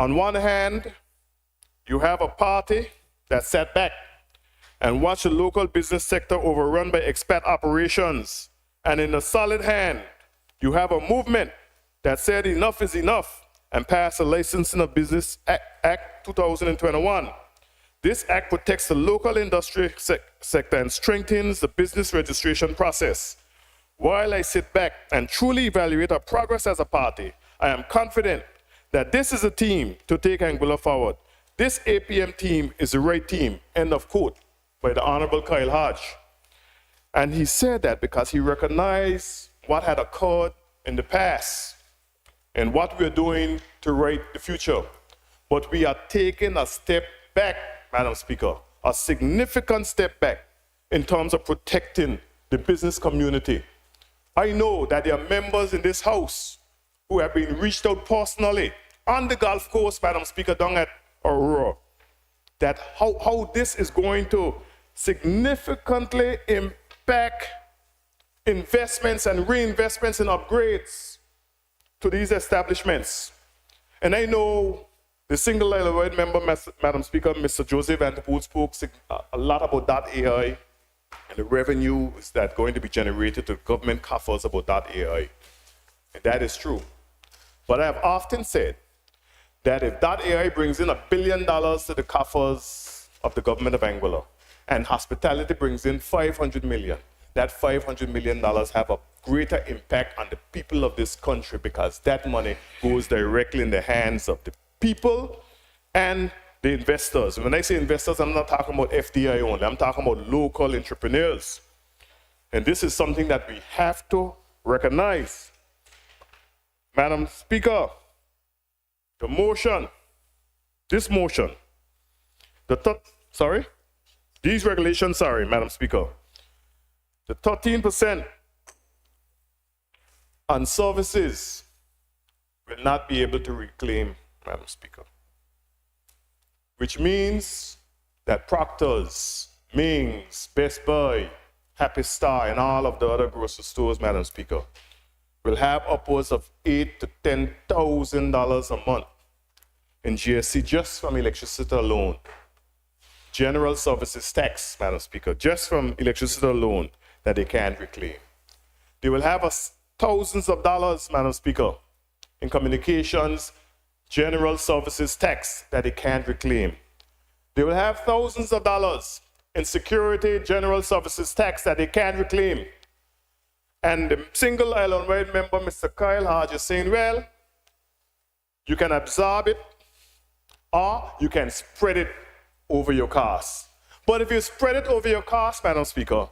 On one hand, you have a party that sat back and watched the local business sector overrun by expat operations. And in a solid hand, you have a movement that said enough is enough and passed the Licensing of Business Act 2021. This act protects the local industry sector and strengthens the business registration process. While I sit back and truly evaluate our progress as a party, I am confident that this is a team to take Anguilla forward. This APM team is the right team, end of quote, by the Honorable Kyle Hodge. And he said that because he recognized what had occurred in the past and what we're doing to right the future. But we are taking a step back, Madam Speaker, a significant step back in terms of protecting the business community. I know that there are members in this House who have been reached out personally on the Gulf Coast, Madam Speaker, down at Aurora, that how this is going to significantly impact investments and reinvestments and upgrades to these establishments. And I know the single Illinois member, Madam Speaker, Mr. Joseph Vanderpool, spoke a lot about .ai and the revenues that are going to be generated to government coffers about .ai. And that is true. But I have often said that if .ai brings in $1 billion to the coffers of the government of Anguilla, and hospitality brings in $500 million, that $500 million have a greater impact on the people of this country because that money goes directly in the hands of the people and the investors. When I say investors, I'm not talking about FDI only. I'm talking about local entrepreneurs. And this is something that we have to recognize. Madam Speaker, these regulations, Madam Speaker, the 13% on services will not be able to reclaim, Madam Speaker. Which means that Proctor's, Ming's, Best Buy, Happy Star, and all of the other grocery stores, Madam Speaker, will have upwards of $8,000 to $10,000 a month in GST just from electricity alone. General services tax, Madam Speaker, just from electricity alone that they can't reclaim. They will have thousands of dollars, Madam Speaker, in communications, general services tax that they can't reclaim. They will have thousands of dollars in security, general services tax that they can't reclaim. And the single island-wide member, Mr. Kyle Hodge, is saying, well, you can absorb it or you can spread it over your costs. But if you spread it over your costs, Madam Speaker,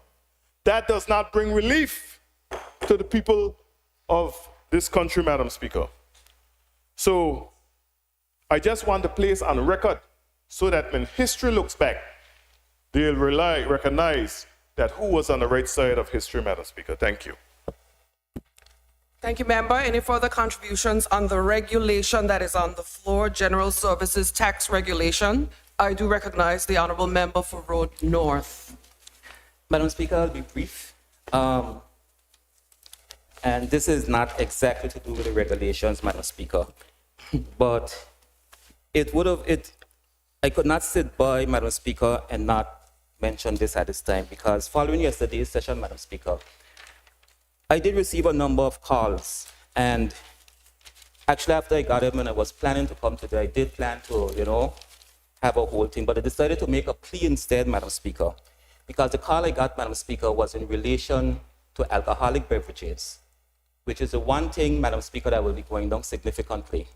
that does not bring relief to the people of this country, Madam Speaker. So I just want to place on record so that when history looks back, they'll recognize that who was on the right side of history, Madam Speaker. Thank you. Thank you, member. Any further contributions on the regulation that is on the floor, General Services Tax Regulation? I do recognize the honorable member for Road North. Madam Speaker, I'll be brief. And this is not exactly to do with the regulations, Madam Speaker, but I could not sit by, Madam Speaker, and not mention this at this time, because following yesterday's session, Madam Speaker, I did receive a number of calls, and actually after I got them and I was planning to come today, I did plan to, have a whole thing, but I decided to make a plea instead, Madam Speaker, because the call I got, Madam Speaker, was in relation to alcoholic beverages, which is the one thing, Madam Speaker, that will be going down significantly.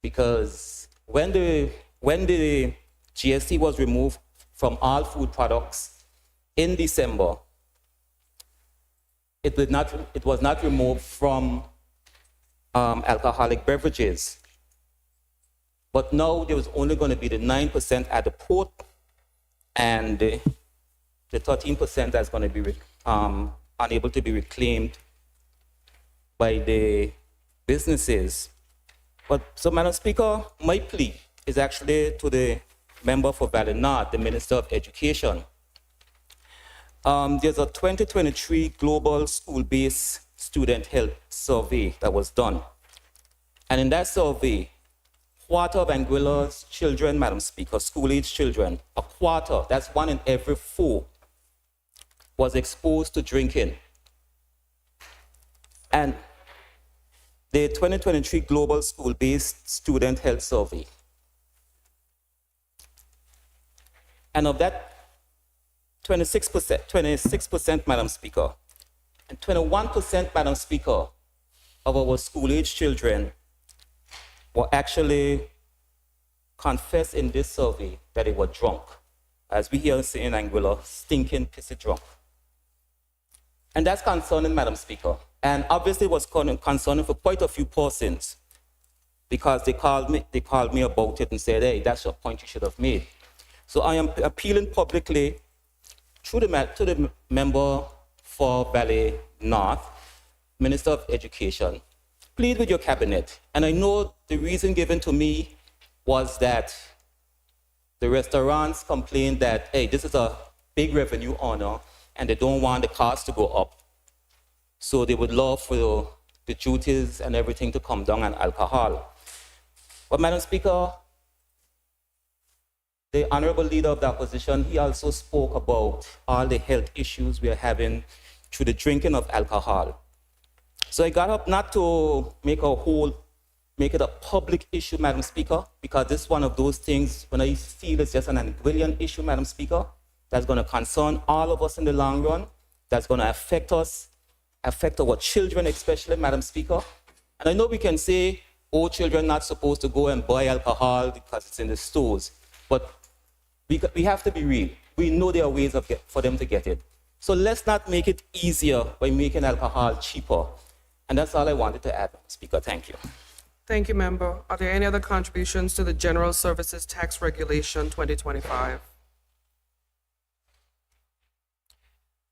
Because when the GST was removed from all food products in December, it was not removed from alcoholic beverages. But now there was only going to be the 9% at the port and the 13% that's going to be unable to be reclaimed by the businesses. But so, Madam Speaker, my plea is actually to the member for Valley North, the Minister of Education. There's a 2023 Global School-Based Student Health Survey that was done. And in that survey, quarter of Anguilla's children, Madam Speaker, school-age children, a quarter, that's 1 in every 4, was exposed to drinking. And the 2023 Global School-Based Student Health Survey, and of that 26%, Madam Speaker, and 21%, Madam Speaker, of our school-age children were actually confessed in this survey that they were drunk. As we hear say in Anguilla, stinking, pissy drunk. And that's concerning, Madam Speaker. And obviously it was concerning for quite a few persons because they called me about it and said, hey, that's a point you should have made. So I am appealing publicly to the member for Valley North, Minister of Education, plead with your cabinet. And I know the reason given to me was that the restaurants complained that, hey, this is a big revenue earner and they don't want the cost to go up. So they would love for the duties and everything to come down on alcohol. But Madam Speaker, the Honorable Leader of the Opposition, he also spoke about all the health issues we are having through the drinking of alcohol. So I got up not to make it a public issue, Madam Speaker, because this is one of those things when I feel it's just an Anguillan issue, Madam Speaker, that's going to concern all of us in the long run, that's going to affect us, affect our children especially, Madam Speaker. And I know we can say, oh, children not supposed to go and buy alcohol because it's in the stores, but we have to be real. We know there are ways for them to get it. So let's not make it easier by making alcohol cheaper. And that's all I wanted to add, Speaker. Thank you. Thank you, Member. Are there any other contributions to the General Services Tax Regulation 2025?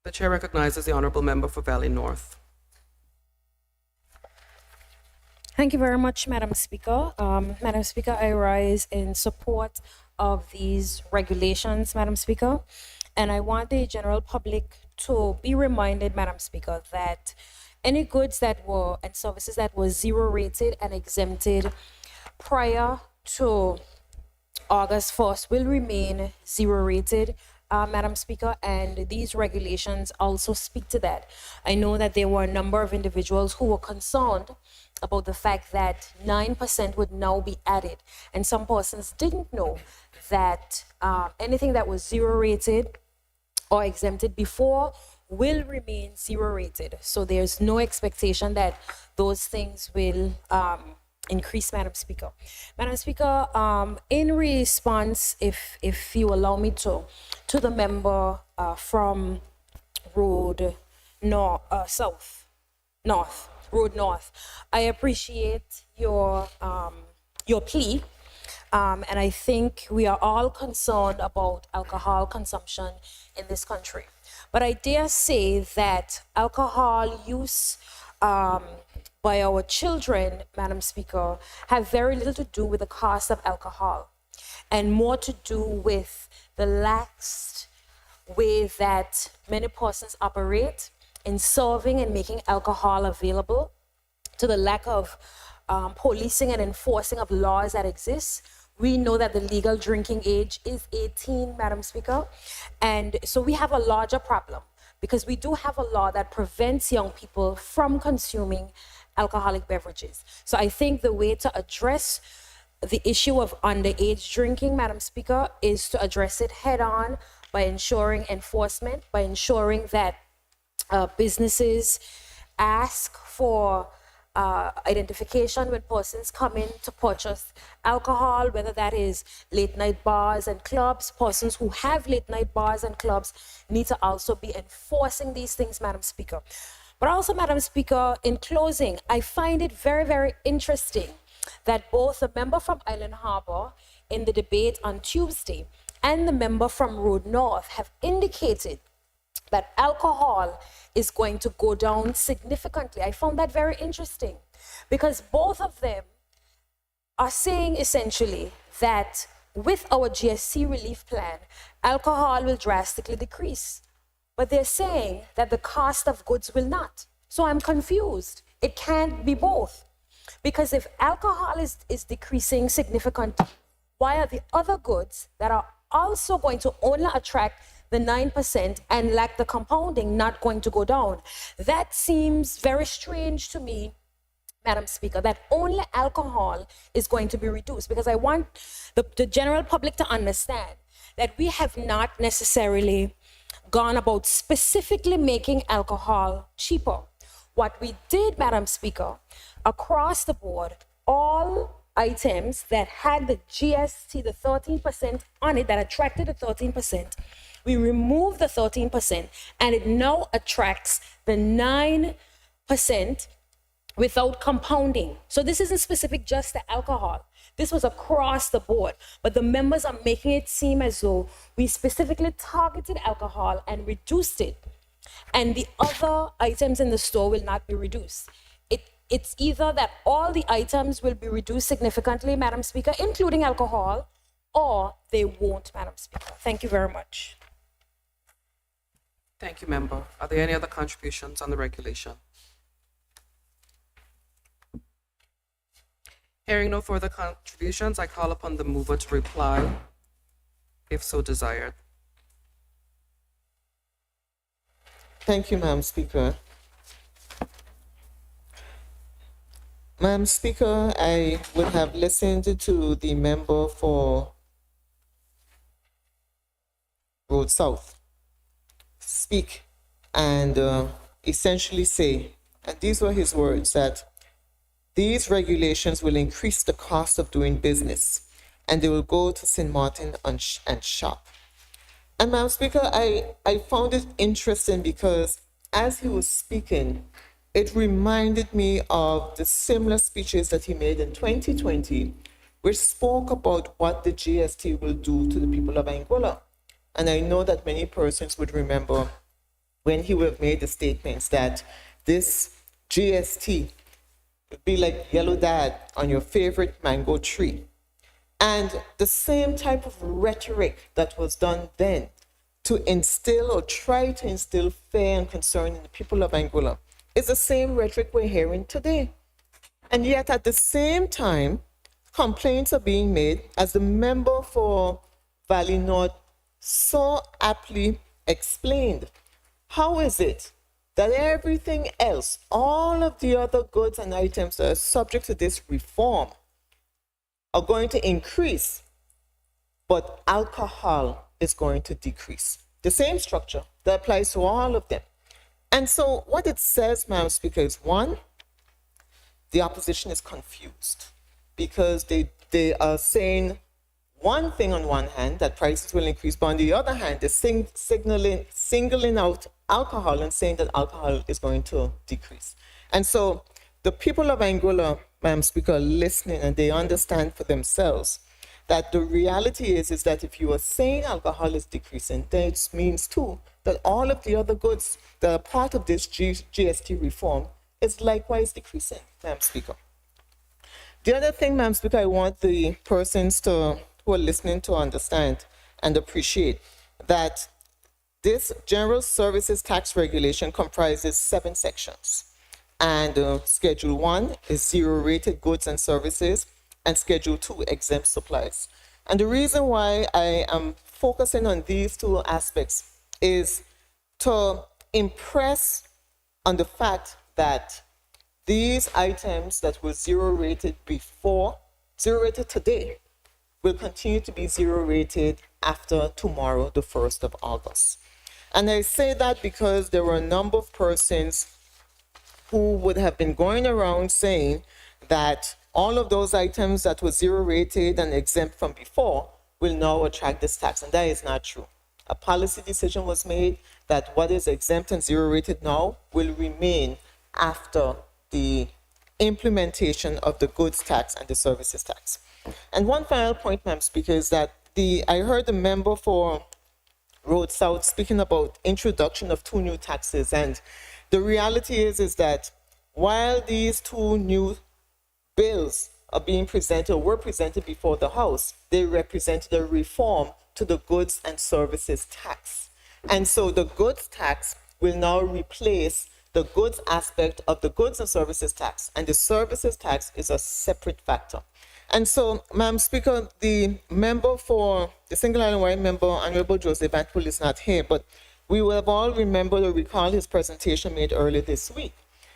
The Chair recognizes the Honorable Member for Valley North. Thank you very much, Madam Speaker. Madam Speaker, I rise in support of these regulations, Madam Speaker. And I want the general public to be reminded, Madam Speaker, that any goods that were and services that were zero rated and exempted prior to August 1st will remain zero rated, Madam Speaker, and these regulations also speak to that. I know that there were a number of individuals who were concerned about the fact that 9% would now be added, and some persons didn't know that anything that was zero rated or exempted before will remain zero rated. So there's no expectation that those things will increase, Madam Speaker. Madam Speaker, in response, if you allow me to the member from Road North, I appreciate your plea. And I think we are all concerned about alcohol consumption in this country. But I dare say that alcohol use by our children, Madam Speaker, have very little to do with the cost of alcohol and more to do with the lax way that many persons operate in serving and making alcohol available, to the lack of policing and enforcing of laws that exist. We know that the legal drinking age is 18, Madam Speaker. And so we have a larger problem because we do have a law that prevents young people from consuming alcoholic beverages. So I think the way to address the issue of underage drinking, Madam Speaker, is to address it head on by ensuring enforcement, by ensuring that businesses ask for identification when persons come in to purchase alcohol, whether that is late night bars and clubs. Persons who have late night bars and clubs need to also be enforcing these things, Madam Speaker. But also, Madam Speaker, in closing, I find it very, very interesting that both the member from Island Harbor in the debate on Tuesday and the member from Road North have indicated that alcohol is going to go down significantly. I found that very interesting because both of them are saying essentially that with our GST relief plan, alcohol will drastically decrease. But they're saying that the cost of goods will not. So I'm confused. It can't be both. Because if alcohol is decreasing significantly, why are the other goods that are also going to only attract the 9% and lack the compounding not going to go down? That seems very strange to me, Madam Speaker, that only alcohol is going to be reduced, because I want the general public to understand that we have not necessarily gone about specifically making alcohol cheaper. What we did, Madam Speaker, across the board, all items that had the GST, the 13% on it, that attracted the 13%, we removed the 13% and it now attracts the 9% without compounding. So this isn't specific just to alcohol. This was across the board, but the members are making it seem as though we specifically targeted alcohol and reduced it, and the other items in the store will not be reduced. It's either that all the items will be reduced significantly, Madam Speaker, including alcohol, or they won't, Madam Speaker. Thank you very much. Thank you, member. Are there any other contributions on the regulation? Hearing no further contributions, I call upon the mover to reply, if so desired. Thank you, Madam Speaker. Madam Speaker, I would have listened to the member for Road South speak and essentially say, and these were his words, that these regulations will increase the cost of doing business and they will go to St. Martin and shop. And Madam Speaker, I found it interesting because as he was speaking, it reminded me of the similar speeches that he made in 2020, which spoke about what the GST will do to the people of Anguilla. And I know that many persons would remember when he would have made the statements that this GST would be like yellow dad on your favorite mango tree. And the same type of rhetoric that was done then to instill or try to instill fear and concern in the people of Anguilla is the same rhetoric we're hearing today. And yet at the same time, complaints are being made, as the member for Valley North so aptly explained. How is it that everything else, all of the other goods and items that are subject to this reform, are going to increase, but alcohol is going to decrease? The same structure that applies to all of them. And so what it says, Madam Speaker, is one, the opposition is confused because they are saying one thing on one hand, that prices will increase, but on the other hand, they're singling out alcohol and saying that alcohol is going to decrease. And so the people of Anguilla, Madam Speaker, are listening and they understand for themselves that the reality is that if you are saying alcohol is decreasing, then it means too that all of the other goods that are part of this GST reform is likewise decreasing, Madam Speaker. The other thing, Madam Speaker, I want the persons who are listening to understand and appreciate that this General Services Tax Regulation comprises 7 sections. And Schedule 1 is zero-rated goods and services, and Schedule 2 exempt supplies. And the reason why I am focusing on these 2 aspects is to impress on the fact that these items that were zero-rated before, zero-rated today, will continue to be zero-rated after tomorrow, the 1st of August. And I say that because there were a number of persons who would have been going around saying that all of those items that were zero-rated and exempt from before will now attract this tax, and that is not true. A policy decision was made that what is exempt and zero-rated now will remain after the implementation of the goods tax and the services tax. And one final point, Madam Speaker, is that I heard the member for Road South speaking about introduction of 2 new taxes, and the reality is that while these 2 new bills are being presented or were presented before the House, they represented a reform to the goods and services tax. And so the goods tax will now replace the goods aspect of the goods and services tax, and the services tax is a separate factor. And so, Madam Speaker, the member for the Single Island White member, Honorable Joseph Antpool, is not here, but we will have all remembered or recall his presentation made earlier this week,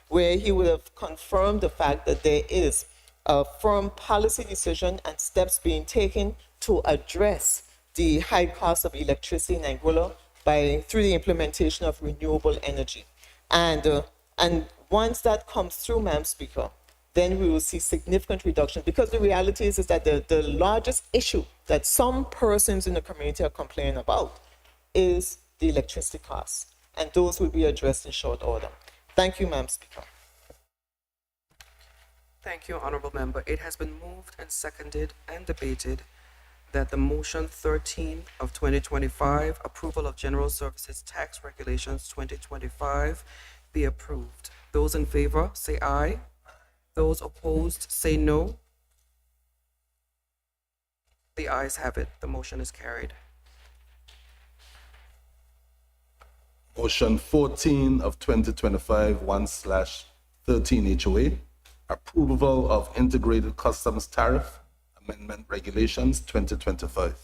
where he would have confirmed the fact that there is a firm policy decision and steps being taken to address the high cost of electricity in Anguilla through the implementation of renewable energy. And once that comes through, Madam Speaker, then we will see significant reduction, because the reality is that the largest issue that some persons in the community are complaining about is the electricity costs, and those will be addressed in short order. Thank you, Madam Speaker. Thank you, Honorable Member. It has been moved and seconded and debated that the motion 13 of 2025, approval of General Services Tax Regulations 2025, be approved. Those in favor, say aye. Those opposed, say no. The ayes have it. The motion is carried. Motion 14 of 2025, 1/13 HOA, approval of integrated customs tariff amendment regulations 2025.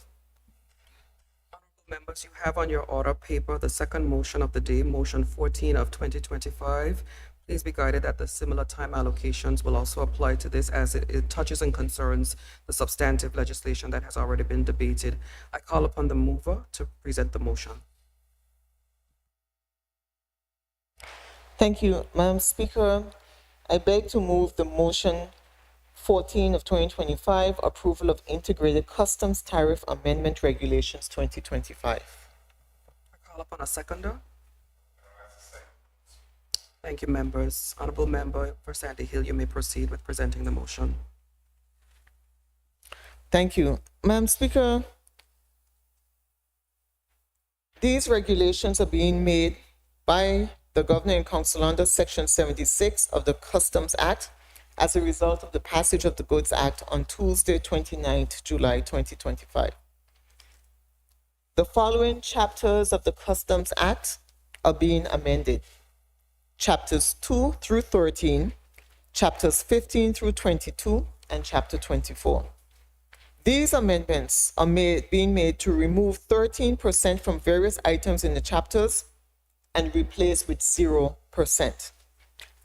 Honorable members, you have on your order paper the second motion of the day, motion 14 of 2025. Please be guided that the similar time allocations will also apply to this, as it touches and concerns the substantive legislation that has already been debated. I call upon the mover to present the motion. Thank you, Madam Speaker. I beg to move the motion 14 of 2025, approval of integrated customs tariff amendment regulations 2025. I call upon a seconder. Thank you, members. Honorable Member for Sandy Hill, you may proceed with presenting the motion. Thank you. Madam Speaker, these regulations are being made by the Governor and Council under Section 76 of the Customs Act as a result of the passage of the Goods Act on Tuesday, 29th July 2025. The following chapters of the Customs Act are being amended: Chapters 2 through 13, Chapters 15 through 22, and Chapter 24. These amendments are being made to remove 13% from various items in the chapters and replace with 0%.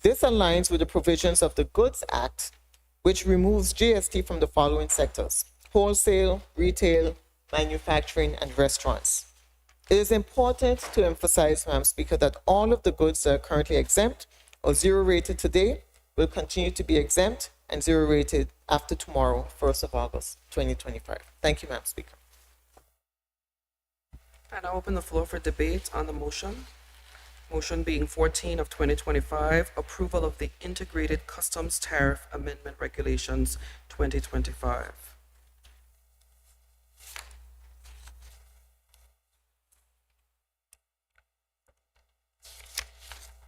This aligns with the provisions of the Goods Act, which removes GST from the following sectors: wholesale, retail, manufacturing, and restaurants. It is important to emphasize, Madam Speaker, that all of the goods that are currently exempt or zero rated today will continue to be exempt and zero rated after tomorrow, 1st of August, 2025. Thank you, Madam Speaker. And I open the floor for debate on the motion. Motion being 14 of 2025, approval of the Integrated Customs Tariff Amendment Regulations 2025.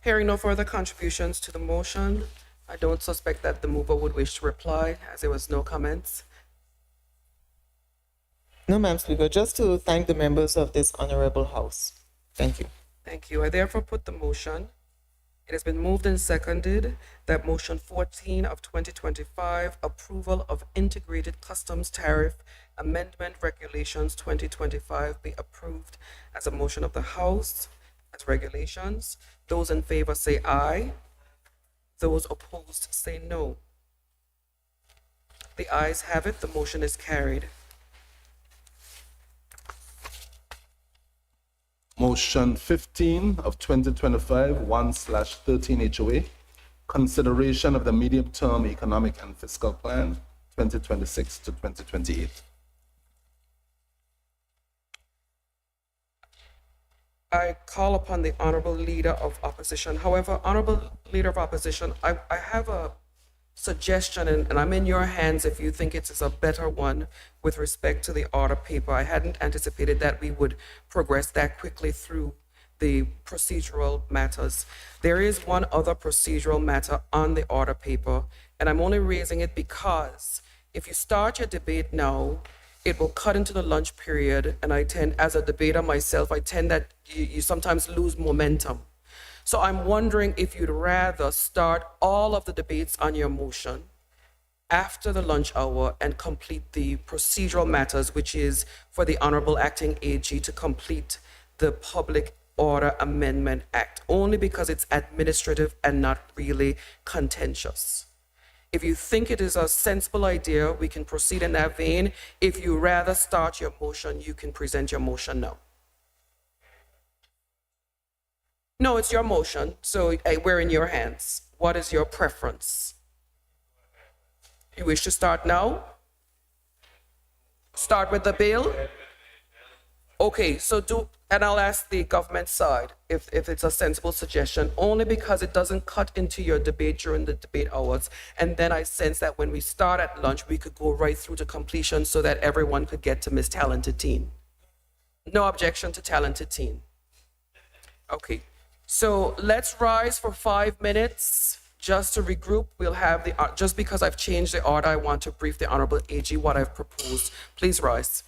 Hearing no further contributions to the motion, I don't suspect that the mover would wish to reply, as there was no comments. No, Madam Speaker, just to thank the members of this honorable House. Thank you. Thank you. I therefore put the motion. It has been moved and seconded that motion 14 of 2025, approval of Integrated Customs Tariff Amendment Regulations 2025, be approved as a motion of the House, as regulations. Those in favor say aye. Those opposed say no. The ayes have it. The motion is carried. Motion 15 of 2025, 1/13 HOA, consideration of the medium-term economic and fiscal plan 2026 to 2028. I call upon the Honorable Leader of Opposition. However, Honorable Leader of Opposition, I have a suggestion, and I'm in your hands if you think it is a better one with respect to the order paper. I hadn't anticipated that we would progress that quickly through the procedural matters. There is one other procedural matter on the order paper, and I'm only raising it because if you start your debate now, it will cut into the lunch period, and I tend, as a debater myself, I tend that you sometimes lose momentum. So I'm wondering if you'd rather start all of the debates on your motion after the lunch hour and complete the procedural matters, which is for the Honorable Acting AG to complete the Public Order Amendment Act, only because it's administrative and not really contentious. If you think it is a sensible idea, we can proceed in that vein. If you rather start your motion, you can present your motion now. No, it's your motion, so we're in your hands. What is your preference? You wish to start now? Start with the bill? Okay, and I'll ask the government side if it's a sensible suggestion, only because it doesn't cut into your debate during the debate hours. And then I sense that when we start at lunch, we could go right through to completion so that everyone could get to Miss Talented Teen. No objection to Talented Teen. Okay, so let's rise for 5 minutes. Just to regroup, we'll have just because I've changed the order, I want to brief the Honorable AG what I've proposed. Please rise.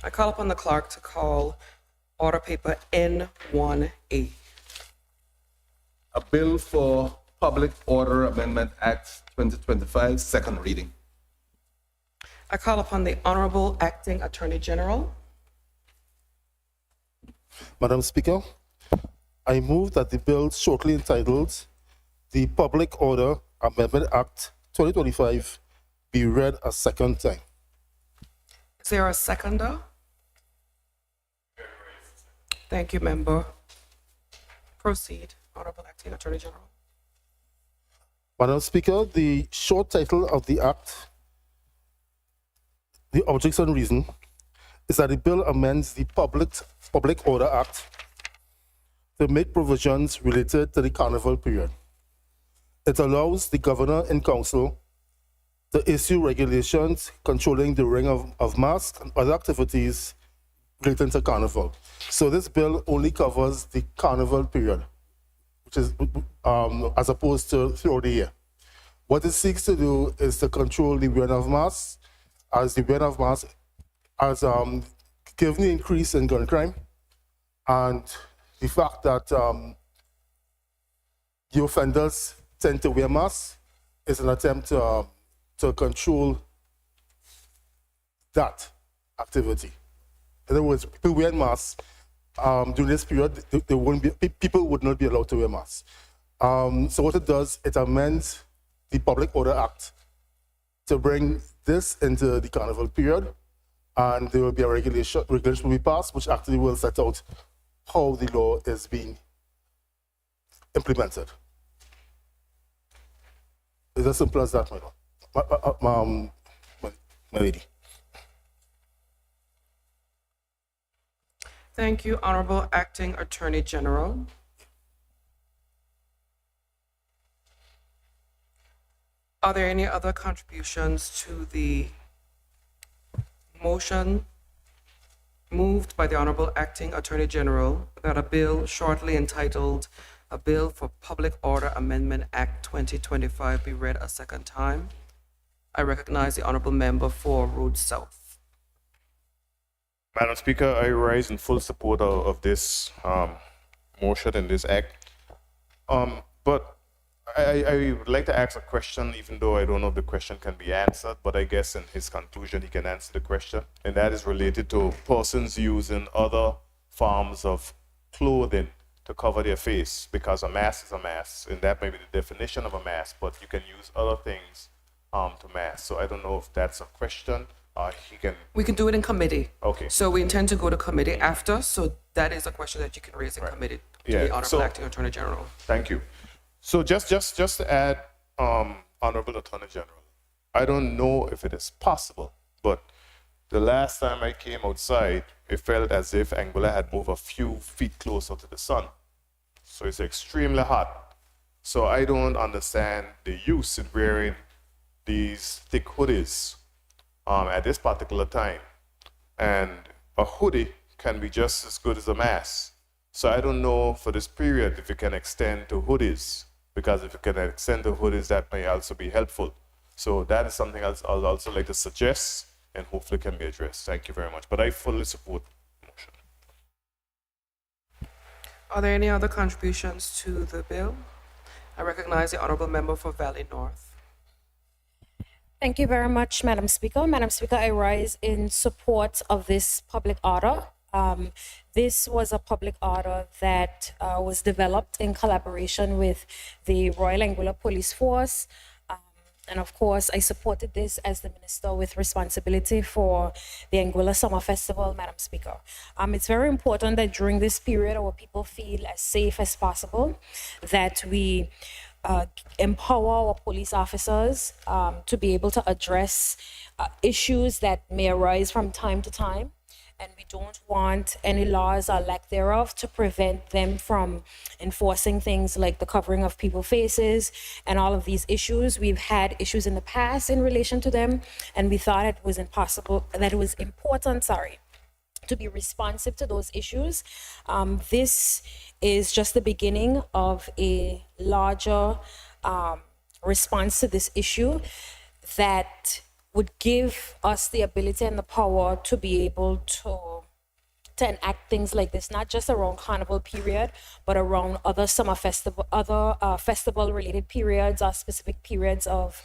I call upon the clerk to call order paper N1A. A bill for Public Order Amendment Act 2025, second reading. I call upon the Honorable Acting Attorney General. Madam Speaker, I move that the bill shortly entitled the Public Order Amendment Act 2025 be read a second time. Is there a seconder? Thank you, member. Proceed, Honorable Acting Attorney General. Madam Speaker, the short title of the act, the objects and reason, is that the bill amends the Public Order Act to make provisions related to the carnival period. It allows the governor and council to issue regulations controlling the wearing of masks and other activities relating to carnival. So this bill only covers the carnival period, which is as opposed to throughout the year. What it seeks to do is to control the wearing of masks, as the wearing of masks has given the increase in gun crime, and the fact that the offenders tend to wear masks is an attempt to control that activity. In other words, people wearing masks during this period, they won't be, people would not be allowed to wear masks. So what it does, it amends the Public Order Act to bring this into the carnival period, and there will be a regulation will be passed, which actually will set out how the law is being implemented. It's as simple as that, my lady. Thank you, Honorable Acting Attorney General. Are there any other contributions to the motion moved by the Honorable Acting Attorney General that a bill shortly entitled "A Bill for Public Order Amendment Act 2025" be read a second time? I recognize the Honorable Member for Road South. Madam Speaker, I rise in full support of this motion and this act. But I would like to ask a question, even though I don't know if the question can be answered, but I guess in his conclusion he can answer the question. And that is related to persons using other forms of clothing to cover their face, because a mask is a mask, and that may be the definition of a mask, but you can use other things to mask. So I don't know if that's a question. He can. We can do it in committee. Okay. So we intend to go to committee after, so that is a question that you can raise in committee to Yeah, the Honorable so- Acting Attorney General. Thank you. So just to add, Honorable Attorney General, I don't know if it is possible, but the last time I came outside, it felt as if Anguilla had moved a few feet closer to the sun. So it's extremely hot. So I don't understand the use in wearing these thick hoodies at this particular time. And a hoodie can be just as good as a mask. So I don't know for this period if you can extend to hoodies, because if you can extend to hoodies, that may also be helpful. So that is something else I'll also like to suggest, and hopefully can be addressed. Thank you very much. But I fully support the motion. Are there any other contributions to the bill? I recognize the Honorable Member for Valley North. Thank you very much, Madam Speaker. Madam Speaker, I rise in support of this public order. This was a public order that was developed in collaboration with the Royal Anguilla Police Force. And of course, I supported this as the minister with responsibility for the Anguilla Summer Festival, Madam Speaker. It's very important that during this period, our people feel as safe as possible, that we empower our police officers to be able to address issues that may arise from time to time. And we don't want any laws or lack thereof to prevent them from enforcing things like the covering of people's faces and all of these issues. We've had issues in the past in relation to them, and we thought it was important, to be responsive to those issues. This is just the beginning of a larger response to this issue that would give us the ability and the power to be able to enact things like this, not just around carnival period, but around other summer festival, other festival related periods or specific periods of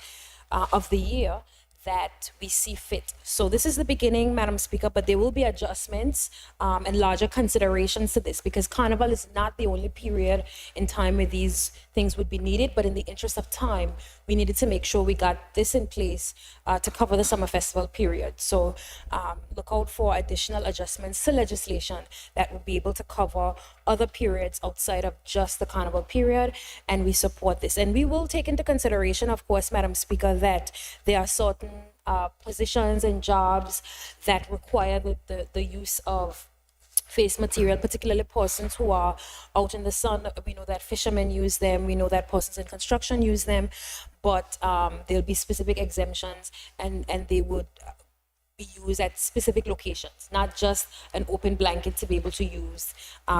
the year that we see fit. So this is the beginning, Madam Speaker, but there will be adjustments and larger considerations to this, because Carnival is not the only period in time where these things would be needed, but in the interest of time, we needed to make sure we got this in place to cover the summer festival period. So look out for additional adjustments to legislation that will be able to cover other periods outside of just the Carnival period, and we support this. And we will take into consideration, of course, Madam Speaker, that there are certain positions and jobs that require the use of face material, particularly persons who are out in the sun. We know that fishermen use them. We know that persons in construction use them, but there'll be specific exemptions, and they would be used at specific locations, not just an open blanket to be able to use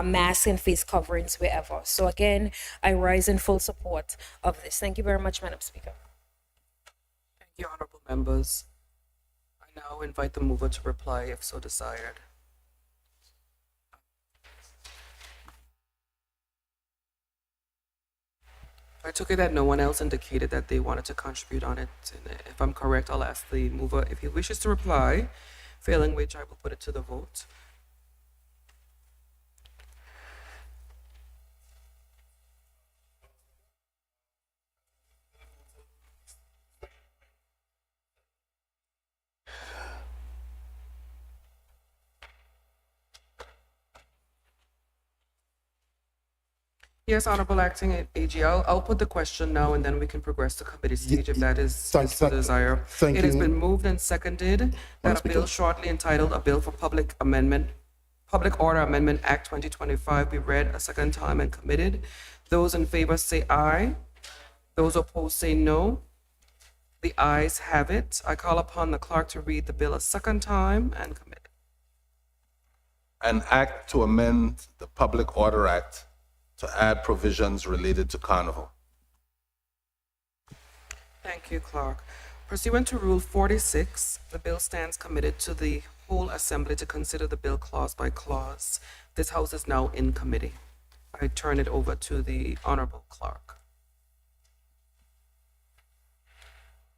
masks and face coverings wherever. So again, I rise in full support of this. Thank you very much, Madam Speaker. Thank you, honorable members. I now invite the mover to reply if so desired. I took it that no one else indicated that they wanted to contribute on it. And if I'm correct, I'll ask the mover if he wishes to reply, failing which I will put it to the vote. Yes, Honorable Acting AG, I'll put the question now, and then we can progress to committee stage if that is the desire. Thank It has you. been moved and seconded that a bill shortly entitled "A Bill for Public Order Amendment Act 2025" be read a second time and committed. Those in favor say aye. Those opposed say no. The ayes have it. I call upon the clerk to read the bill a second time and commit it. An act to amend the Public Order Act to add provisions related to Carnival. Thank you, Clerk. Pursuant to Rule 46, the bill stands committed to the whole Assembly to consider the bill clause by clause. This House is now in committee. I turn it over to the Honorable Clerk.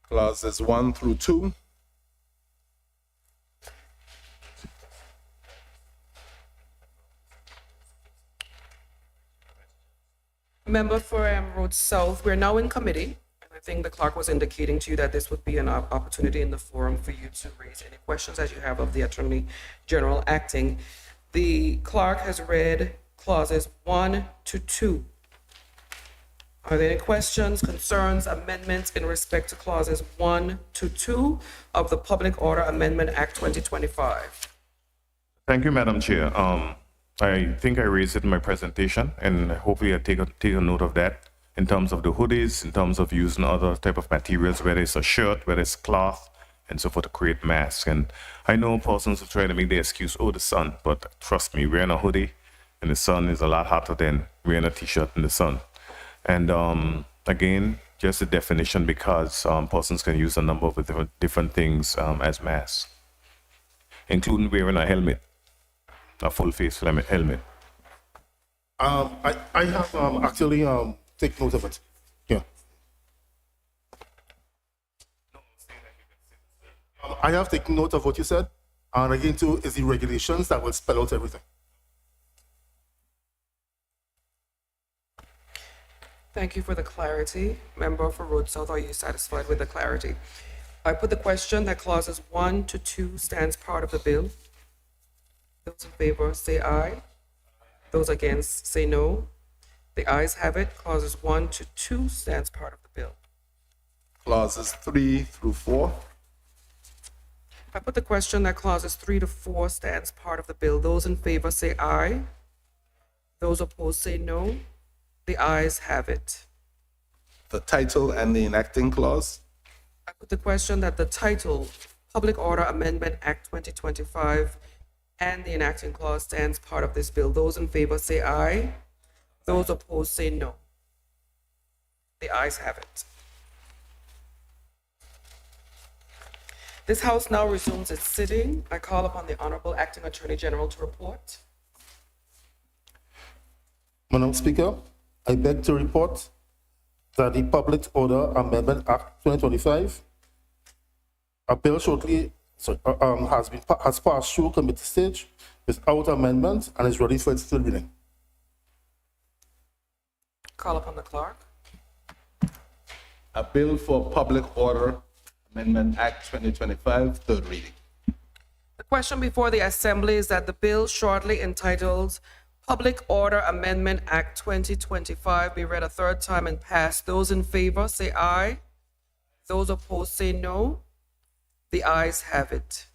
Clauses 1 through 2. Member for Road South, we're now in committee. And I think the clerk was indicating to you that this would be an opportunity in the forum for you to raise any questions that you have of the Attorney General acting. The clerk has read clauses 1 to 2. Are there any questions, concerns, amendments in respect to clauses 1 to 2 of the Public Order Amendment Act 2025? Thank you, Madam Chair. I think I raised it in my presentation, and hopefully I take a note of that in terms of the hoodies, in terms of using other type of materials, whether it's a shirt, whether it's cloth, and so forth, to create masks. And I know persons are trying to make the excuse, oh, the sun, but trust me, wearing a hoodie in the sun is a lot hotter than wearing a t-shirt in the sun. And again, just a definition, because persons can use a number of different things as masks, including wearing a helmet. A full face helmet. I have actually take note of it. Yeah. I have taken note of what you said, and again too is the regulations that will spell out everything. Thank you for the clarity. Member for Road South, are you satisfied with the clarity? I put the question that clauses 1 to 2 stands part of the bill. Those in favor say aye. Those against say no. The ayes have it. Clauses 1 to 2 stands part of the bill. Clauses 3 through 4. I put the question that clauses 3 to 4 stands part of the bill. Those in favor say aye. Those opposed say no. The ayes have it. The title and the enacting clause. I put the question that the title, Public Order Amendment Act 2025, and the enacting clause stands part of this bill. Those in favor say aye. Those opposed say no. The ayes have it. This House now resumes its sitting. I call upon the Honorable Acting Attorney General to report. Madam Speaker, I beg to report that the Public Order Amendment Act 2025, a bill has passed through committee stage without amendment and is ready for its third reading. Call upon the clerk. A bill for Public Order Amendment Act 2025, third reading. The question before the Assembly is that the bill shortly entitled Public Order Amendment Act 2025 be read a third time and passed. Those in favor say aye. Those opposed say no. The ayes have it.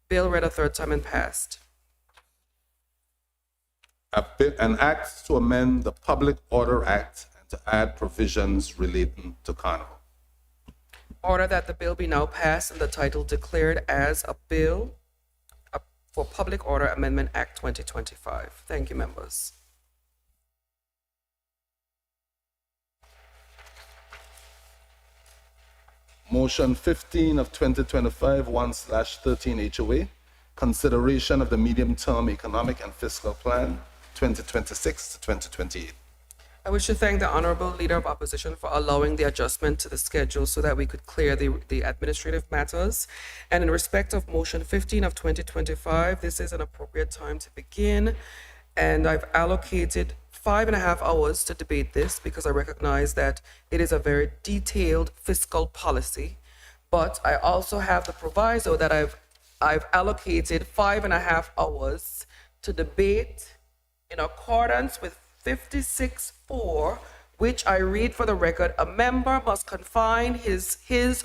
Bill read a third time and passed. An act to amend the Public Order Act and to add provisions relating to Carnival. Order that the bill be now passed and the title declared as a bill for Public Order Amendment Act 2025. Thank you, members. Motion 15 of 2025, 1/13 HOA, consideration of the medium-term economic and fiscal plan, 2026 to 2028. I wish to thank the Honorable Leader of Opposition for allowing the adjustment to the schedule so that we could clear the administrative matters. And in respect of motion 15 of 2025, this is an appropriate time to begin. And I've allocated 5.5 hours to debate this because I recognize that it is a very detailed fiscal policy. But I also have the proviso that I've allocated 5.5 hours to debate in accordance with 56(4), which I read for the record, a member must confine his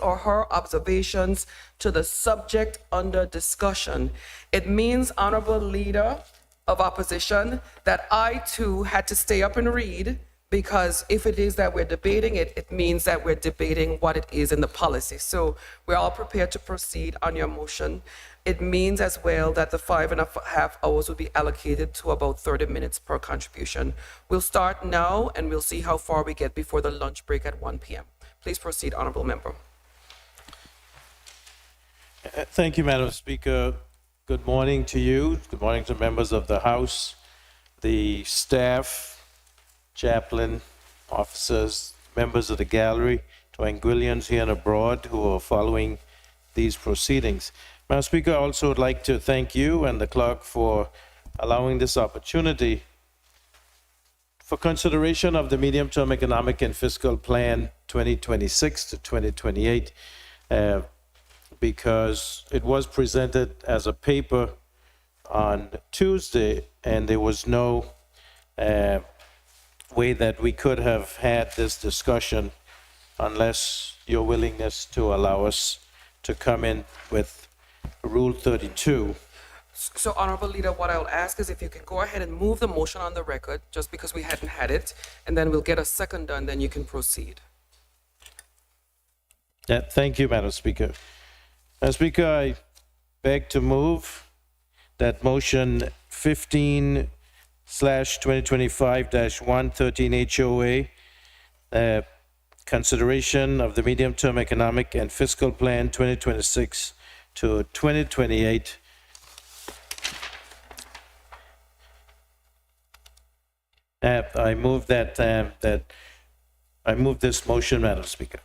or her observations to the subject under discussion. It means, Honorable Leader of Opposition, that I too had to stay up and read, because if it is that we're debating it, it means that we're debating what it is in the policy. So we're all prepared to proceed on your motion. It means as well that the 5.5 hours will be allocated to about 30 minutes per contribution. We'll start now and we'll see how far we get before the lunch break at 1 p.m. Please proceed, Honorable Member. Thank you, Madam Speaker. Good morning to you. Good morning to members of the House, the staff, chaplain, officers, members of the gallery, to Anguillians here and abroad who are following these proceedings. Madam Speaker, I also would like to thank you and the clerk for allowing this opportunity for consideration of the medium-term economic and fiscal plan 2026 to 2028, because it was presented as a paper on Tuesday, and there was no way that we could have had this discussion unless your willingness to allow us to come in with Rule 32. So, Honorable Leader, what I'll ask is if you can go ahead and move the motion on the record, just because we hadn't had it, and then we'll get a seconder, and then you can proceed. Thank you, Madam Speaker. Madam Speaker, I beg to move that motion 15/2025-113 HOA, consideration of the medium-term economic and fiscal plan 2026 to 2028, I move this motion, Madam Speaker.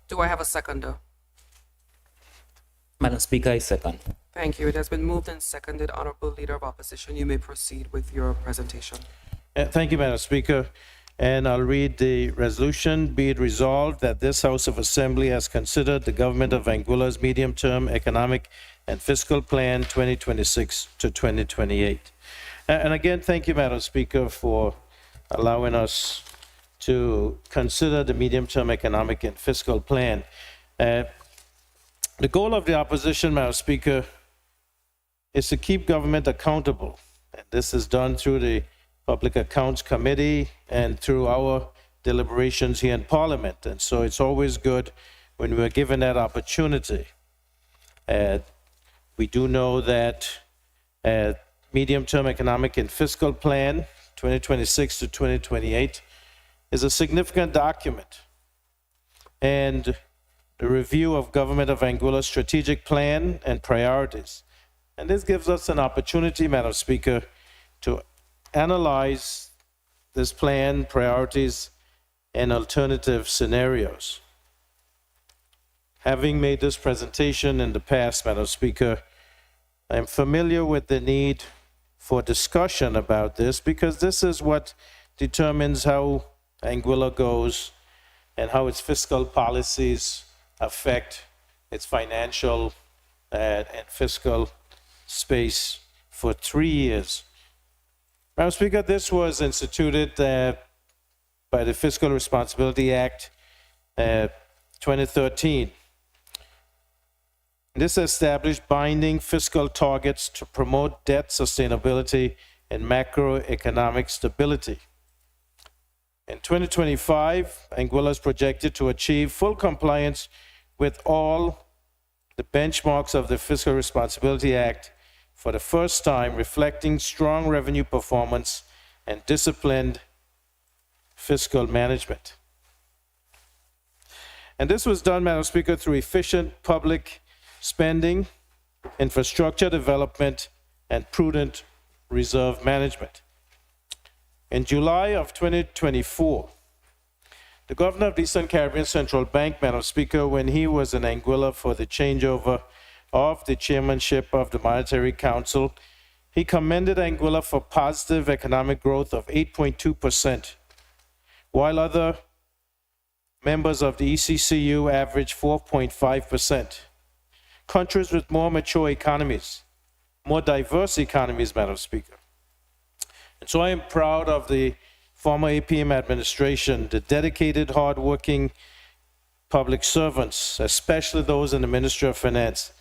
Do I have a seconder? Madam Speaker, I second. Thank you. It has been moved and seconded. Honorable Leader of Opposition, you may proceed with your presentation. Thank you, Madam Speaker. And I'll read the resolution. Be it resolved that this House of Assembly has considered the government of Anguilla's medium-term economic and fiscal plan 2026 to 2028. And again, thank you, Madam Speaker, for allowing us to consider the medium-term economic and fiscal plan. The goal of the opposition, Madam Speaker, is to keep government accountable. And this is done through the Public Accounts Committee and through our deliberations here in Parliament. And so it's always good when we're given that opportunity. We do know that medium-term economic and fiscal plan 2026 to 2028 is a significant document. And the review of Government of Anguilla's strategic plan and priorities. And this gives us an opportunity, Madam Speaker, to analyze this plan, priorities, and alternative scenarios. Having made this presentation in the past, Madam Speaker, I'm familiar with the need for discussion about this because this is what determines how Anguilla goes and how its fiscal policies affect its financial and fiscal space for 3 years. Madam Speaker, this was instituted by the Fiscal Responsibility Act 2013. This established binding fiscal targets to promote debt sustainability and macroeconomic stability. In 2025, Anguilla is projected to achieve full compliance with all the benchmarks of the Fiscal Responsibility Act for the first time, reflecting strong revenue performance and disciplined fiscal management. And this was done, Madam Speaker, through efficient public spending, infrastructure development, and prudent reserve management. In July of 2024, the governor of the Eastern Caribbean Central Bank, Madam Speaker, when he was in Anguilla for the changeover of the chairmanship of the Monetary Council, he commended Anguilla for positive economic growth of 8.2%, while other members of the ECCU averaged 4.5%. Countries with more mature economies, more diverse economies, Madam Speaker. And so I am proud of the former APM administration, the dedicated, hardworking public servants, especially those in the Ministry of Finance,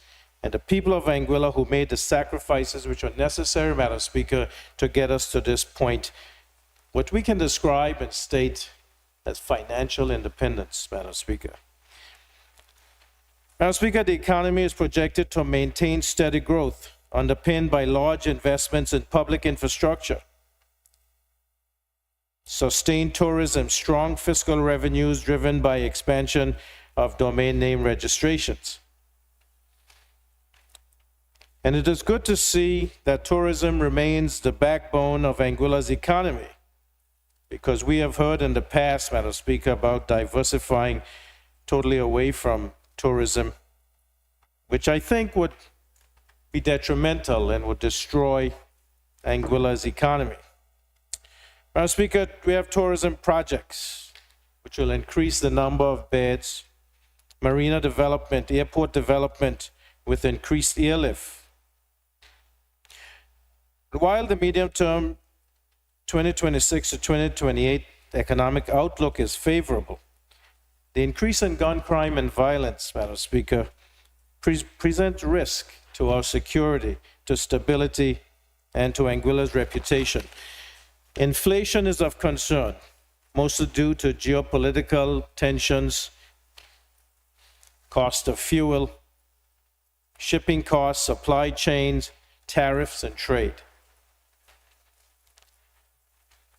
and the people of Anguilla who made the sacrifices which were necessary, Madam Speaker, to get us to this point, what we can describe and state as financial independence, Madam Speaker. Madam Speaker, the economy is projected to maintain steady growth, underpinned by large investments in public infrastructure, sustained tourism, strong fiscal revenues driven by expansion of domain name registrations. And it is good to see that tourism remains the backbone of Anguilla's economy, because we have heard in the past, Madam Speaker, about diversifying totally away from tourism, which I think would be detrimental and would destroy Anguilla's economy. Madam Speaker, we have tourism projects which will increase the number of beds, marina development, airport development with increased airlift. While the medium-term 2026 to 2028 economic outlook is favorable, the increase in gun crime and violence, Madam Speaker, present risk to our security, to stability, and to Anguilla's reputation. Inflation is of concern, mostly due to geopolitical tensions, cost of fuel, shipping costs, supply chains, tariffs, and trade.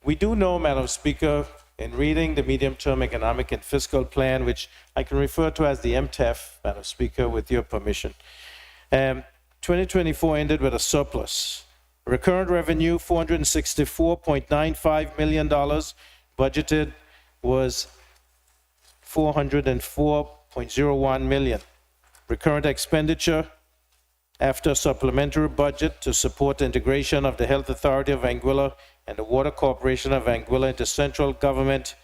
We do know, Madam Speaker, in reading the medium-term economic and fiscal plan, which I can refer to as the MTEF, Madam Speaker, with your permission, 2024 ended with a surplus. Recurrent revenue, $464.95 million. Budgeted was $404.01 million. Recurrent expenditure, after supplementary budget to support the integration of the Health Authority of Anguilla and the Water Corporation of Anguilla into central government,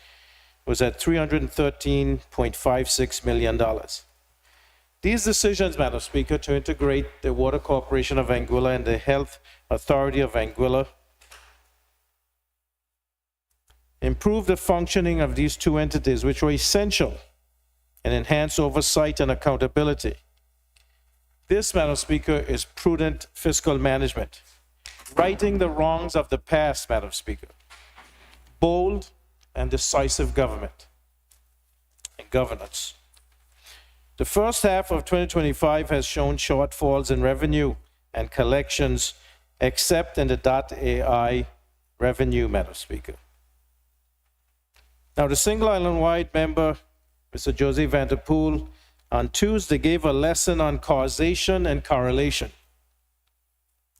was at $313.56 million. These decisions, Madam Speaker, to integrate the Water Corporation of Anguilla and the Health Authority of Anguilla, improve the functioning of these two entities, which were essential, and enhance oversight and accountability. This, Madam Speaker, is prudent fiscal management, righting the wrongs of the past, Madam Speaker, bold and decisive government and governance. The first half of 2025 has shown shortfalls in revenue and collections, except in the .ai revenue, Madam Speaker. Now, the single island-wide member, Mr. Jose Vanderpool, on Tuesday gave a lesson on causation and correlation.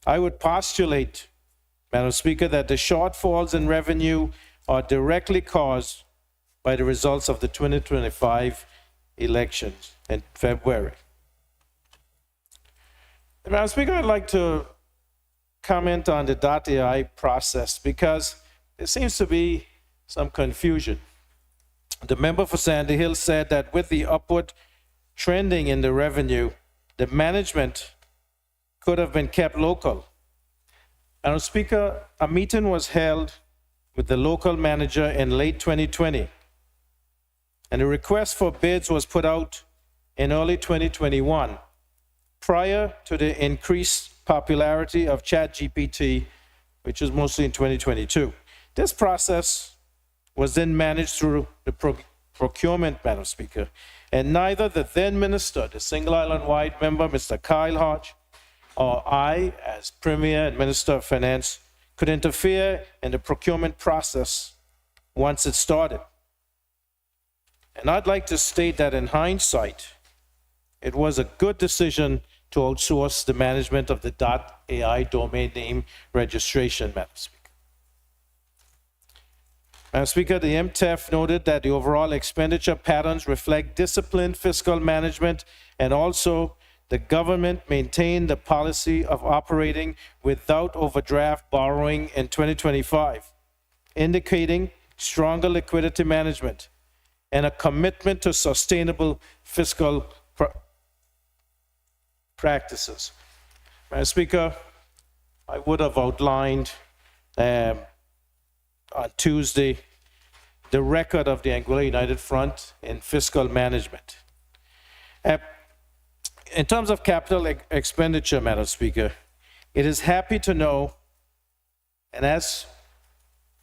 I would postulate, Madam Speaker, that the shortfalls in revenue are directly caused by the results of the 2025 elections in February. Madam Speaker, I'd like to comment on the .ai process because there seems to be some confusion. The member for Sandy Hill said that with the upward trending in the revenue, the management could have been kept local. Madam Speaker, a meeting was held with the local manager in late 2020, and a request for bids was put out in early 2021, prior to the increased popularity of ChatGPT, which was mostly in 2022. This process was then managed through the procurement, Madam Speaker, and neither the then minister, the single island-wide member, Mr. Kyle Hodge, or I, as Premier and Minister of Finance, could interfere in the procurement process once it started. And I'd like to state that in hindsight, it was a good decision to outsource the management of the .ai domain name registration, Madam Speaker. Madam Speaker, the MTEF noted that the overall expenditure patterns reflect disciplined fiscal management, and also the government maintained the policy of operating without overdraft borrowing in 2025, indicating stronger liquidity management and a commitment to sustainable fiscal practices. Madam Speaker, I would have outlined on Tuesday the record of the Anguilla United Front in fiscal management. In terms of capital expenditure, Madam Speaker, it is happy to know, and as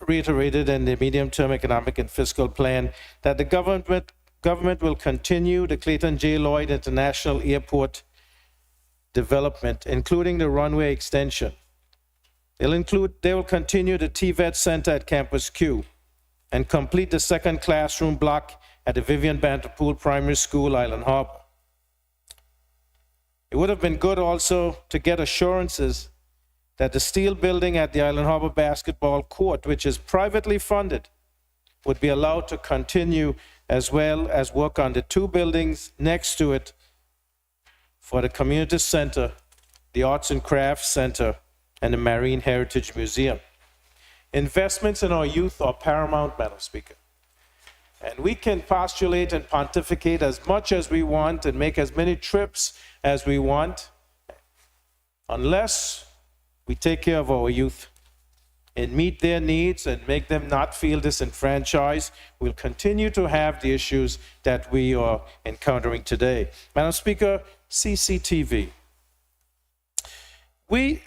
reiterated in the medium-term economic and fiscal plan, that the government will continue the Clayton J. Lloyd International Airport development, including the runway extension. They will continue the TVET Center at Campus Q and complete the second classroom block at the Vivian Banterpool Primary School, Island Harbor. It would have been good also to get assurances that the steel building at the Island Harbor basketball court, which is privately funded, would be allowed to continue, as well as work on the two buildings next to it for the community center, the Arts and Crafts Center, and the Marine Heritage Museum. Investments in our youth are paramount, Madam Speaker. And we can postulate and pontificate as much as we want and make as many trips as we want, unless we take care of our youth and meet their needs and make them not feel disenfranchised, we'll continue to have the issues that we are encountering today. Madam Speaker, CCTV. We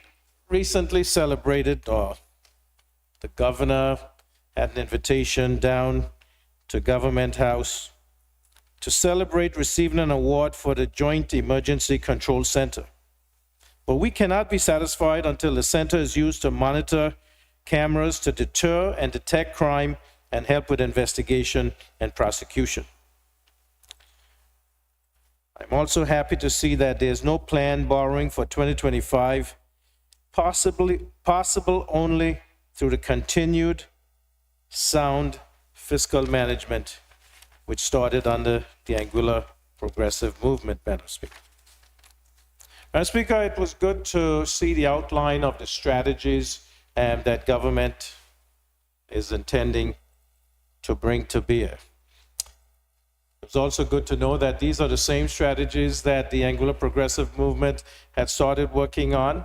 recently celebrated, the governor had an invitation down to Government House to celebrate receiving an award for the Joint Emergency Control Center. But we cannot be satisfied until the center is used to monitor cameras to deter and detect crime and help with investigation and prosecution. I'm also happy to see that there's no planned borrowing for 2025, possible only through the continued sound fiscal management which started under the Anguilla Progressive Movement, Madam Speaker. Madam Speaker, it was good to see the outline of the strategies that government is intending to bring to bear. It was also good to know that these are the same strategies that the Anguilla Progressive Movement had started working on.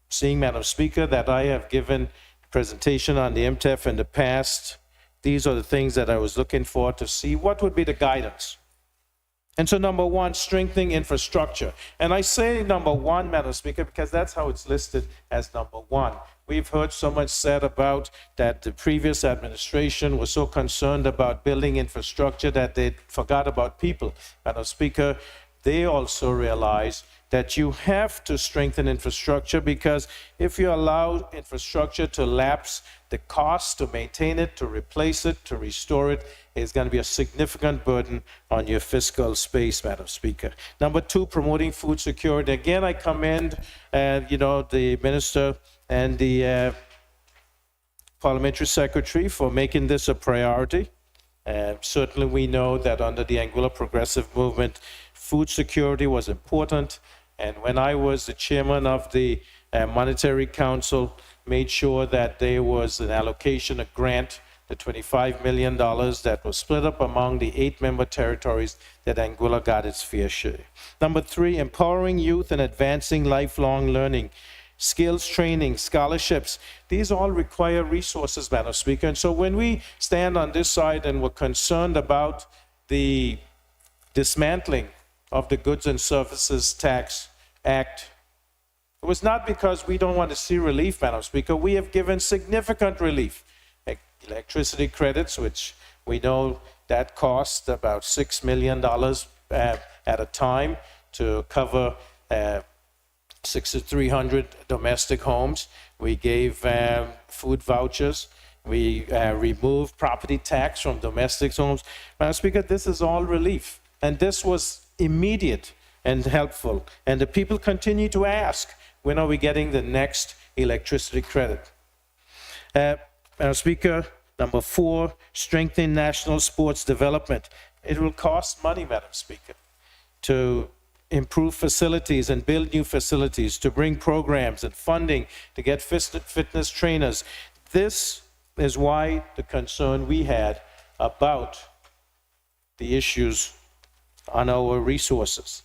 Seeing, Madam Speaker, that I have given a presentation on the MTEF in the past, these are the things that I was looking for to see what would be the guidance. And so, number one, strengthening infrastructure. And I say number one, Madam Speaker, because that's how it's listed as number one. We've heard so much said about that the previous administration was so concerned about building infrastructure that they forgot about people. Madam Speaker, they also realized that you have to strengthen infrastructure, because if you allow infrastructure to lapse, the cost to maintain it, to replace it, to restore it is going to be a significant burden on your fiscal space, Madam Speaker. Number two, promoting food security. Again, I commend, the minister and the parliamentary secretary for making this a priority. Certainly, we know that under the Anguilla Progressive Movement, food security was important. And when I was the chairman of the Monetary Council, made sure that there was an allocation, a grant, the $25 million that was split up among the 8 member territories that Anguilla got its fair share. Number three, empowering youth and advancing lifelong learning. Skills training, scholarships, these all require resources, Madam Speaker. And so when we stand on this side and we're concerned about the dismantling of the Goods and Services Tax Act, it was not because we don't want to see relief, Madam Speaker. We have given significant relief. Electricity credits, which we know that cost about $6 million at a time to cover 6,300 domestic homes. We gave food vouchers. We removed property tax from domestic homes. Madam Speaker, this is all relief. And this was immediate and helpful. And the people continue to ask, when are we getting the next electricity credit? Madam Speaker, number four, strengthen national sports development. It will cost money, Madam Speaker, to improve facilities and build new facilities, to bring programs and funding to get fitness trainers. This is why the concern we had about the issues on our resources.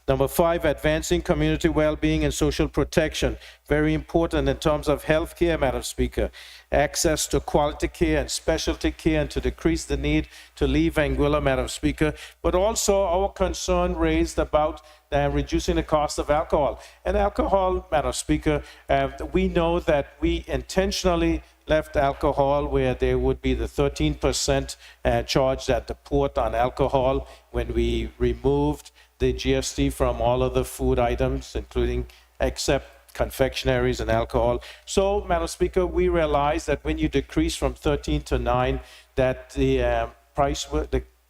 Number five, advancing community well-being and social protection. Very important in terms of health care, Madam Speaker. Access to quality care and specialty care, and to decrease the need to leave Anguilla, Madam Speaker. But also our concern raised about reducing the cost of alcohol. And alcohol, Madam Speaker, we know that we intentionally left alcohol where there would be the 13% charge at the port on alcohol when we removed the GST from all of the food items, including except confectionaries and alcohol. So, Madam Speaker, we realize that when you decrease from 13 to 9, that the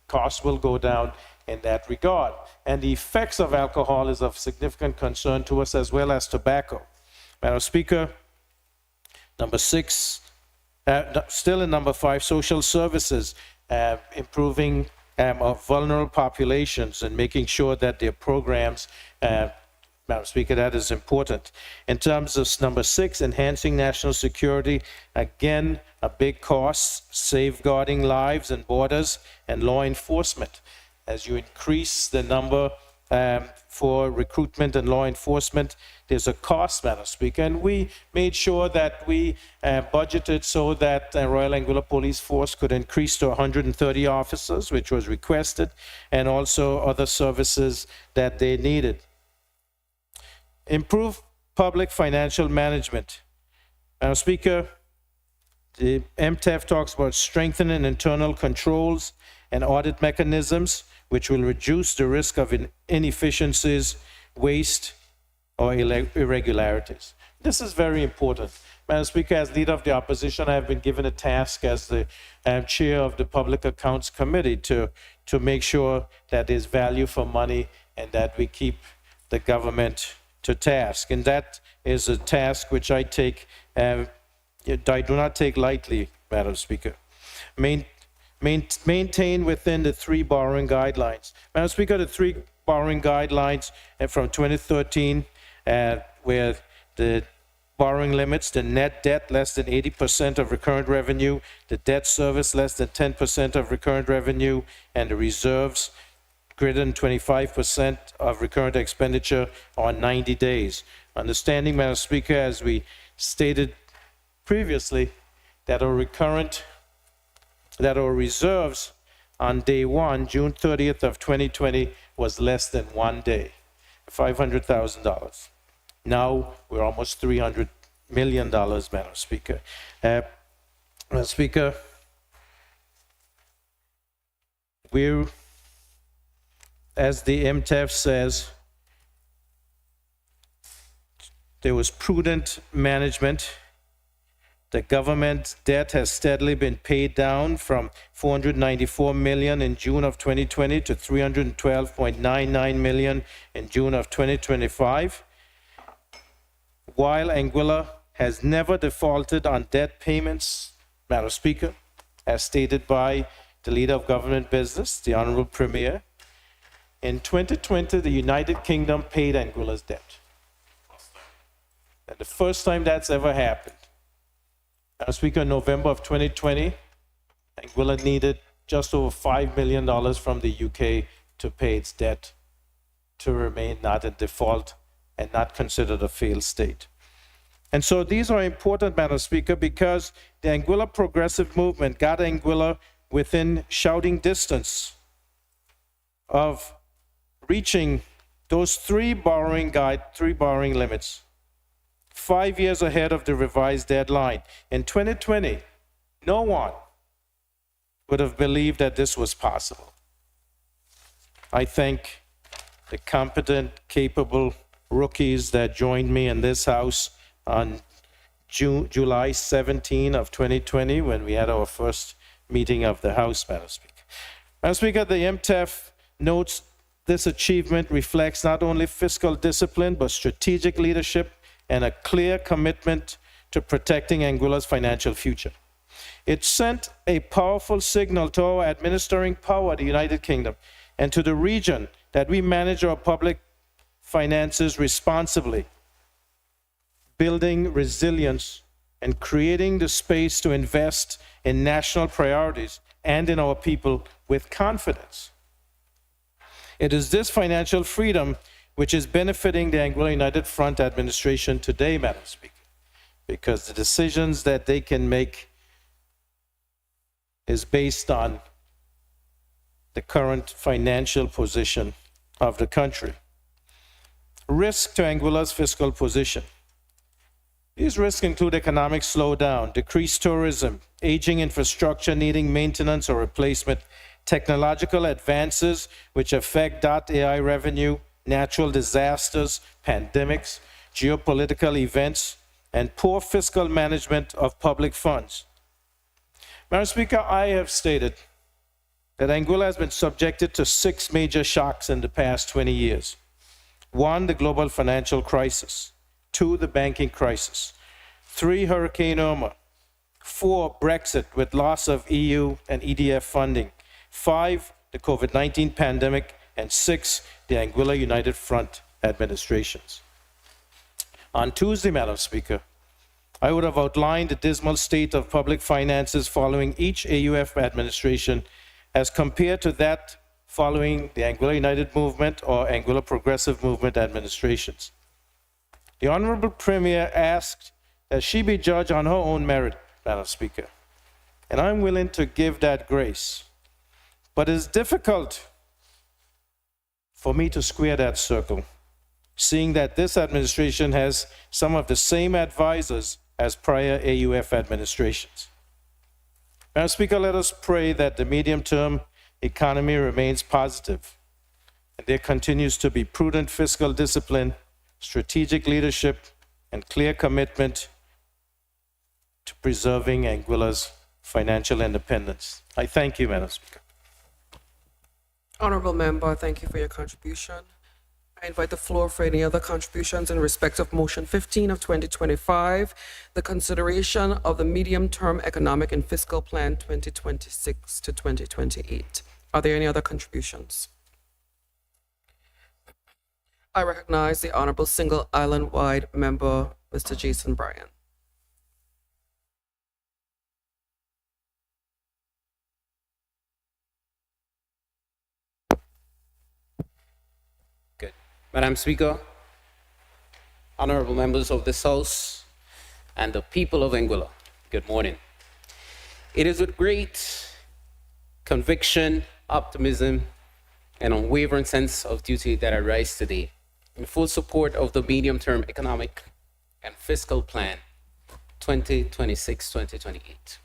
cost will go down in that regard. And the effects of alcohol is of significant concern to us, as well as tobacco. Madam Speaker, number six, still in number five, social services, improving of vulnerable populations and making sure that their programs, Madam Speaker, that is important. In terms of number six, enhancing national security, again, a big cost, safeguarding lives and borders, and law enforcement. As you increase the number for recruitment and law enforcement, there's a cost, Madam Speaker. And we made sure that we budgeted so that Royal Anguilla Police Force could increase to 130 officers, which was requested, and also other services that they needed. Improve public financial management. Madam Speaker, the MTEF talks about strengthening internal controls and audit mechanisms, which will reduce the risk of inefficiencies, waste, or irregularities. This is very important. Madam Speaker, as leader of the opposition, I have been given a task as the chair of the Public Accounts Committee to make sure that there's value for money and that we keep the government to task. And that is a task which I do not take lightly, Madam Speaker. Maintain within the 3 borrowing guidelines. Madam Speaker, the 3 borrowing guidelines from 2013, where the borrowing limits, the net debt less than 80% of recurrent revenue, the debt service less than 10% of recurrent revenue, and the reserves greater than 25% of recurrent expenditure on 90 days. Understanding, Madam Speaker, as we stated previously, that our reserves on day 1, June 30th of 2020, was less than 1 day, $500,000. Now we're almost $300 million, Madam Speaker. Madam Speaker, we're, as the MTEF says, There was prudent management. The government debt has steadily been paid down from $494 million in June of 2020 to $312.99 million in June of 2025. While Anguilla has never defaulted on debt payments, Madam Speaker, as stated by the leader of government business, the Honorable Premier, in 2020, the United Kingdom paid Anguilla's debt. And the first time that's ever happened. Madam Speaker, in November of 2020, Anguilla needed just over $5 million from the UK to pay its debt, to remain not in default and not considered a failed state. And so these are important, Madam Speaker, because the Anguilla progressive movement got Anguilla within shouting distance of reaching those three borrowing limits, 5 years ahead of the revised deadline. In 2020, no one would have believed that this was possible. I thank the competent, capable rookies that joined me in this House on July 17 of 2020, when we had our first meeting of the House, Madam Speaker. Madam Speaker, the MTEF notes this achievement reflects not only fiscal discipline, but strategic leadership and a clear commitment to protecting Anguilla's financial future. It sent a powerful signal to our administering power, the United Kingdom, and to the region that we manage our public finances responsibly, building resilience and creating the space to invest in national priorities and in our people with confidence. It is this financial freedom which is benefiting the Anguilla United Front administration today, Madam Speaker, because the decisions that they can make is based on the current financial position of the country. Risk to Anguilla's fiscal position. These risks include economic slowdown, decreased tourism, aging infrastructure needing maintenance or replacement, technological advances which affect .ai revenue, natural disasters, pandemics, geopolitical events, and poor fiscal management of public funds. Madam Speaker, I have stated that Anguilla has been subjected to 6 major shocks in the past 20 years. 1, the global financial crisis. 2, the banking crisis. 3, Hurricane Irma. 4, Brexit with loss of EU and EDF funding. 5, the COVID-19 pandemic. And 6, the Anguilla United Front administrations. On Tuesday, Madam Speaker, I would have outlined the dismal state of public finances following each AUF administration as compared to that following the Anguilla United Movement or Anguilla Progressive Movement administrations. The Honorable Premier asked that she be judged on her own merit, Madam Speaker, and I'm willing to give that grace. But it's difficult for me to square that circle, seeing that this administration has some of the same advisors as prior AUF administrations. Madam Speaker, let us pray that the medium-term economy remains positive, and there continues to be prudent fiscal discipline, strategic leadership, and clear commitment to preserving Anguilla's financial independence. I thank you, Madam Speaker. Honorable Member, thank you for your contribution. I invite the floor for any other contributions in respect of Motion 15 of 2025, the consideration of the medium-term economic and fiscal plan 2026 to 2028. Are there any other contributions? I recognize the Honorable Single Island-wide Member, Mr. Jason Bryan. Madam Speaker, honorable members of this House, and the people of Anguilla, good morning. It is with great conviction, optimism, and unwavering sense of duty that I rise today in full support of the medium-term economic and fiscal plan 2026-2028.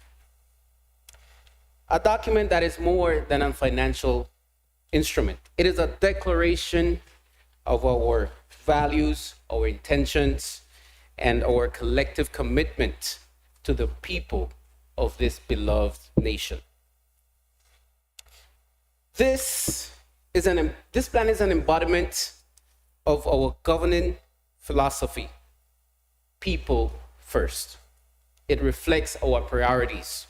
A document that is more than a financial instrument. It is a declaration of our values, our intentions, and our collective commitment to the people of this beloved nation. This plan is an embodiment of our governing philosophy, people first. It reflects our priorities,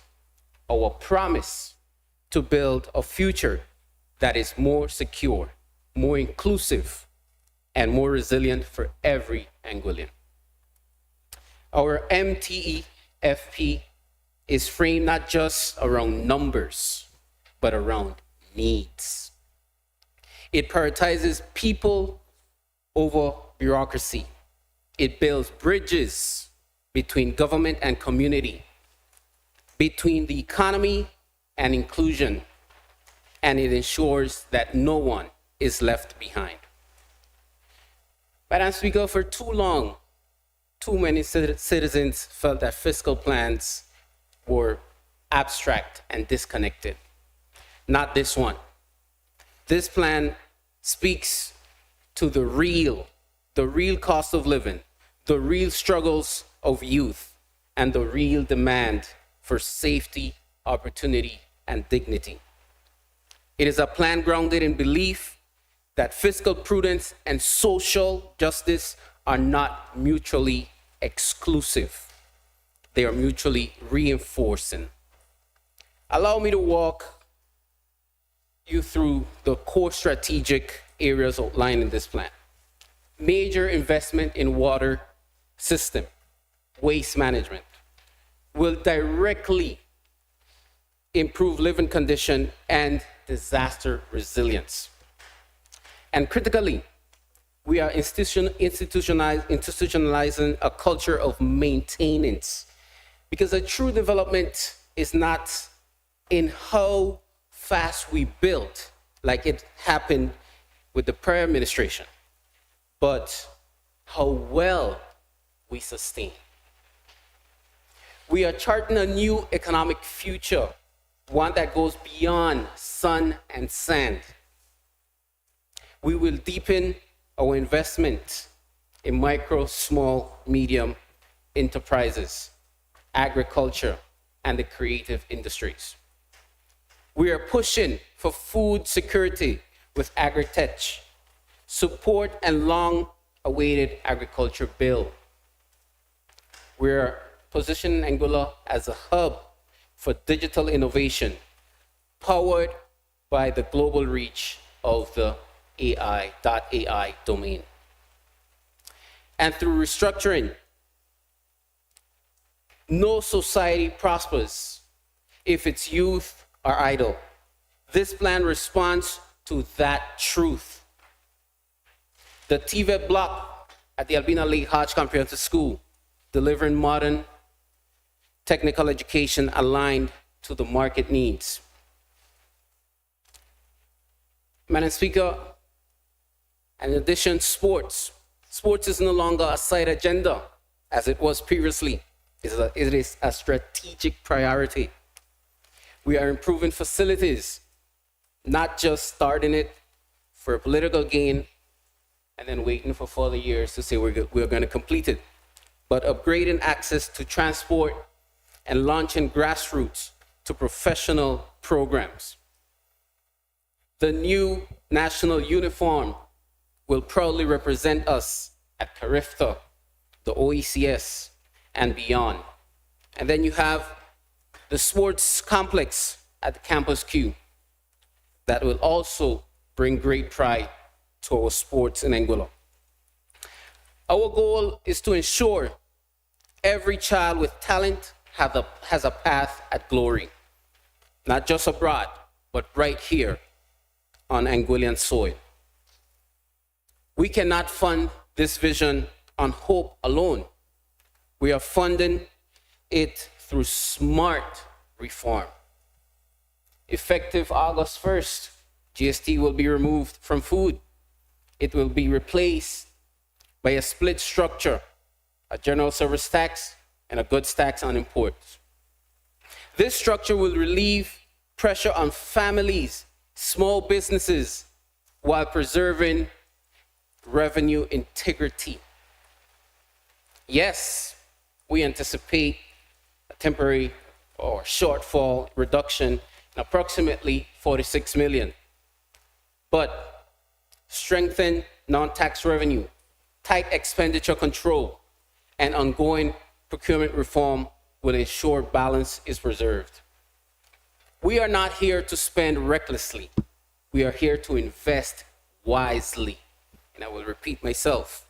our promise to build a future that is more secure, more inclusive, and more resilient for every Anguillan. Our MTEFP is framed not just around numbers, but around needs. It prioritizes people over bureaucracy. It builds bridges between government and community, between the economy and inclusion, and it ensures that no one is left behind. Madam Speaker, for too long, too many citizens felt that fiscal plans were abstract and disconnected. Not this one. This plan speaks to the real cost of living, the real struggles of youth, and the real demand for safety, opportunity, and dignity. It is a plan grounded in belief that fiscal prudence and social justice are not mutually exclusive. They are mutually reinforcing. Allow me to walk you through the core strategic areas outlined in this plan. Major investment in water system, waste management will directly improve living condition and disaster resilience. And critically, we are institutionalizing a culture of maintenance, because a true development is not in how fast we build, like it happened with the prior administration, but how well we sustain. We are charting a new economic future, one that goes beyond sun and sand. We will deepen our investment in micro, small, medium enterprises, agriculture, and the creative industries. We are pushing for food security with agri-tech, support and long-awaited agriculture bill. We are positioning Anguilla as a hub for digital innovation, powered by the global reach of the AI domain. And through restructuring, no society prospers if its youth are idle. This plan responds to that truth. The TVET block at the Albina Lake Hodge Comprehensive School, delivering modern technical education aligned to the market needs. Madam Speaker, in addition, sports. Sports is no longer a side agenda as it was previously. It is a strategic priority. We are improving facilities, not just starting it for a political gain and then waiting for 4 years to say we're going to complete it, but upgrading access to transport and launching grassroots to professional programs. The new national uniform will proudly represent us at CARIFTA, the OECS, and beyond. And then you have the sports complex at the Campus Q that will also bring great pride to our sports in Anguilla. Our goal is to ensure every child with talent has a path at glory, not just abroad, but right here on Anguillan soil. We cannot fund this vision on hope alone. We are funding it through smart reform. Effective August 1st, GST will be removed from food. It will be replaced by a split structure, a general service tax and a goods tax on imports. This structure will relieve pressure on families, small businesses, while preserving revenue integrity. Yes, we anticipate a temporary or shortfall reduction in approximately 46 million. But strengthen non-tax revenue, tight expenditure control, and ongoing procurement reform will ensure balance is preserved. We are not here to spend recklessly. We are here to invest wisely. And I will repeat myself.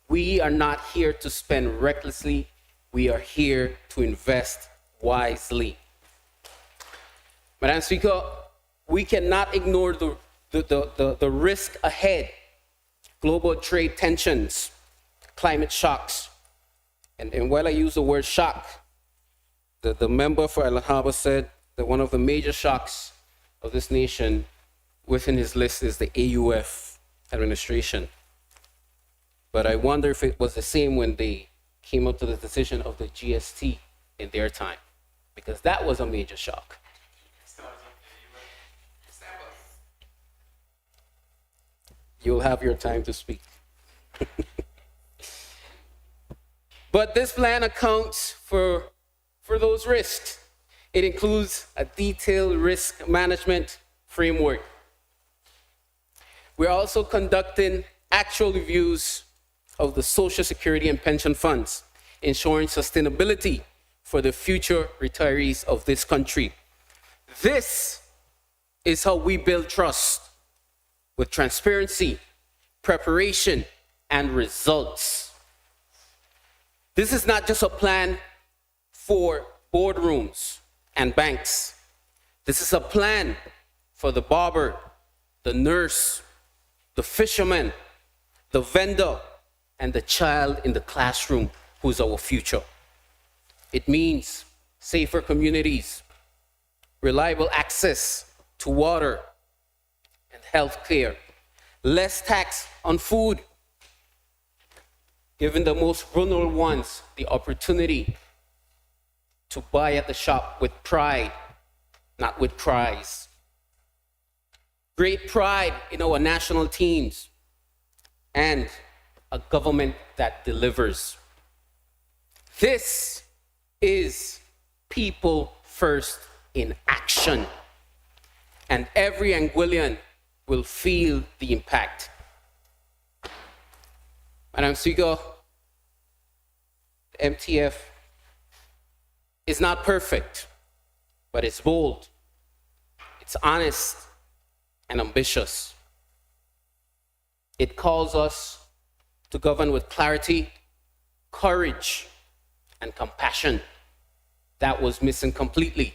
We are not here to spend recklessly. We are here to invest wisely. Madam Speaker, we cannot ignore the risk ahead. Global trade tensions, climate shocks. And while I use the word shock, the member for Island Harbor said that one of the major shocks of this nation within his list is the AUF administration. But I wonder if it was the same when they came up to the decision of the GST in their time, because that was a major shock. You'll have your time to speak. But this plan accounts for those risks. It includes a detailed risk management framework. We're also conducting actual reviews of the Social Security and pension funds, ensuring sustainability for the future retirees of this country. This is how we build trust, with transparency, preparation, and results. This is not just a plan for boardrooms and banks. This is a plan for the barber, the nurse, the fisherman, the vendor, and the child in the classroom who's our future. It means safer communities, reliable access to water and health care, less tax on food, giving the most vulnerable ones the opportunity to buy at the shop with pride, not with cries. Great pride in our national teams and a government that delivers. This is people first in action, and every Anguillian will feel the impact. Madam Speaker, MTF is not perfect, but it's bold, it's honest, and ambitious. It calls us to govern with clarity, courage, and compassion. That was missing completely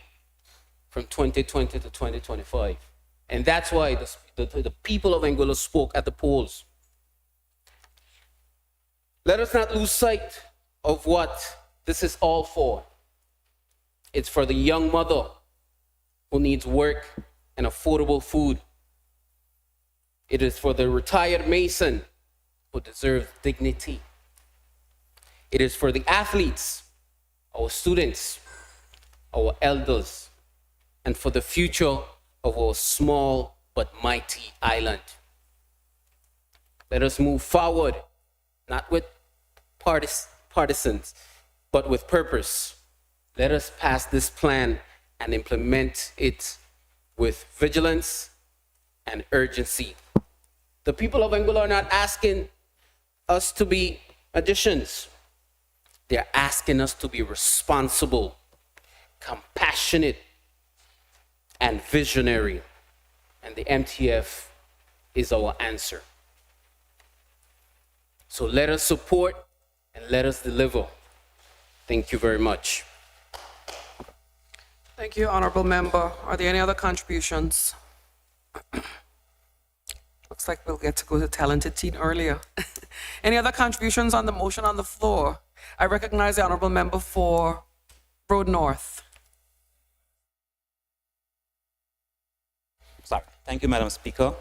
from 2020 to 2025. And that's why the people of Anguilla spoke at the polls. Let us not lose sight of what this is all for. It's for the young mother who needs work and affordable food. It is for the retired mason who deserves dignity. It is for the athletes, our students, our elders, and for the future of our small but mighty island. Let us move forward, not with partisans, but with purpose. Let us pass this plan and implement it with vigilance and urgency. The people of Anguilla are not asking us to be magicians. They're asking us to be responsible, compassionate, and visionary. And the MTF is our answer. So let us support and let us deliver. Thank you very much. Thank you, Honorable Member. Are there any other contributions? Looks like we'll get to go to talented teen earlier. Any other contributions on the motion on the floor? I recognize the Honorable Member for Road North. Sorry. Thank you, Madam Speaker.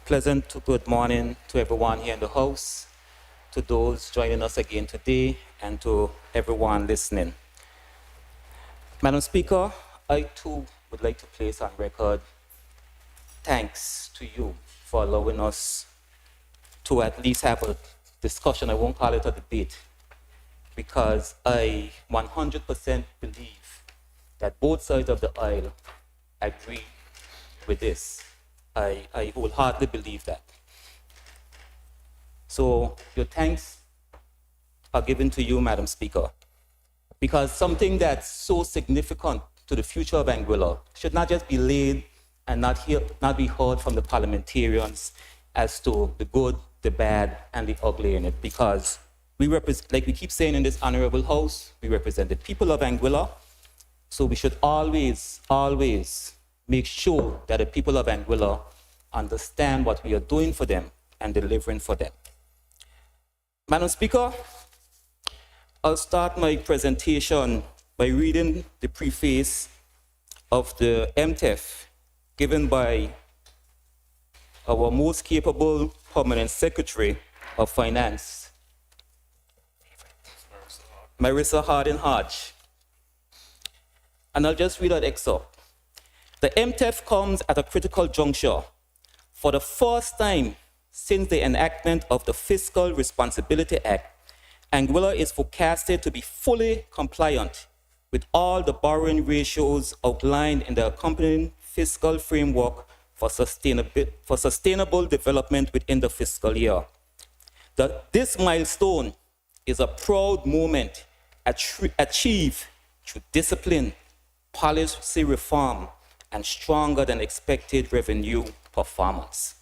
Pleasant good morning to everyone here in the House, to those joining us again today, and to everyone listening. Madam Speaker, I too would like to place on record thanks to you for allowing us to at least have a discussion, I won't call it a debate, because I 100% believe that both sides of the aisle agree with this. I wholeheartedly believe that. So your thanks are given to you, Madam Speaker, because something that's so significant to the future of Anguilla should not just be laid and not be heard from the parliamentarians as to the good, the bad, and the ugly in it, because we represent, like we keep saying in this honorable house, we represent the people of Anguilla, so we should always, always make sure that the people of Anguilla understand what we are doing for them and delivering for them. Madam Speaker, I'll start my presentation by reading the preface of the MTEF given by our most capable permanent secretary of finance, Marissa Hardin Hodge. And I'll just read that excerpt. The MTEF comes at a critical juncture. For the first time since the enactment of the Fiscal Responsibility Act, Anguilla is forecasted to be fully compliant with all the borrowing ratios outlined in the accompanying fiscal framework for sustainable development within the fiscal year. This milestone is a proud moment achieved through discipline, policy reform, and stronger than expected revenue performance.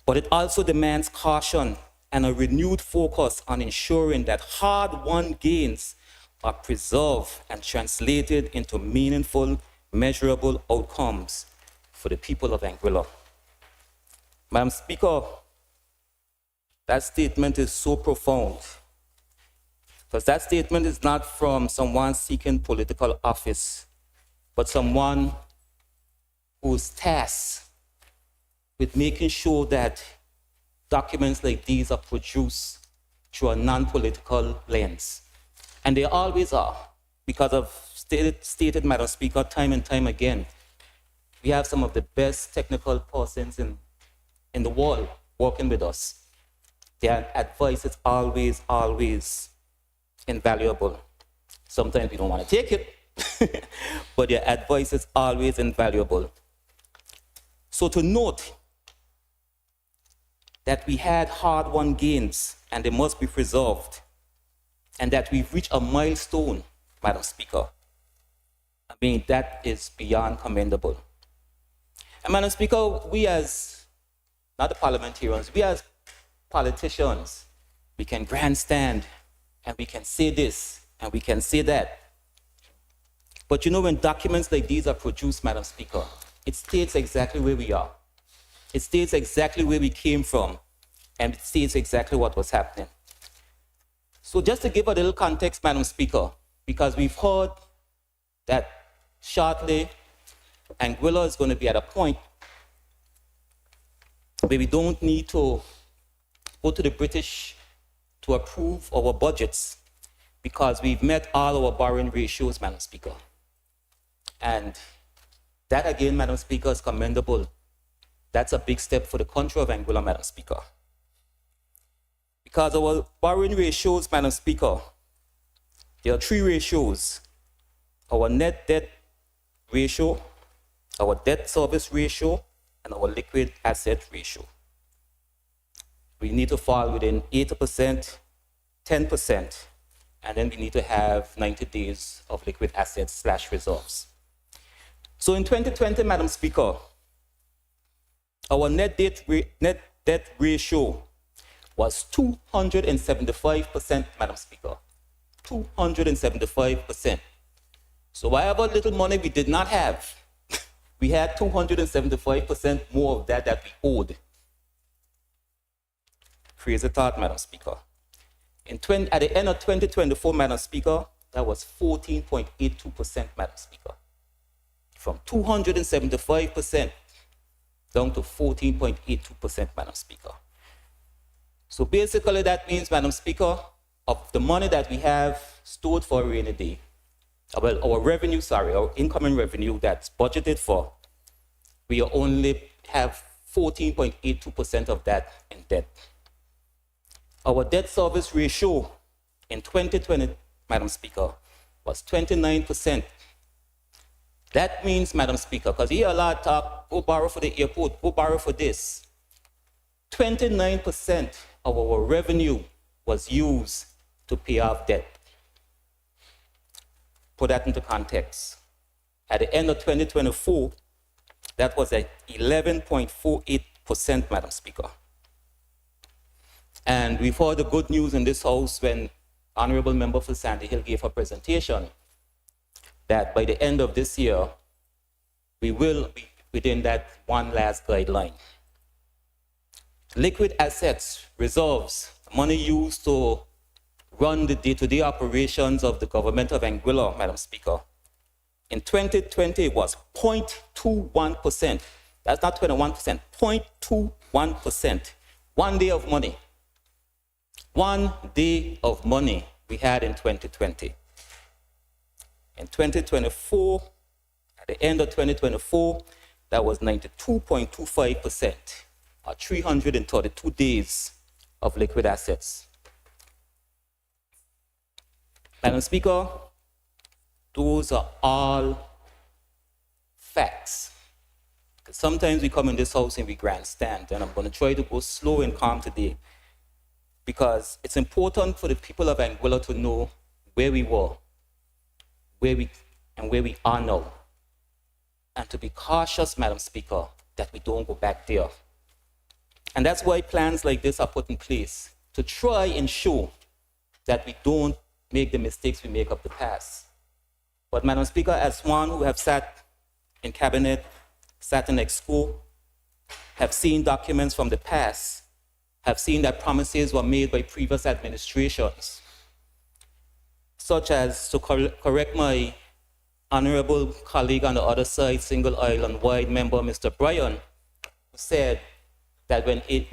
But it also demands caution and a renewed focus on ensuring that hard-won gains are preserved and translated into meaningful, measurable outcomes for the people of Anguilla. Madam Speaker, that statement is so profound, because that statement is not from someone seeking political office, but someone who's tasked with making sure that documents like these are produced through a non-political lens. And they always are, because I've stated, Madam Speaker, time and time again, we have some of the best technical persons in the world working with us. Their advice is always, always invaluable. Sometimes we don't want to take it, but their advice is always invaluable. So to note that we had hard-won gains and they must be preserved, and that we've reached a milestone, Madam Speaker, I mean, that is beyond commendable. And Madam Speaker, we as, not the parliamentarians, we as politicians, we can grandstand and we can say this and we can say that. But you know, when documents like these are produced, Madam Speaker, it states exactly where we are. It states exactly where we came from, and it states exactly what was happening. So just to give a little context, Madam Speaker, because we've heard that shortly Anguilla is going to be at a point where we don't need to go to the British to approve our budgets because we've met all our borrowing ratios, Madam Speaker. And that again, Madam Speaker, is commendable. That's a big step for the country of Anguilla, Madam Speaker. Because our borrowing ratios, Madam Speaker, there are three ratios: our net debt ratio, our debt service ratio, and our liquid asset ratio. We need to fall within 80%, 10%, and then we need to have 90 days of liquid assets / reserves. So in 2020, Madam Speaker, our net debt ratio was 275%, Madam Speaker. 275%. So however little money we did not have, we had 275% more of that we owed. Crazy thought, Madam Speaker. At the end of 2024, Madam Speaker, that was 14.82%, Madam Speaker. From 275% down to 14.82%, Madam Speaker. So basically that means, Madam Speaker, of the money that we have stored for a rainy day, well, our incoming revenue that's budgeted for, we only have 14.82% of that in debt. Our debt service ratio in 2020, Madam Speaker, was 29%. That means, Madam Speaker, because here a lot of talk, go borrow for the airport, go borrow for this. 29% of our revenue was used to pay off debt. Put that into context. At the end of 2024, that was at 11.48%, Madam Speaker. And we've heard the good news in this House when Honorable Member for Sandy Hill gave her presentation that by the end of this year, we will be within that one last guideline. Liquid assets, reserves, money used to run the day-to-day operations of the government of Anguilla, Madam Speaker. In 2020, it was 0.21%. That's not 21%, 0.21%. 1 day of money. 1 day of money we had in 2020. In 2024, at the end of 2024, that was 92.25%, or 332 days of liquid assets. Madam Speaker, those are all facts. Because sometimes we come in this House and we grandstand, and I'm going to try to go slow and calm today, because it's important for the people of Anguilla to know where we were, where we are now, and to be cautious, Madam Speaker, that we don't go back there. And that's why plans like this are put in place, to try and show that we don't make the mistakes we make of the past. But Madam Speaker, as one who have sat in cabinet, sat in exco, have seen documents from the past, have seen that promises were made by previous administrations, such as, to correct my honorable colleague on the other side, single island wide member, Mr. Bryan, who said that when he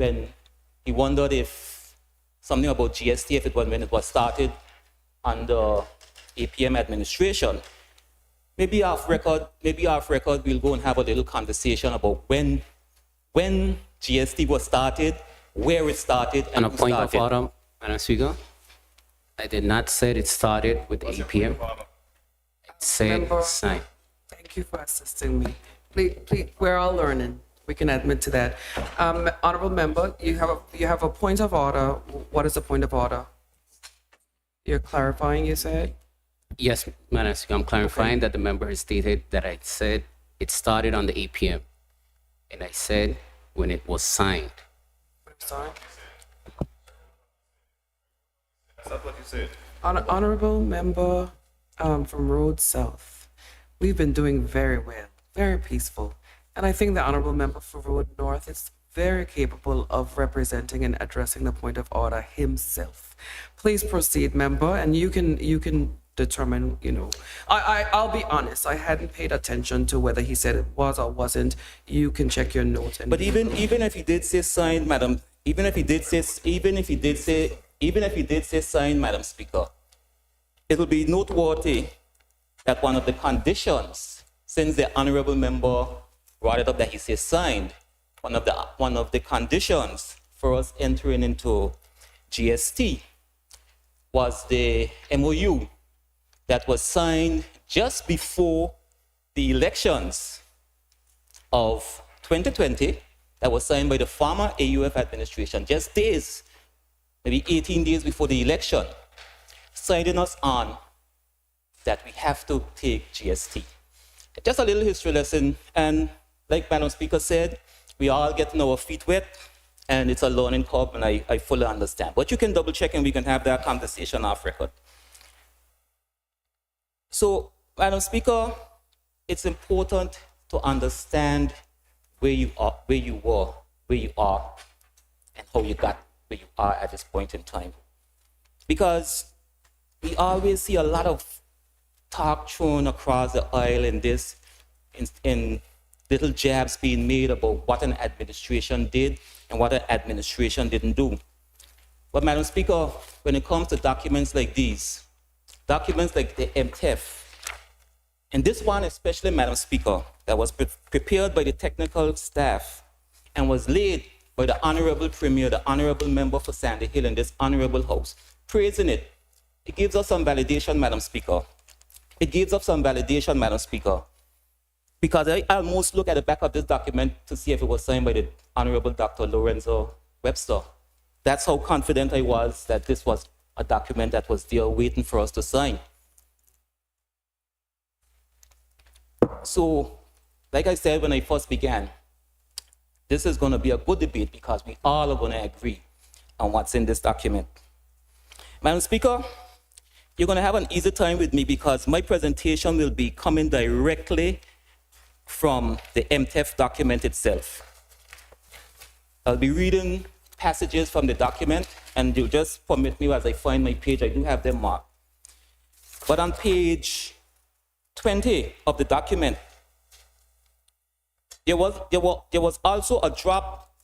wondered if something about GST, when it was started under APM administration, maybe off record, we'll go and have a little conversation about when GST was started, where it started, and On a who point of started. order, Madam Speaker, I did not say it started with the APM. I said Member. signed. Thank you for assisting me. Please, we're all learning. We can admit to that. Honorable member, you have a point of order. What is the point of order? You're clarifying, you said? Yes, Madam Speaker, I'm clarifying that the member has stated that I said it started on the APM. And I said when it was signed. Sorry. That's what you said. Honorable member from Road South, we've been doing very well, very peaceful. And I think the honorable member for Road North is very capable of representing and addressing the point of order himself. Please proceed, member, and you can determine, I'll be honest, I hadn't paid attention to whether he said it was or wasn't. You can check your notes. And But even if he did say signed, Madam, even if he did say signed, Madam Speaker, it will be noteworthy that one of the conditions, since the honorable member brought it up that he says signed, one of the conditions for us entering into GST was the MOU that was signed just before the elections of 2020, that was signed by the former AUF administration, just days, maybe 18 days before the election, signing us on that we have to take GST. Just a little history lesson, and like Madam Speaker said, we are all getting our feet wet, and it's a learning curve, and I fully understand. But you can double check and we can have that conversation off record. So, Madam Speaker, it's important to understand where you are, where you were, where you are, and how you got where you are at this point in time. Because we always see a lot of talk thrown across the aisle in little jabs being made about what an administration did and what an administration didn't do. But Madam Speaker, when it comes to documents like these, documents like the MTF, and this one especially, Madam Speaker, that was prepared by the technical staff and was laid by the Honorable Premier, the Honorable Member for Sandy Hill in this Honorable House, praising it, It gives us some validation, Madam Speaker. It gives us some validation, Madam Speaker, because I almost look at the back of this document to see if it was signed by the Honorable Dr. Lorenzo Webster. That's how confident I was that this was a document that was there waiting for us to sign. So, like I said when I first began, this is going to be a good debate because we all are going to agree on what's in this document. Madam Speaker, you're going to have an easy time with me because my presentation will be coming directly from the MTEF document itself. I'll be reading passages from the document, and you'll just permit me as I find my page. I do have them marked. But on page 20 of the document, there was also a drop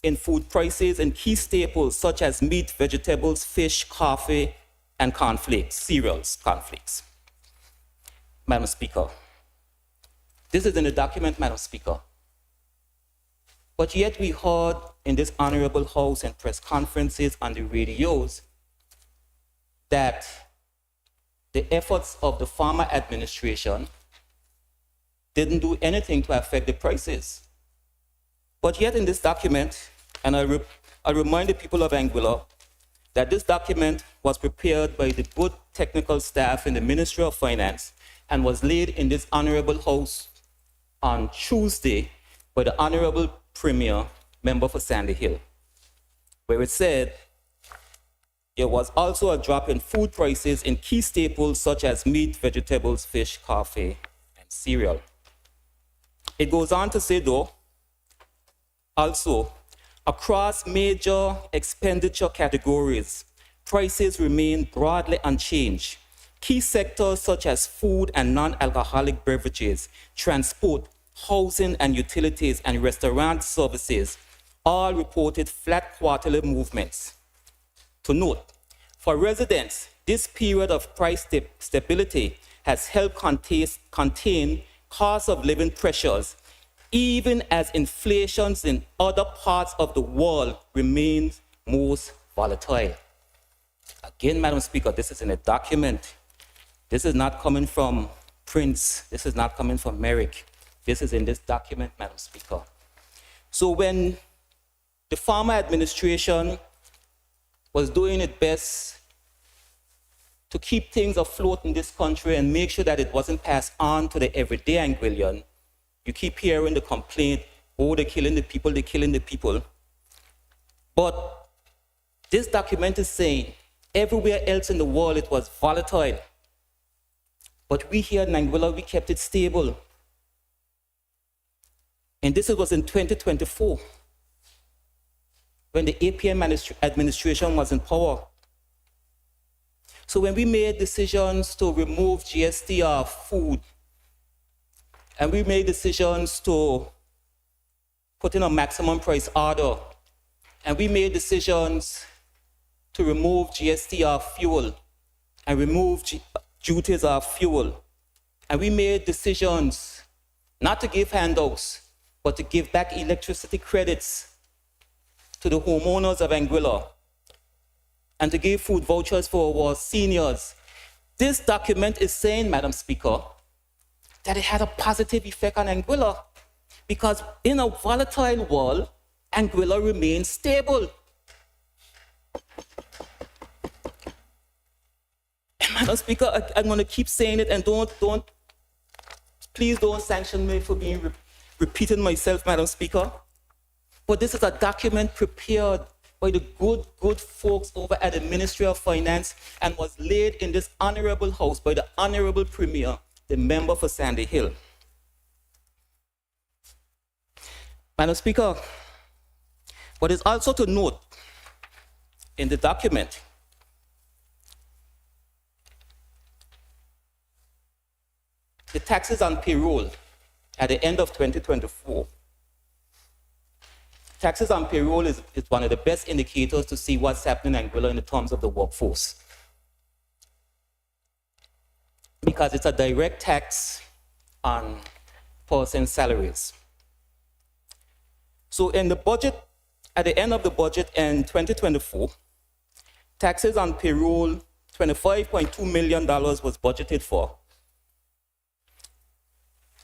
in food prices in key staples such as meat, vegetables, fish, coffee, and cornflakes, cereals, cornflakes. Madam Speaker, this is in the document, Madam Speaker. But yet we heard in this honorable house and press conferences on the radios that the efforts of the farmer administration didn't do anything to affect the prices. But yet in this document, and I remind the people of Anguilla that this document was prepared by the good technical staff in the Ministry of Finance and was laid in this honorable house on Tuesday by the Honorable Premier, member for Sandy Hill, where it said there was also a drop in food prices in key staples such as meat, vegetables, fish, coffee, and cereal. It goes on to say, though, also, across major expenditure categories, prices remain broadly unchanged. Key sectors such as food and non-alcoholic beverages, transport, housing and utilities, and restaurant services all reported flat quarterly movements. To note, for residents, this period of price stability has helped contain cost of living pressures, even as inflations in other parts of the world remains most volatile. Again, Madam Speaker, this is in a document. This is not coming from Prince. This is not coming from Merrick. This is in this document, Madam Speaker. So when the farmer administration was doing its best to keep things afloat in this country and make sure that it wasn't passed on to the everyday Anguillan, you keep hearing the complaint, oh, they're killing the people, they're killing the people. But this document is saying everywhere else in the world it was volatile. But we here in Anguilla, we kept it stable. And this was in 2024, when the APM administration was in power. So when we made decisions to remove GST off food, and we made decisions to put in a maximum price order, and we made decisions to remove GST off fuel, and remove duties off fuel, and we made decisions not to give handouts, but to give back electricity credits to the homeowners of Anguilla, and to give food vouchers for our seniors. This document is saying, Madam Speaker, that it had a positive effect on Anguilla, because in a volatile world, Anguilla remains stable. And Madam Speaker, I'm going to keep saying it, and please don't sanction me for being repeating myself, Madam Speaker. But this is a document prepared by the good folks over at the Ministry of Finance and was laid in this honorable house by the Honorable Premier, the member for Sandy Hill. Madam Speaker, what is also to note in the document the taxes on payroll at the end of 2024. Taxes on payroll is one of the best indicators to see what's happening in Anguilla in the terms of the workforce, because it's a direct tax on person salaries. So in the budget, at the end of the budget in 2024, taxes on payroll $25.2 million was budgeted for.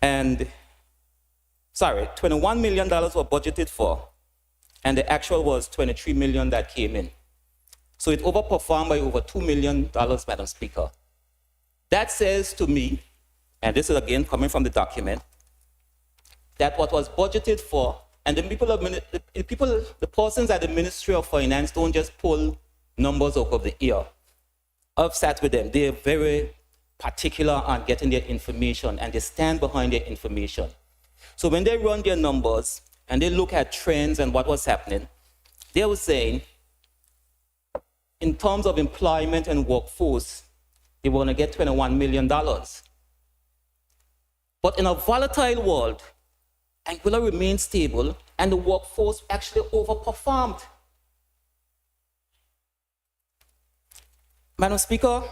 And, sorry, $21 million were budgeted for, and the actual was $23 million that came in. So it overperformed by over $2 million, Madam Speaker. That says to me, and this is again coming from the document, that what was budgeted for, and the persons at the Ministry of Finance don't just pull numbers out of the air. I've sat with them. They're very particular on getting their information, and they stand behind their information. So when they run their numbers and they look at trends and what was happening, they were saying, in terms of employment and workforce, they want to get $21 million. But in a volatile world, Anguilla remained stable and the workforce actually overperformed. Madam Speaker,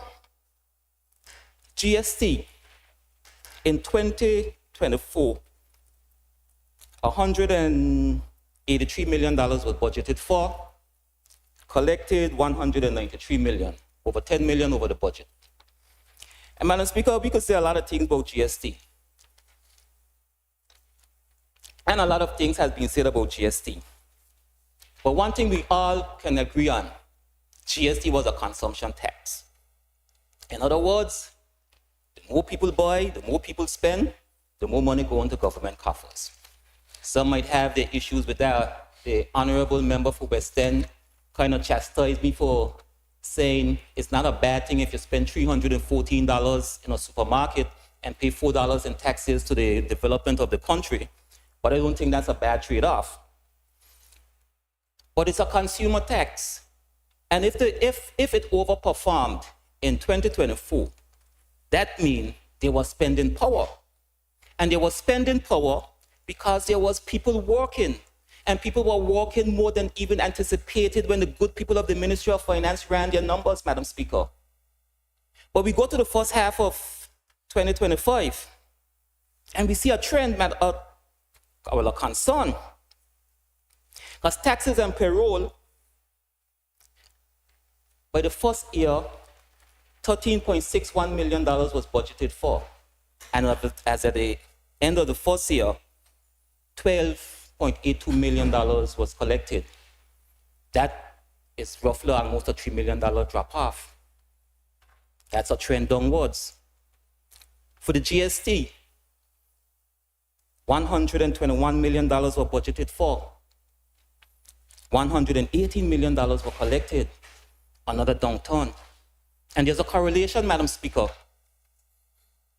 GST in 2024, $183 million was budgeted for, collected $193 million, over $10 million over the budget. And Madam Speaker, we could say a lot of things about GST. And a lot of things has been said about GST. But one thing we all can agree on, GST was a consumption tax. In other words, the more people buy, the more people spend, the more money go into government coffers. Some might have their issues with that. The honorable member for West End kind of chastised me for saying it's not a bad thing if you spend $314 in a supermarket and pay $4 in taxes to the development of the country. But I don't think that's a bad trade-off. But it's a consumer tax. And if it overperformed in 2024, that means they were spending power. And they were spending power because there was people working. And people were working more than even anticipated when the good people of the Ministry of Finance ran their numbers, Madam Speaker. But we go to the first half of 2025, and we see a trend, a concern. Because taxes and payroll, by the first year, $13.61 million was budgeted for. And as at the end of the first year, $12.82 million was collected. That is roughly almost a $3 million drop off. That's a trend downwards. For the GST, $121 million were budgeted for. $118 million were collected. Another downturn. And there's a correlation, Madam Speaker.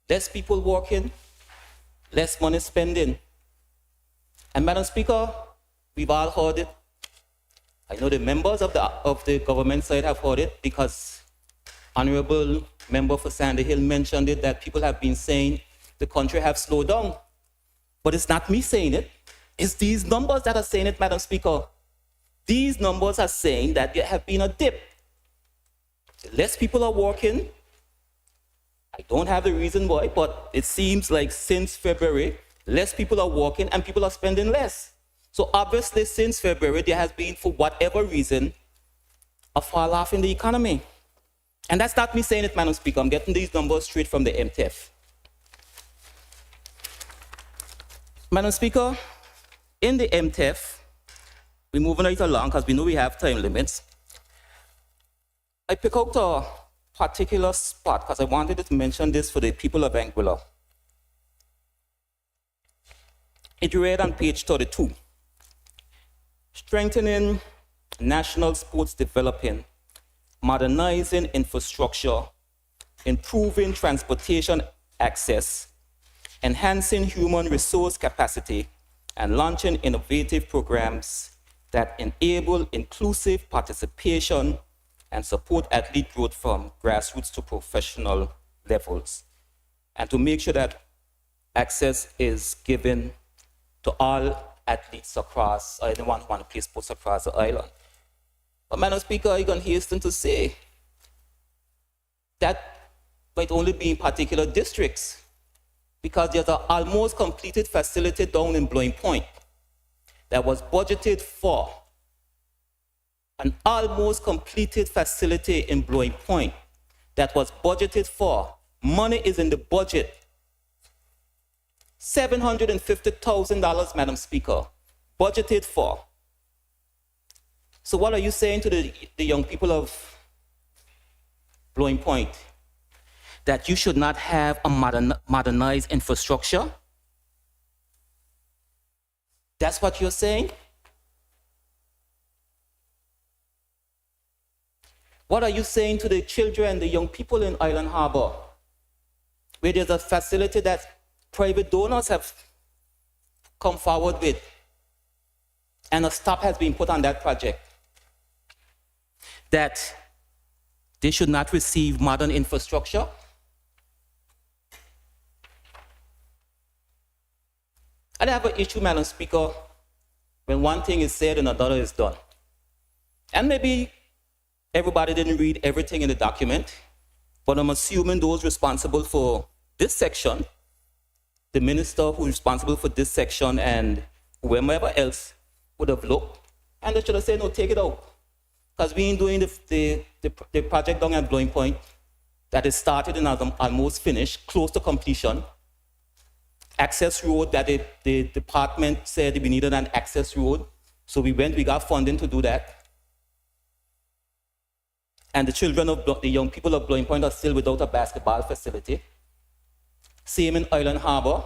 Less people working, less money spending. And Madam Speaker, we've all heard it. I know the members of the government side have heard it because Honorable Member for Sandy Hill mentioned it, that people have been saying the country have slowed down. But it's not me saying it. It's these numbers that are saying it, Madam Speaker. These numbers are saying that there have been a dip. Less people are working. I don't have the reason why, but it seems like since February, less people are working and people are spending less. So obviously since February, there has been, for whatever reason, a fall off in the economy. And that's not me saying it, Madam Speaker. I'm getting these numbers straight from the MTF. Madam Speaker, in the MTF, we're moving right along because we know we have time limits. I pick out a particular spot because I wanted to mention this for the people of Anguilla. It read on page 32, strengthening national sports development, modernizing infrastructure, improving transportation access, enhancing human resource capacity, and launching innovative programs that enable inclusive participation and support athlete growth from grassroots to professional levels, and to make sure that access is given to all athletes across, or anyone who want to play sports across the island. But Madam Speaker, I can hasten to say that might only be in particular districts, because there's an almost completed facility down in Blowing Point that was budgeted for. An almost completed facility in Blowing Point that was budgeted for. Money is in the budget. $750,000, Madam Speaker, budgeted for. So what are you saying to the young people of Blowing Point? That you should not have a modernized infrastructure? That's what you're saying? What are you saying to the children, the young people in Island Harbor, where there's a facility that private donors have come forward with, and a stop has been put on that project? That they should not receive modern infrastructure? I have an issue, Madam Speaker, when one thing is said and another is done. And maybe everybody didn't read everything in the document, but I'm assuming those responsible for this section, the minister who's responsible for this section and whoever else would have looked, and they should have said, no, take it out. Because we ain't doing the project down at Blowing Point that is started and almost finished, close to completion. Access road that the department said we needed an access road. So we got funding to do that. And the young people of Blowing Point are still without a basketball facility. Same in Island Harbor.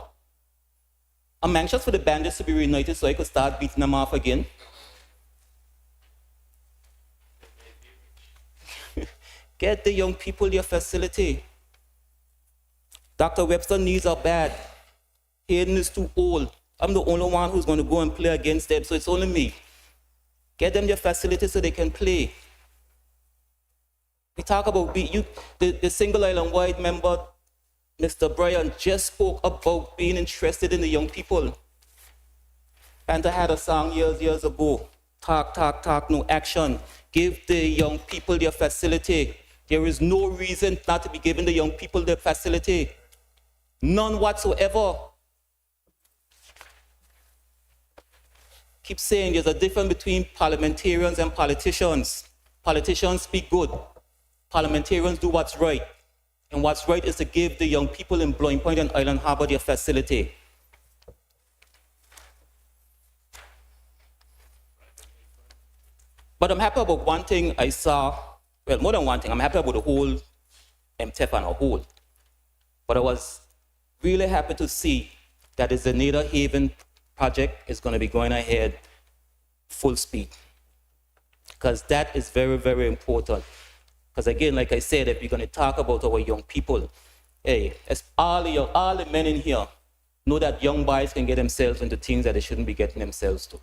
I'm anxious for the bandits to be reunited so I could start beating them off again. Get the young people their facility. Dr. Webster needs are bad. Hayden is too old. I'm the only one who's going to go and play against them, so it's only me. Get them their facility so they can play. We talk about the single island wide member, Mr. Bryan, just spoke about being interested in the young people. And I had a song years ago, talk, talk, talk, no action. Give the young people their facility. There is no reason not to be giving the young people their facility. None whatsoever. Keep saying there's a difference between parliamentarians and politicians. Politicians speak good. Parliamentarians do what's right. And what's right is to give the young people in Blowing Point and Island Harbor their facility. But I'm happy about one thing I saw. Well, more than one thing. I'm happy about the whole MTEF and a whole. But I was really happy to see that the Zenada Haven project is going to be going ahead full speed. Because that is very, very important. Because again, like I said, if you're going to talk about our young people, hey, as all the men in here know that young boys can get themselves into things that they shouldn't be getting themselves to.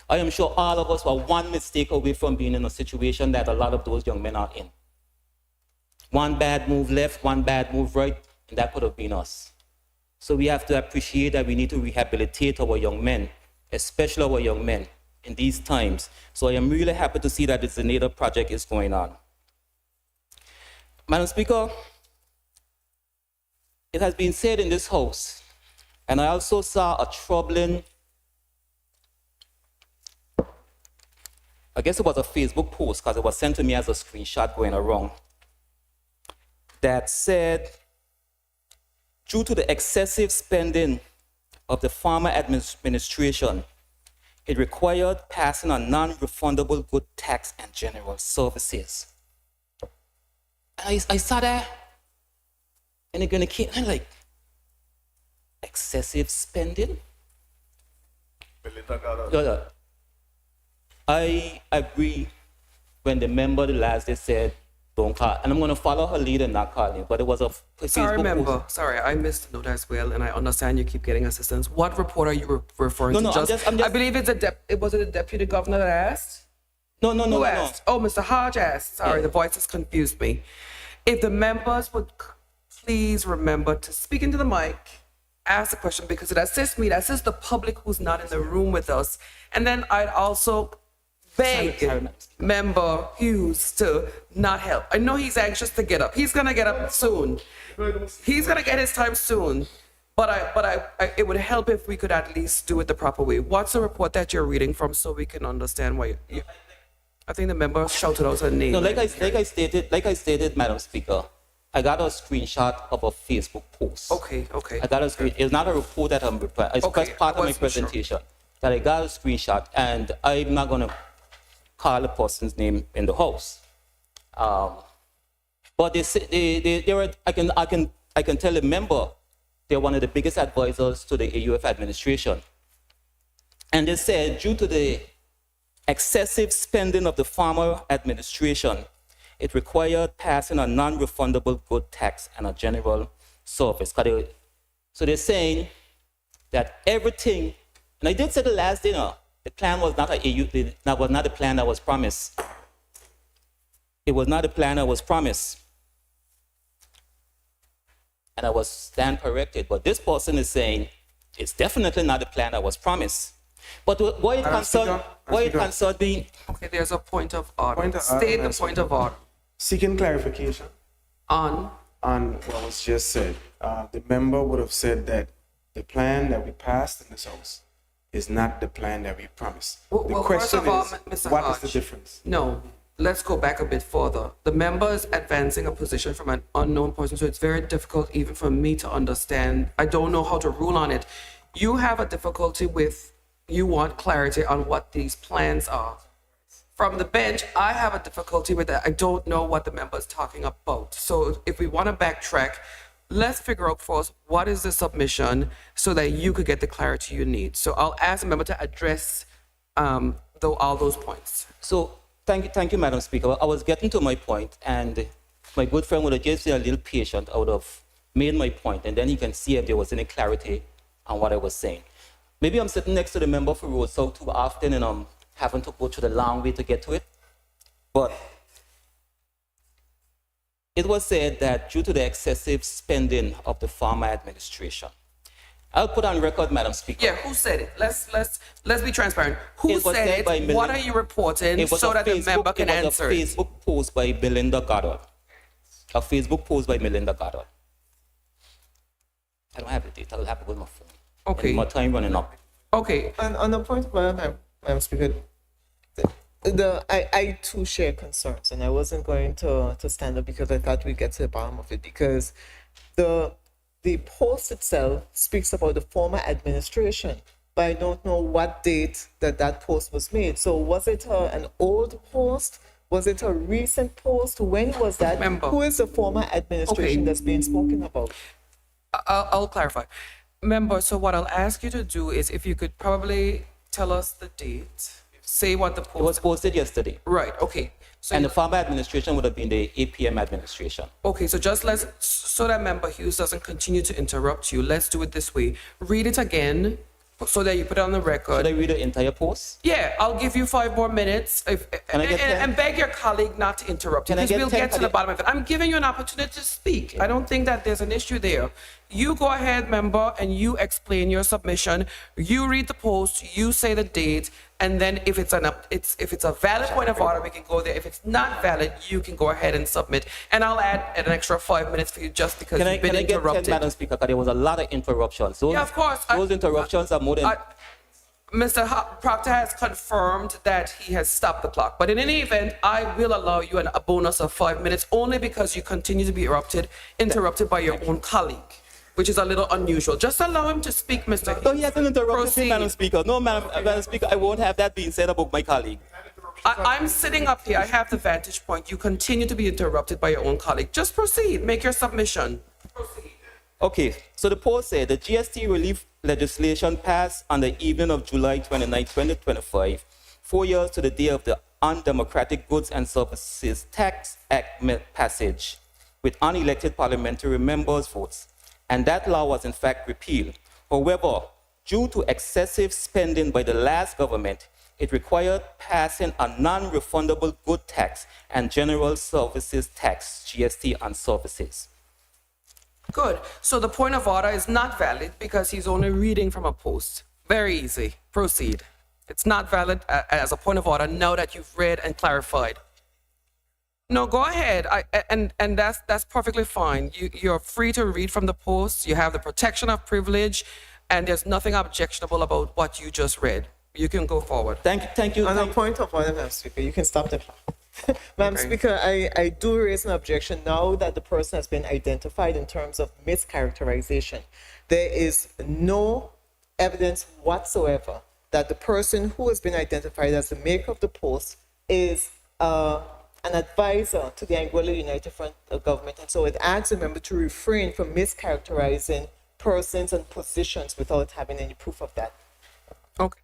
I am sure all of us were one mistake away from being in a situation that a lot of those young men are in. One bad move left, one bad move right, and that could have been us. So we have to appreciate that we need to rehabilitate our young men, especially our young men in these times. So I am really happy to see that the Zenada project is going on. Madam Speaker, it has been said in this House, and I also saw a troubling, I guess it was a Facebook post because it was sent to me as a screenshot going around, that said, due to the excessive spending of the former administration, it required passing a non-refundable good tax and general services. And I saw that, and again, I'm like, excessive spending? I agree when the member the last day said, don't call. And I'm going to follow her lead and not call him. But it was a Facebook Sorry, member. post. Sorry, I missed the note as well, and I understand you keep getting assistance. What report are you referring to? No, I'm just- I believe was it the deputy governor that asked? No. Asked? Oh, Mr. Hodge asked. Sorry, Yeah. the voices confused me. If the members would please remember to speak into the mic, ask the question, because it assists me, it assists the public who's not in the room with us. And then I'd also beg Sorry. Member Hughes to not help. I know he's anxious to get up. He's gonna get up soon. He's gonna get his time soon. But it would help if we could at least do it the proper way. What's the report that you're reading from so we can understand why you I think the member shouted out her name. No, like I stated, Madam Speaker, I got a screenshot of a Facebook post. Okay. I got a screen. It's not a report that I'm replying. It's Okay, just part I of my wasn't sure. presentation that I got a screenshot, and I'm not gonna call the person's name in the house. But they say they were. I can tell a member they're one of the biggest advisors to the AUF administration, and they said due to the excessive spending of the former administration, it required passing a non-refundable good tax and a general service. So they're saying that everything, and I did say the last dinner, the plan was not that was not the plan that was promised. It was not the plan that was promised. And I was stand corrected, but this person is saying it's definitely not the plan that was promised. But why it concerned me? Okay, there's a point of order. Point of order, State the Madam point of order. Seeking clarification On, on what was just said. The member would have said that the plan that we passed in this house is not the plan that we promised. Well, The first question of all, is, Mr. what is the Hodge, difference? no, let's go back a bit further. The member is advancing a position from an unknown person, so it's very difficult even for me to understand. I don't know how to rule on it. You have a difficulty with, you want clarity on what these plans are. From the bench, I have a difficulty with that. I don't know what the member is talking about. So if we want to backtrack, let's figure out first what is the submission so that you could get the clarity you need. So I'll ask the member to address all those points. So thank you, Madam Speaker. I was getting to my point, and my good friend would have just been a little patient. I would have made my point, and then he can see if there was any clarity on what I was saying. Maybe I'm sitting next to the member for Road South too often, and I'm having to go through the long way to get to it. But it was said that due to the excessive spending of the former administration, I'll put on record, Madam Speaker. Yeah, who said it? Let's be transparent. Who It was said said by it? Melinda- What are you reporting It was so a that the member can it was answer a it? Facebook post by Belinda Goddard. A Facebook post by Melinda Goddard. I don't have the data. I'll have to go with my phone. Okay. And my time running up. Okay, And on the point where Madam Speaker, I too share concerns, and I wasn't going to stand up because I thought we'd get to the bottom of it, because the post itself speaks about the former administration, but I don't know what date that post was made. So was it an old post? Was it a recent post? When was that? Member. Who is the former administration Okay. that's being spoken about? I'll clarify. Member, so what I'll ask you to do is if you could probably tell us the date, say what the It was post. posted yesterday. Right, okay. So And the former administration would have been the APM administration. okay, so just so that member Hughes doesn't continue to interrupt you, let's do it this way. Read it again so that you put it on the Should record. I read the entire post? Yeah, I'll give you 5 more minutes. Can I get 10? And beg your colleague not to interrupt you, Can I because get we'll 10 get to for the the- bottom of it. I'm giving you an opportunity to speak. I don't think that there's an issue there. You go ahead, member, and you explain your submission. You read the post, you say the date, and then if it's a valid point of order, we can go there. If it's not valid, you can go ahead and submit. And I'll add an extra 5 minutes for you just because Can I you've been get 10, interrupted. Madam Speaker? Because there was a lot of interruptions. Yeah, of course. Those interruptions are more than... Mr. Proctor has confirmed that he has stopped the clock. But in any event, I will allow you a bonus of 5 minutes only because you continue to be interrupted by your own colleague, which is a little unusual. Just allow him to speak, Mr. No, he hasn't interrupted me, Proceed. Madam Speaker. No, Madam Speaker, I won't have that being said about my colleague. I'm sitting up here. I have the vantage point. You continue to be interrupted by your own colleague. Just proceed. Make your submission. Proceed. Okay, so the post said the GST relief legislation passed on the evening of July 29, 2025, 4 years to the day of the Undemocratic Goods and Services Tax Act passage, with unelected parliamentary members' votes, and that law was in fact repealed. However, due to excessive spending by the last government, it required passing a non-refundable good tax and general services tax, GST on services. Good. So the point of order is not valid because he's only reading from a post. Very easy. Proceed. It's not valid as a point of order now that you've read and clarified. No, go ahead. And that's perfectly fine. You're free to read from the post. You have the protection of privilege, and there's nothing objectionable about what you just read. You can go forward. Thank you. On a Thank, point of order, Madam Speaker, you can stop the clock. Madam Okay. Speaker, I do raise an objection now that the person has been identified in terms of mischaracterization. There is no evidence whatsoever that the person who has been identified as the maker of the post is an advisor to the Anguilla United Front of Government. And so it asks the member to refrain from mischaracterizing persons and positions without having any proof of that. Okay.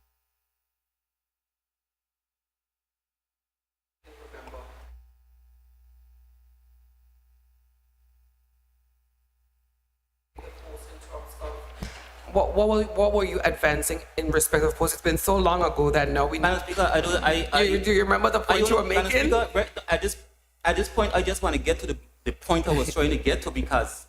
What were you advancing in respect of post? It's been so long ago that now we need. Madam Speaker, I don't. Do you remember the point you were Madam making? Speaker, at this point, I just want to get to the point I was trying to get to, because,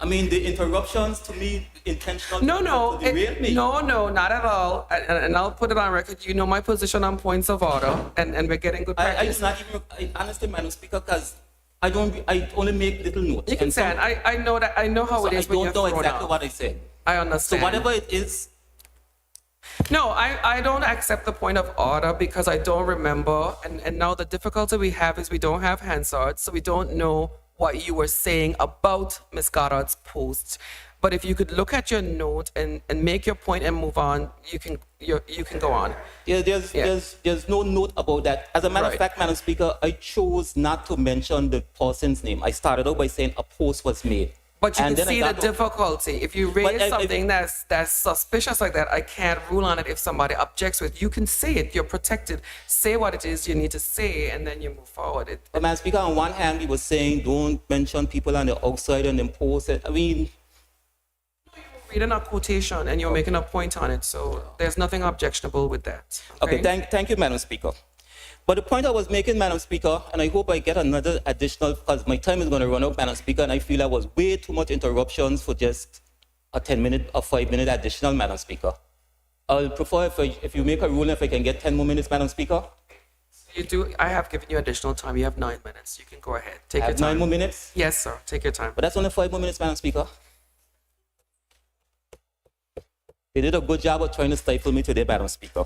I mean, the interruptions to me intentional. No, to derail me. no, not at all. And I'll put it on record. You know my position on points of order, and we're getting good I practice. do not even. Honestly, Madam Speaker, because I only make little notes. You can And say, some- I know that. I know how so it I is when you're don't know thrown exactly out. what I said. I So understand. whatever it is, No, I don't accept the point of order because I don't remember. And now the difficulty we have is we don't have Hansard, so we don't know what you were saying about Ms. Goddard's post. But if you could look at your note and make your point and move on, you can go on. yeah, Yeah. there's no note about that. As a matter of Right. fact, Madam Speaker, I chose not to mention the person's name. I started out by saying a post was made. But you And can then I see the got- difficulty. If you raise if- something that's suspicious like that, I can't rule on it if somebody objects with. You can say it. You're protected. Say what it is you need to say, and then you move forward. But Madam Speaker, on one hand, we were saying don't mention people on the outside and then post it. I mean, Reading a quotation and you're making a point on it, so there's nothing objectionable with that. okay, thank you, Madam Speaker. But the point I was making, Madam Speaker, and I hope I get another additional, because my time is going to run out, Madam Speaker, and I feel there was way too much interruptions for just a 10-minute or 5-minute additional, Madam Speaker. I'll prefer if you make a ruling if I can get 10 more minutes, Madam Speaker. You do. I have given you additional time. You have 9 minutes. You can go ahead. Take I your have time. 9 more minutes, Yes, sir. Take your time. but that's only 5 more minutes, Madam Speaker. You did a good job of trying to stifle me today, Madam Speaker.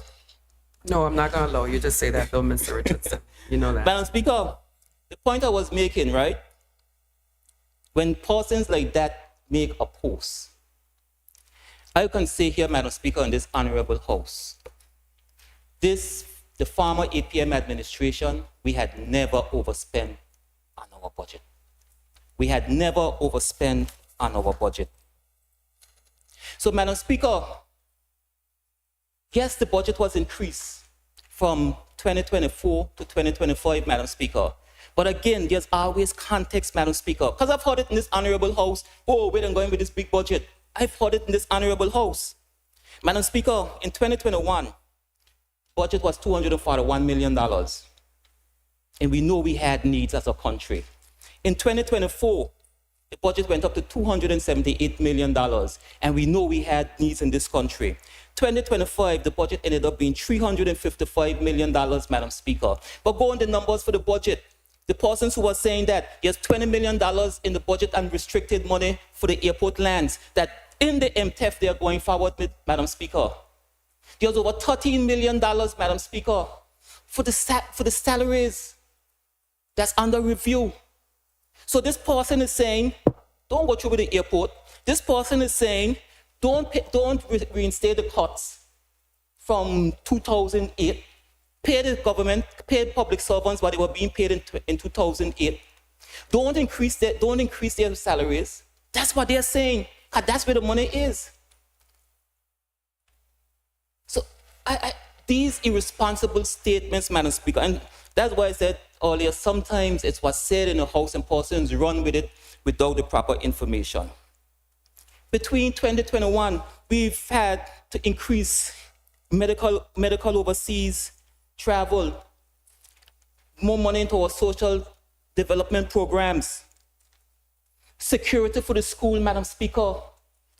No, I'm not going to allow you to say that, though, Mr. Richardson. You know that. Madam Speaker, the point I was making, right? When persons like that make a post, I can say here, Madam Speaker, in this honorable house, the former APM administration, we had never overspent on our budget. We had never overspent on our budget. So, Madam Speaker, yes, the budget was increased from 2024 to 2025, Madam Speaker. But again, there's always context, Madam Speaker. Because I've heard it in this honorable house, oh, we're going with this big budget. I've heard it in this honorable house. Madam Speaker, in 2021, budget was $241 million. And we know we had needs as a country. In 2024, the budget went up to $278 million, and we know we had needs in this country. 2025, the budget ended up being $355 million, Madam Speaker. But go on the numbers for the budget. The persons who were saying that there's $20 million in the budget unrestricted money for the airport lands, that in the MTEF they are going forward with, Madam Speaker. There's over $13 million, Madam Speaker, for the salaries that's under review. So this person is saying, don't go through with the airport. This person is saying, don't reinstate the cuts from 2008. Pay the government, pay public servants what they were being paid in 2008. Don't increase their salaries. That's what they're saying, because that's where the money is. So these irresponsible statements, Madam Speaker, and that's why I said earlier, sometimes it's what's said in the House and persons run with it without the proper information. Between 2021, we've had to increase medical overseas travel, more money into our social development programs, security for the school, Madam Speaker.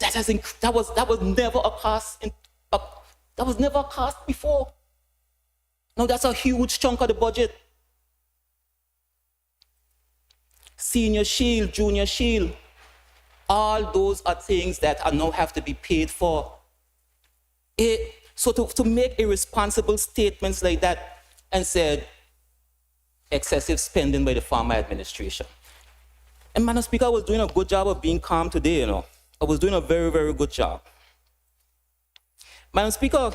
That was never a cost. That was never a cost before. Now that's a huge chunk of the budget. Senior Shield, Junior Shield, all those are things that now have to be paid for. So to make irresponsible statements like that and said excessive spending by the farmer administration. And Madam Speaker, I was doing a good job of being calm today, you know. I was doing a very, very good job. Madam Speaker,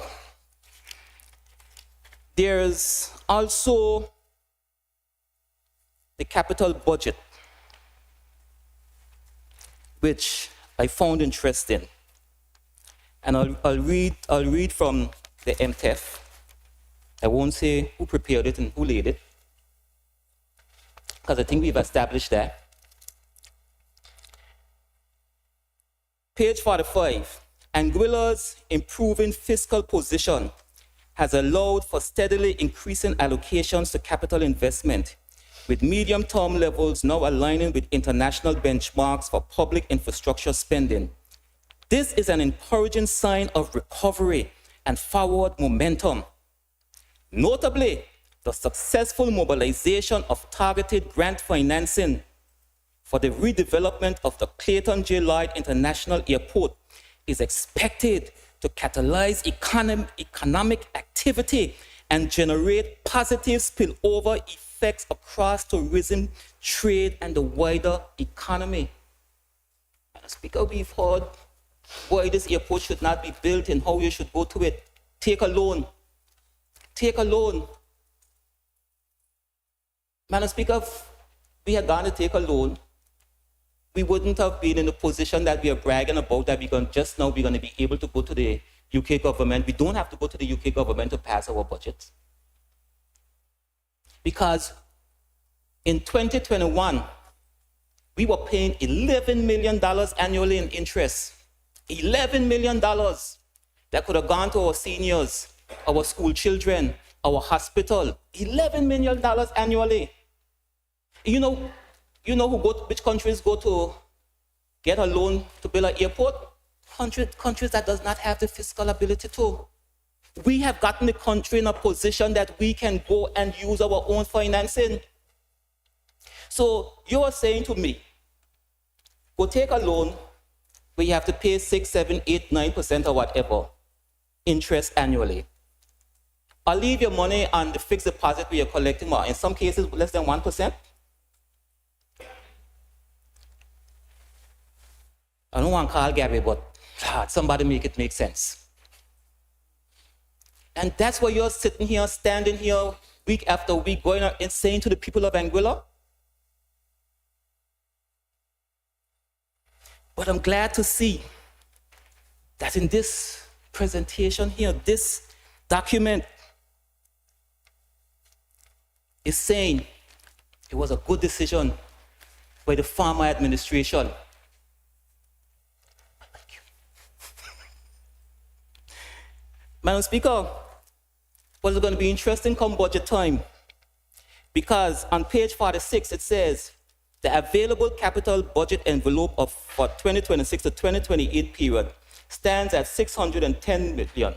there's also the capital budget, which I found interesting. And I'll read from the MTEF. I won't say who prepared it and who laid it, because I think we've established that. Page 45, Anguilla's improving fiscal position has allowed for steadily increasing allocations to capital investment, with medium-term levels now aligning with international benchmarks for public infrastructure spending. This is an encouraging sign of recovery and forward momentum. Notably, the successful mobilization of targeted grant financing for the redevelopment of the Clayton J. Lloyd International Airport is expected to catalyze economic activity and generate positive spillover effects across tourism, trade, and the wider economy. Madam Speaker, we've heard why this airport should not be built and how you should go to it. Take a loan. Take a loan. Madam Speaker, if we had gone to take a loan, we wouldn't have been in the position that we are bragging about, that we're going to be able to go to the UK government. We don't have to go to the UK government to pass our budget. Because in 2021, we were paying $11 million annually in interest. $11 million that could have gone to our seniors, our school children, our hospital. $11 million annually. You know which countries go to get a loan to build an airport? Countries that does not have the fiscal ability to. We have gotten the country in a position that we can go and use our own financing. So you are saying to me, go take a loan where you have to pay 6, 7, 8, 9% or whatever interest annually. Or leave your money on the fixed deposit where you're collecting more, in some cases less than 1%. I don't want to call Gabby, but somebody make it make sense. And that's why you're sitting here, standing here week after week, going out and saying to the people of Anguilla. But I'm glad to see that in this presentation here, this document is saying it was a good decision by the farmer administration. Madam Speaker, well, it's going to be interesting come budget time, because on page 46 it says the available capital budget envelope for 2026 to 2028 period stands at $610 million.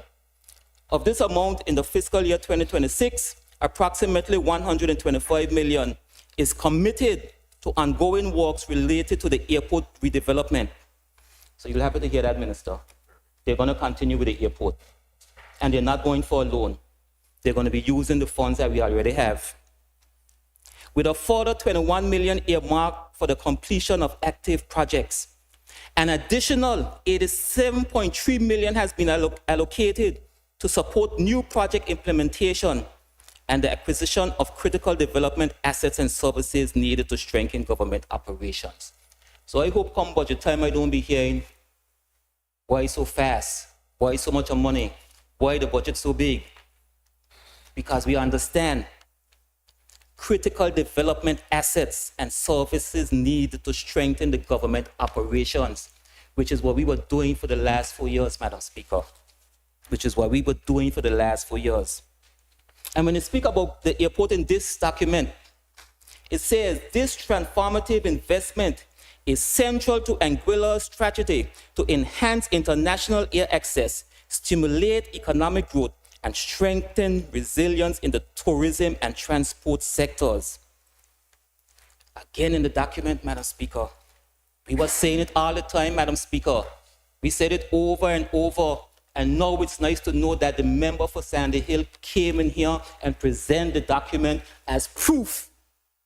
Of this amount, in the fiscal year 2026, approximately $125 million is committed to ongoing works related to the airport redevelopment. So you'll have to hear that, Minister. They're going to continue with the airport. And they're not going for a loan. They're going to be using the funds that we already have. With a further $21 million earmarked for the completion of active projects. An additional $87.3 million has been allocated to support new project implementation and the acquisition of critical development assets and services needed to strengthen government operations. So I hope come budget time I don't be hearing, why so fast? Why so much money? Why the budget so big? Because we understand critical development assets and services needed to strengthen the government operations, which is what we were doing for the last 4 years, Madam Speaker. Which is what we were doing for the last 4 years. And when you speak about the airport in this document, it says this transformative investment is central to Anguilla's strategy to enhance international air access, stimulate economic growth, and strengthen resilience in the tourism and transport sectors. Again, in the document, Madam Speaker, we were saying it all the time, Madam Speaker. We said it over and over. And now it's nice to know that the member for Sandy Hill came in here and presented the document as proof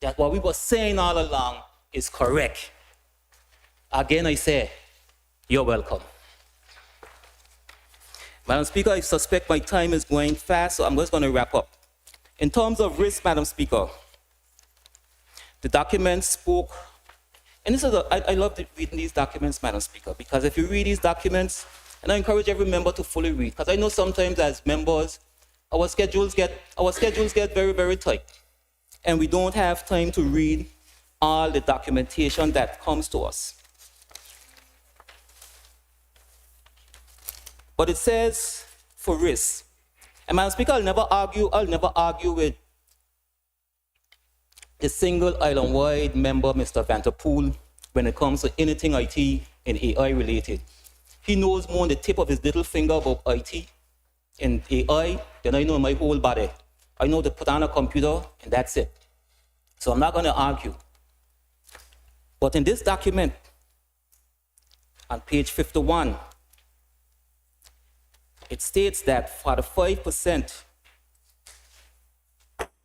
that what we were saying all along is correct. Again, I say, you're welcome. Madam Speaker, I suspect my time is going fast, so I'm just going to wrap up. In terms of risk, Madam Speaker, the document spoke, and this is I love reading these documents, Madam Speaker, because if you read these documents, and I encourage every member to fully read, because I know sometimes as members, our schedules get very, very tight, and we don't have time to read all the documentation that comes to us. But it says for risk. And Madam Speaker, I'll never argue with the single island-wide member, Mr. Vanterpool, when it comes to anything IT and AI related. He knows more on the tip of his little finger about IT and AI than I know my whole body. I know to put on a computer and that's it. So I'm not going to argue. But in this document, on page 51, it states that 45%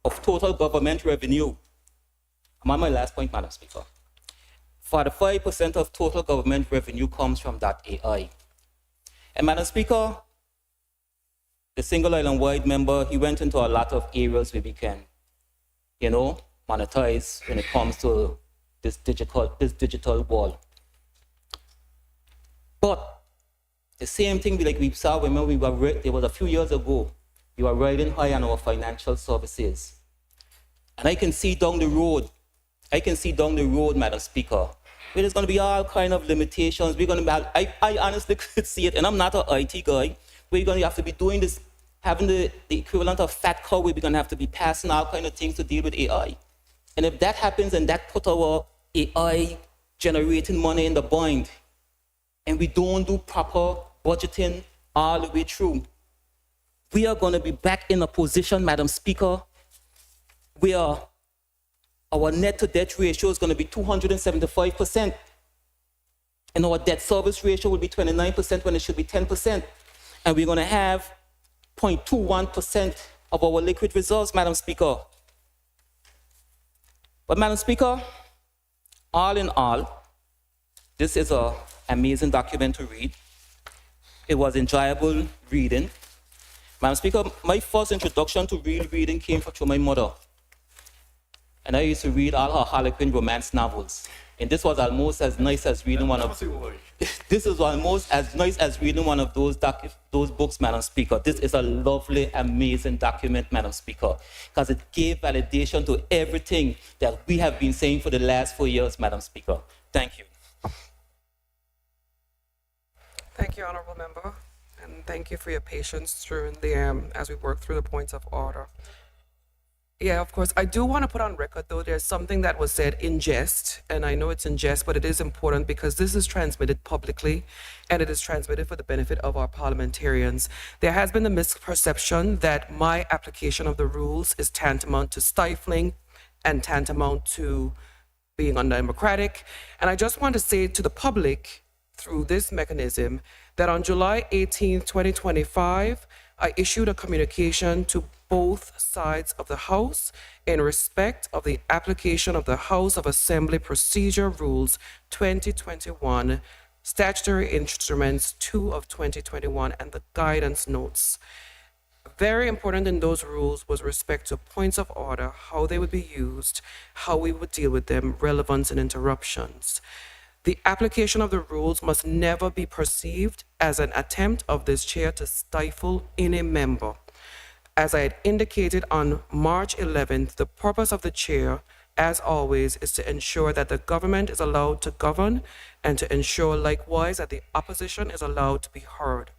of total government revenue, I'm on my last point, Madam Speaker, 45% of total government revenue comes from that AI. And Madam Speaker, the single island-wide member, he went into a lot of areas where we can, monetize when it comes to this digital wall. But the same thing we saw when there was a few years ago, we were riding high on our financial services. And I can see down the road, Madam Speaker, where there's going to be all kind of limitations. We're going to be, I honestly could see it, and I'm not an IT guy, we're going to have to be doing this, having the equivalent of fat cow, where we're going to have to be passing all kind of things to deal with AI. And if that happens and that put our AI generating money in the bind, and we don't do proper budgeting all the way through, we are going to be back in a position, Madam Speaker, where our net to debt ratio is going to be 275%. And our debt service ratio will be 29% when it should be 10%. And we're going to have 0.21% of our liquid reserves, Madam Speaker. But Madam Speaker, all in all, this is an amazing document to read. It was enjoyable reading. Madam Speaker, my first introduction to real reading came through my mother. And I used to read all her Harlequin romance novels. And this was almost as nice as reading one of those books, Madam Speaker. This is a lovely, amazing document, Madam Speaker, because it gave validation to everything that we have been saying for the last 4 years, Madam Speaker. Thank you. Thank you, Honorable Member, and thank you for your patience during as we work through the points of order. Yeah, of course. I do want to put on record, though, there's something that was said in jest, and I know it's in jest, but it is important because this is transmitted publicly, and it is transmitted for the benefit of our parliamentarians. There has been the misperception that my application of the rules is tantamount to stifling and tantamount to being undemocratic, and I just want to say to the public, through this mechanism, that on July 18, 2025, I issued a communication to both sides of the House in respect of the application of the House of Assembly Procedure Rules 2021, Statutory Instruments 2 of 2021, and the guidance notes. Very important in those rules was respect to points of order, how they would be used, how we would deal with them, relevance and interruptions. The application of the rules must never be perceived as an attempt of this chair to stifle any member. As I had indicated on March 11th, the purpose of the chair, as always, is to ensure that the government is allowed to govern and to ensure likewise that the opposition is allowed to be heard.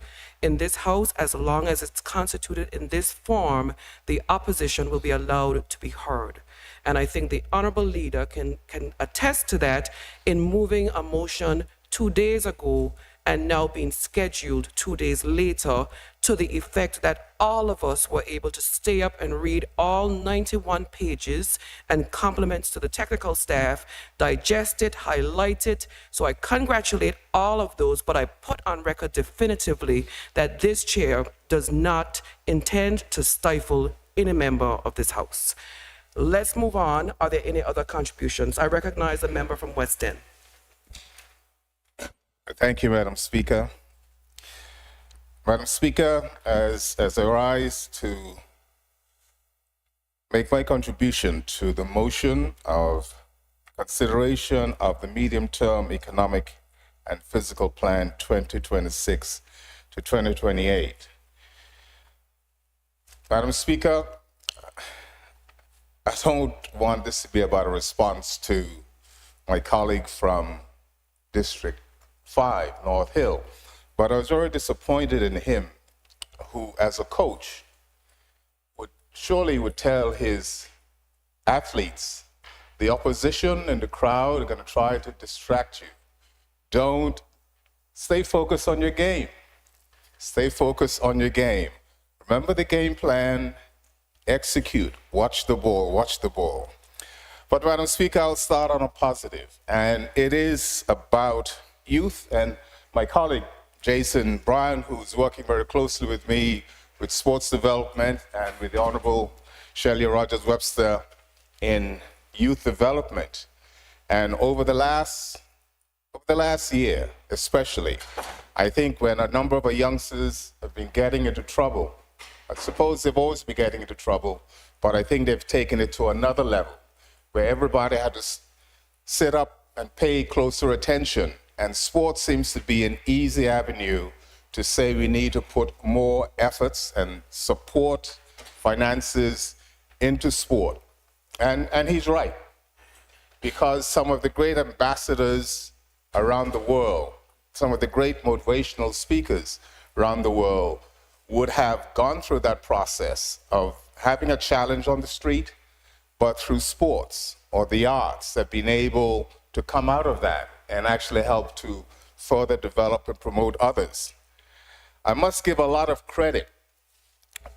In this House, as long as it's constituted in this form, the opposition will be allowed to be heard. And I think the Honorable Leader can attest to that in moving a motion 2 days ago and now being scheduled 2 days later, to the effect that all of us were able to stay up and read all 91 pages, and compliments to the technical staff, digest it, highlight it. So I congratulate all of those, but I put on record definitively that this chair does not intend to stifle any member of this House. Let's move on. Are there any other contributions? I recognize the member from West End. Thank you, Madam Speaker. Madam Speaker, as I rise to make my contribution to the motion of consideration of the medium-term economic and physical plan 2026 to 2028. Madam Speaker, I don't want this to be about a response to my colleague from District 5, North Hill, but I was very disappointed in him, who, as a coach, would tell his athletes, the opposition and the crowd are going to try to distract you. Don't stay focused on your game. Stay focused on your game. Remember the game plan. Execute. Watch the ball. Watch the ball. But, Madam Speaker, I'll start on a positive, and it is about youth. And my colleague, Jason Bryan, who's working very closely with me with sports development and with the Honorable Shelley Rogers-Webster in youth development. And over the last year, especially, I think when a number of our youngsters have been getting into trouble, I suppose they've always been getting into trouble, but I think they've taken it to another level where everybody had to sit up and pay closer attention. And sports seems to be an easy avenue to say we need to put more efforts and support finances into sport. And he's right, because some of the great ambassadors around the world, some of the great motivational speakers around the world would have gone through that process of having a challenge on the street, but through sports or the arts, have been able to come out of that and actually help to further develop and promote others. I must give a lot of credit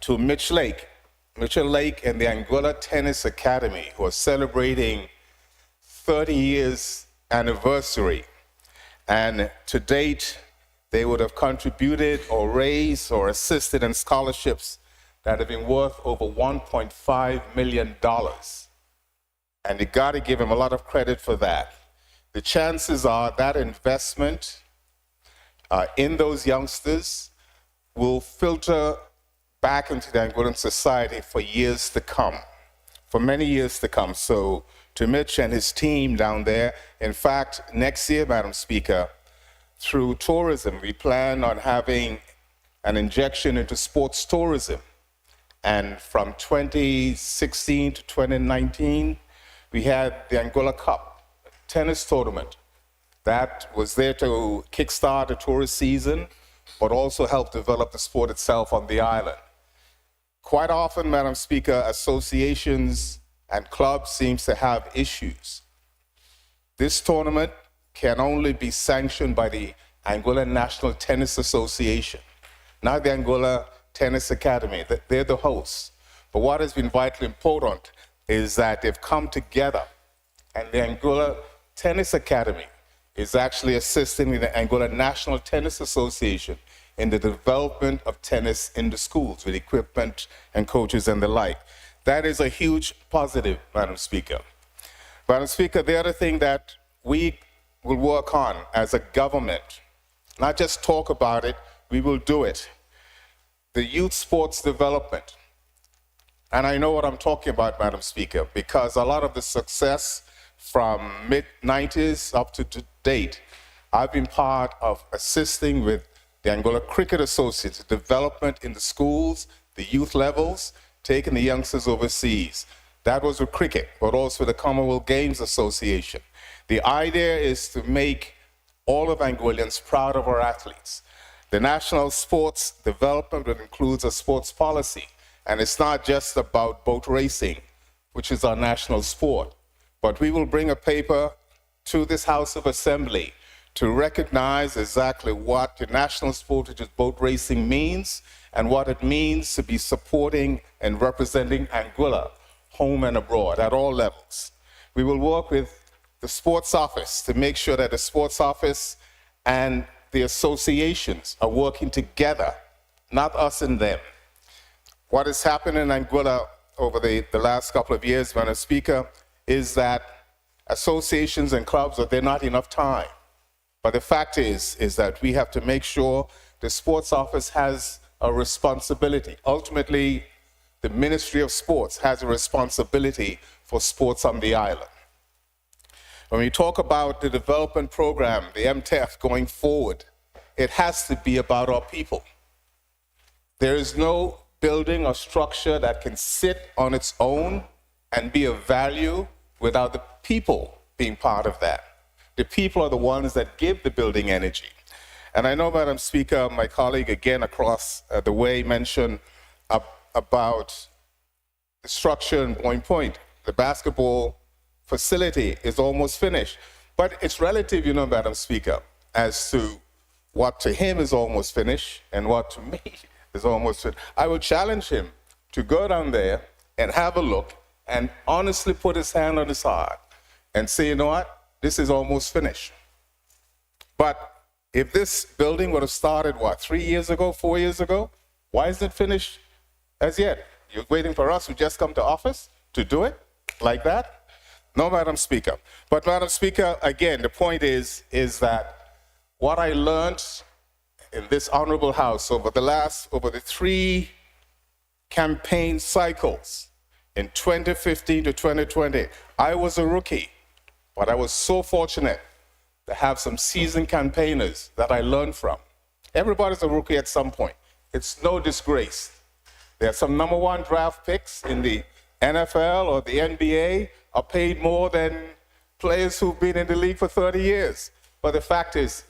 to Mitchell Lake and the Anguilla Tennis Academy, who are celebrating 30 years anniversary. And to date, they would have contributed or raised or assisted in scholarships that have been worth over $1.5 million. And you got to give them a lot of credit for that. The chances are that investment in those youngsters will filter back into the Anguillan society for years to come, for many years to come. So to Mitch and his team down there, in fact, next year, Madam Speaker, through tourism, we plan on having an injection into sports tourism. And from 2016 to 2019, we had the Anguilla Cup tennis tournament. That was there to kickstart a tourist season, but also help develop the sport itself on the island. Quite often, Madam Speaker, associations and clubs seem to have issues. This tournament can only be sanctioned by the Anguilla National Tennis Association, not the Anguilla Tennis Academy. They're the hosts. But what has been vitally important is that they've come together, and the Anguilla Tennis Academy is actually assisting the Anguilla National Tennis Association in the development of tennis in the schools with equipment and coaches and the like. That is a huge positive, Madam Speaker. Madam Speaker, the other thing that we will work on as a government, not just talk about it, we will do it. The youth sports development. And I know what I'm talking about, Madam Speaker, because a lot of the success from mid-90s up to date, I've been part of assisting with the Anguilla Cricket Associates, development in the schools, the youth levels, taking the youngsters overseas. That was with cricket, but also the Commonwealth Games Association. The idea is to make all of Anguillians proud of our athletes. The national sports development includes a sports policy, and it's not just about boat racing, which is our national sport, but we will bring a paper to this House of Assembly to recognize exactly what the national sport, which is boat racing, means and what it means to be supporting and representing Anguilla, home and abroad, at all levels. We will work with the sports office to make sure that the sports office and the associations are working together, not us and them. What has happened in Anguilla over the last couple of years, Madam Speaker, is that associations and clubs, there's not enough time. But the fact is that we have to make sure the sports office has a responsibility. Ultimately, the Ministry of Sports has a responsibility for sports on the island. When we talk about the development program, the MTEF going forward, it has to be about our people. There is no building or structure that can sit on its own and be of value without the people being part of that. The people are the ones that give the building energy. And I know, Madam Speaker, my colleague again across the way mentioned about the structure in Point. The basketball facility is almost finished. But it's relative, you know, Madam Speaker, as to what to him is almost finished and what to me is almost finished. I would challenge him to go down there and have a look and honestly put his hand on his heart and say, you know what, this is almost finished. But if this building would have started, 3 years ago, 4 years ago, why isn't it finished as yet? You're waiting for us who just come to office to do it like that? No, Madam Speaker. But Madam Speaker, again, the point is that what I learned in this honorable house over the 3 campaign cycles in 2015 to 2020, I was a rookie, but I was so fortunate to have some seasoned campaigners that I learned from. Everybody's a rookie at some point. It's no disgrace. There are some #1 draft picks in the NFL or the NBA are paid more than players who've been in the league for 30 years. But the fact is,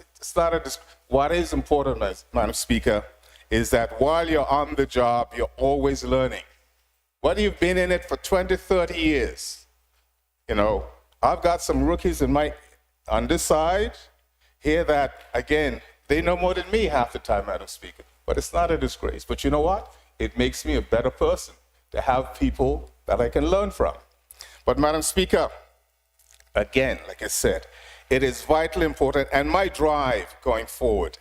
what is important, Madam Speaker, is that while you're on the job, you're always learning. Whether you've been in it for 20, 30 years, you know, I've got some rookies on this side here that, again, they know more than me half the time, Madam Speaker. But it's not a disgrace. But you know what? It makes me a better person to have people that I can learn from. But Madam Speaker, again, like I said, it is vitally important, and my drive going forward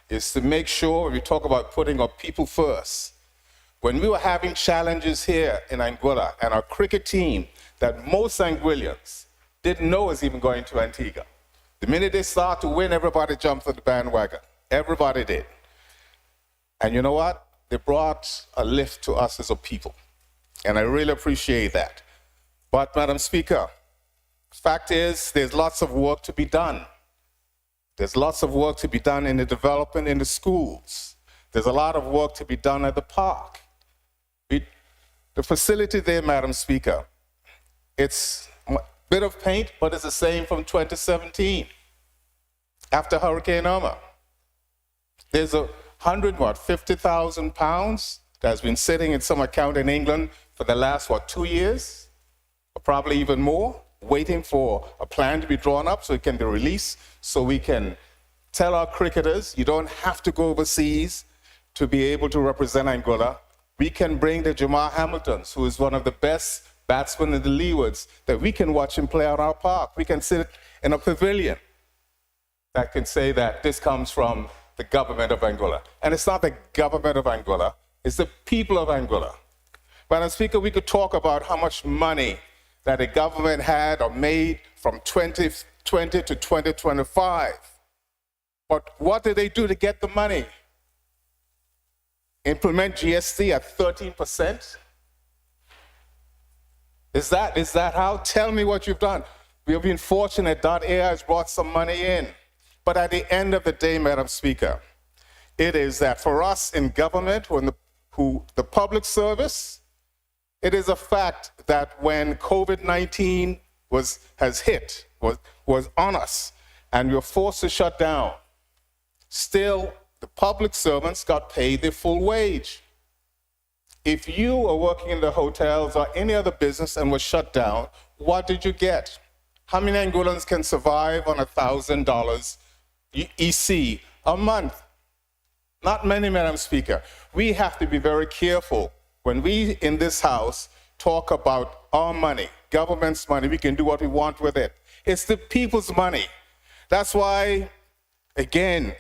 is to make sure, when we talk about putting our people first, when we were having challenges here in Anguilla and our cricket team that most Anguillians didn't know was even going to Antigua. The minute they start to win, everybody jumped on the bandwagon. Everybody did. And you know what? They brought a lift to us as a people. And I really appreciate that. But, Madam Speaker, fact is, there's lots of work to be done. There's lots of work to be done in the development in the schools. There's a lot of work to be done at the park. The facility there, Madam Speaker, it's a bit of paint, but it's the same from 2017, after Hurricane Irma. There's £150,000 that has been sitting in some account in England for the last, 2 years, or probably even more, waiting for a plan to be drawn up so it can be released, so we can tell our cricketers, you don't have to go overseas to be able to represent Anguilla. We can bring the Jamar Hamiltons, who is one of the best batsmen in the Leewards, that we can watch him play at our park. We can sit in a pavilion that can say that this comes from the government of Anguilla. And it's not the government of Anguilla, it's the people of Anguilla. Madam Speaker, we could talk about how much money that the government had or made from 2020 to 2025. But what did they do to get the money? Implement GST at 13%? Is that how? Tell me what you've done. We have been fortunate that AI has brought some money in. But at the end of the day, Madam Speaker, it is that for us in government, the public service, it is a fact that when COVID-19 was on us and we were forced to shut down, still the public servants got paid their full wage. If you are working in the hotels or any other business and was shut down, what did you get? How many Anguillans can survive on $1,000 EC a month. Not many, Madam Speaker. We have to be very careful when we in this House talk about our money, government's money. We can do what we want with it. It's the people's money. That's why, again,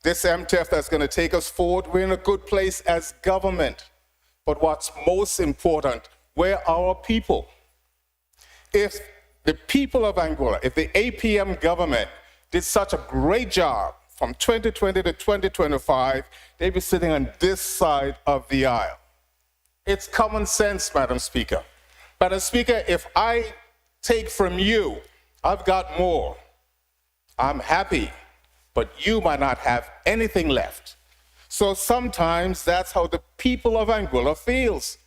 this MTF that's going to take us forward, we're in a good place as government. But what's most important, where are our people? If the people of Anguilla, if the APM government did such a great job from 2020 to 2025, they'd be sitting on this side of the aisle. It's common sense, Madam Speaker. Madam Speaker, if I take from you, I've got more. I'm happy, but you might not have anything left. So sometimes that's how the people of Anguilla feels.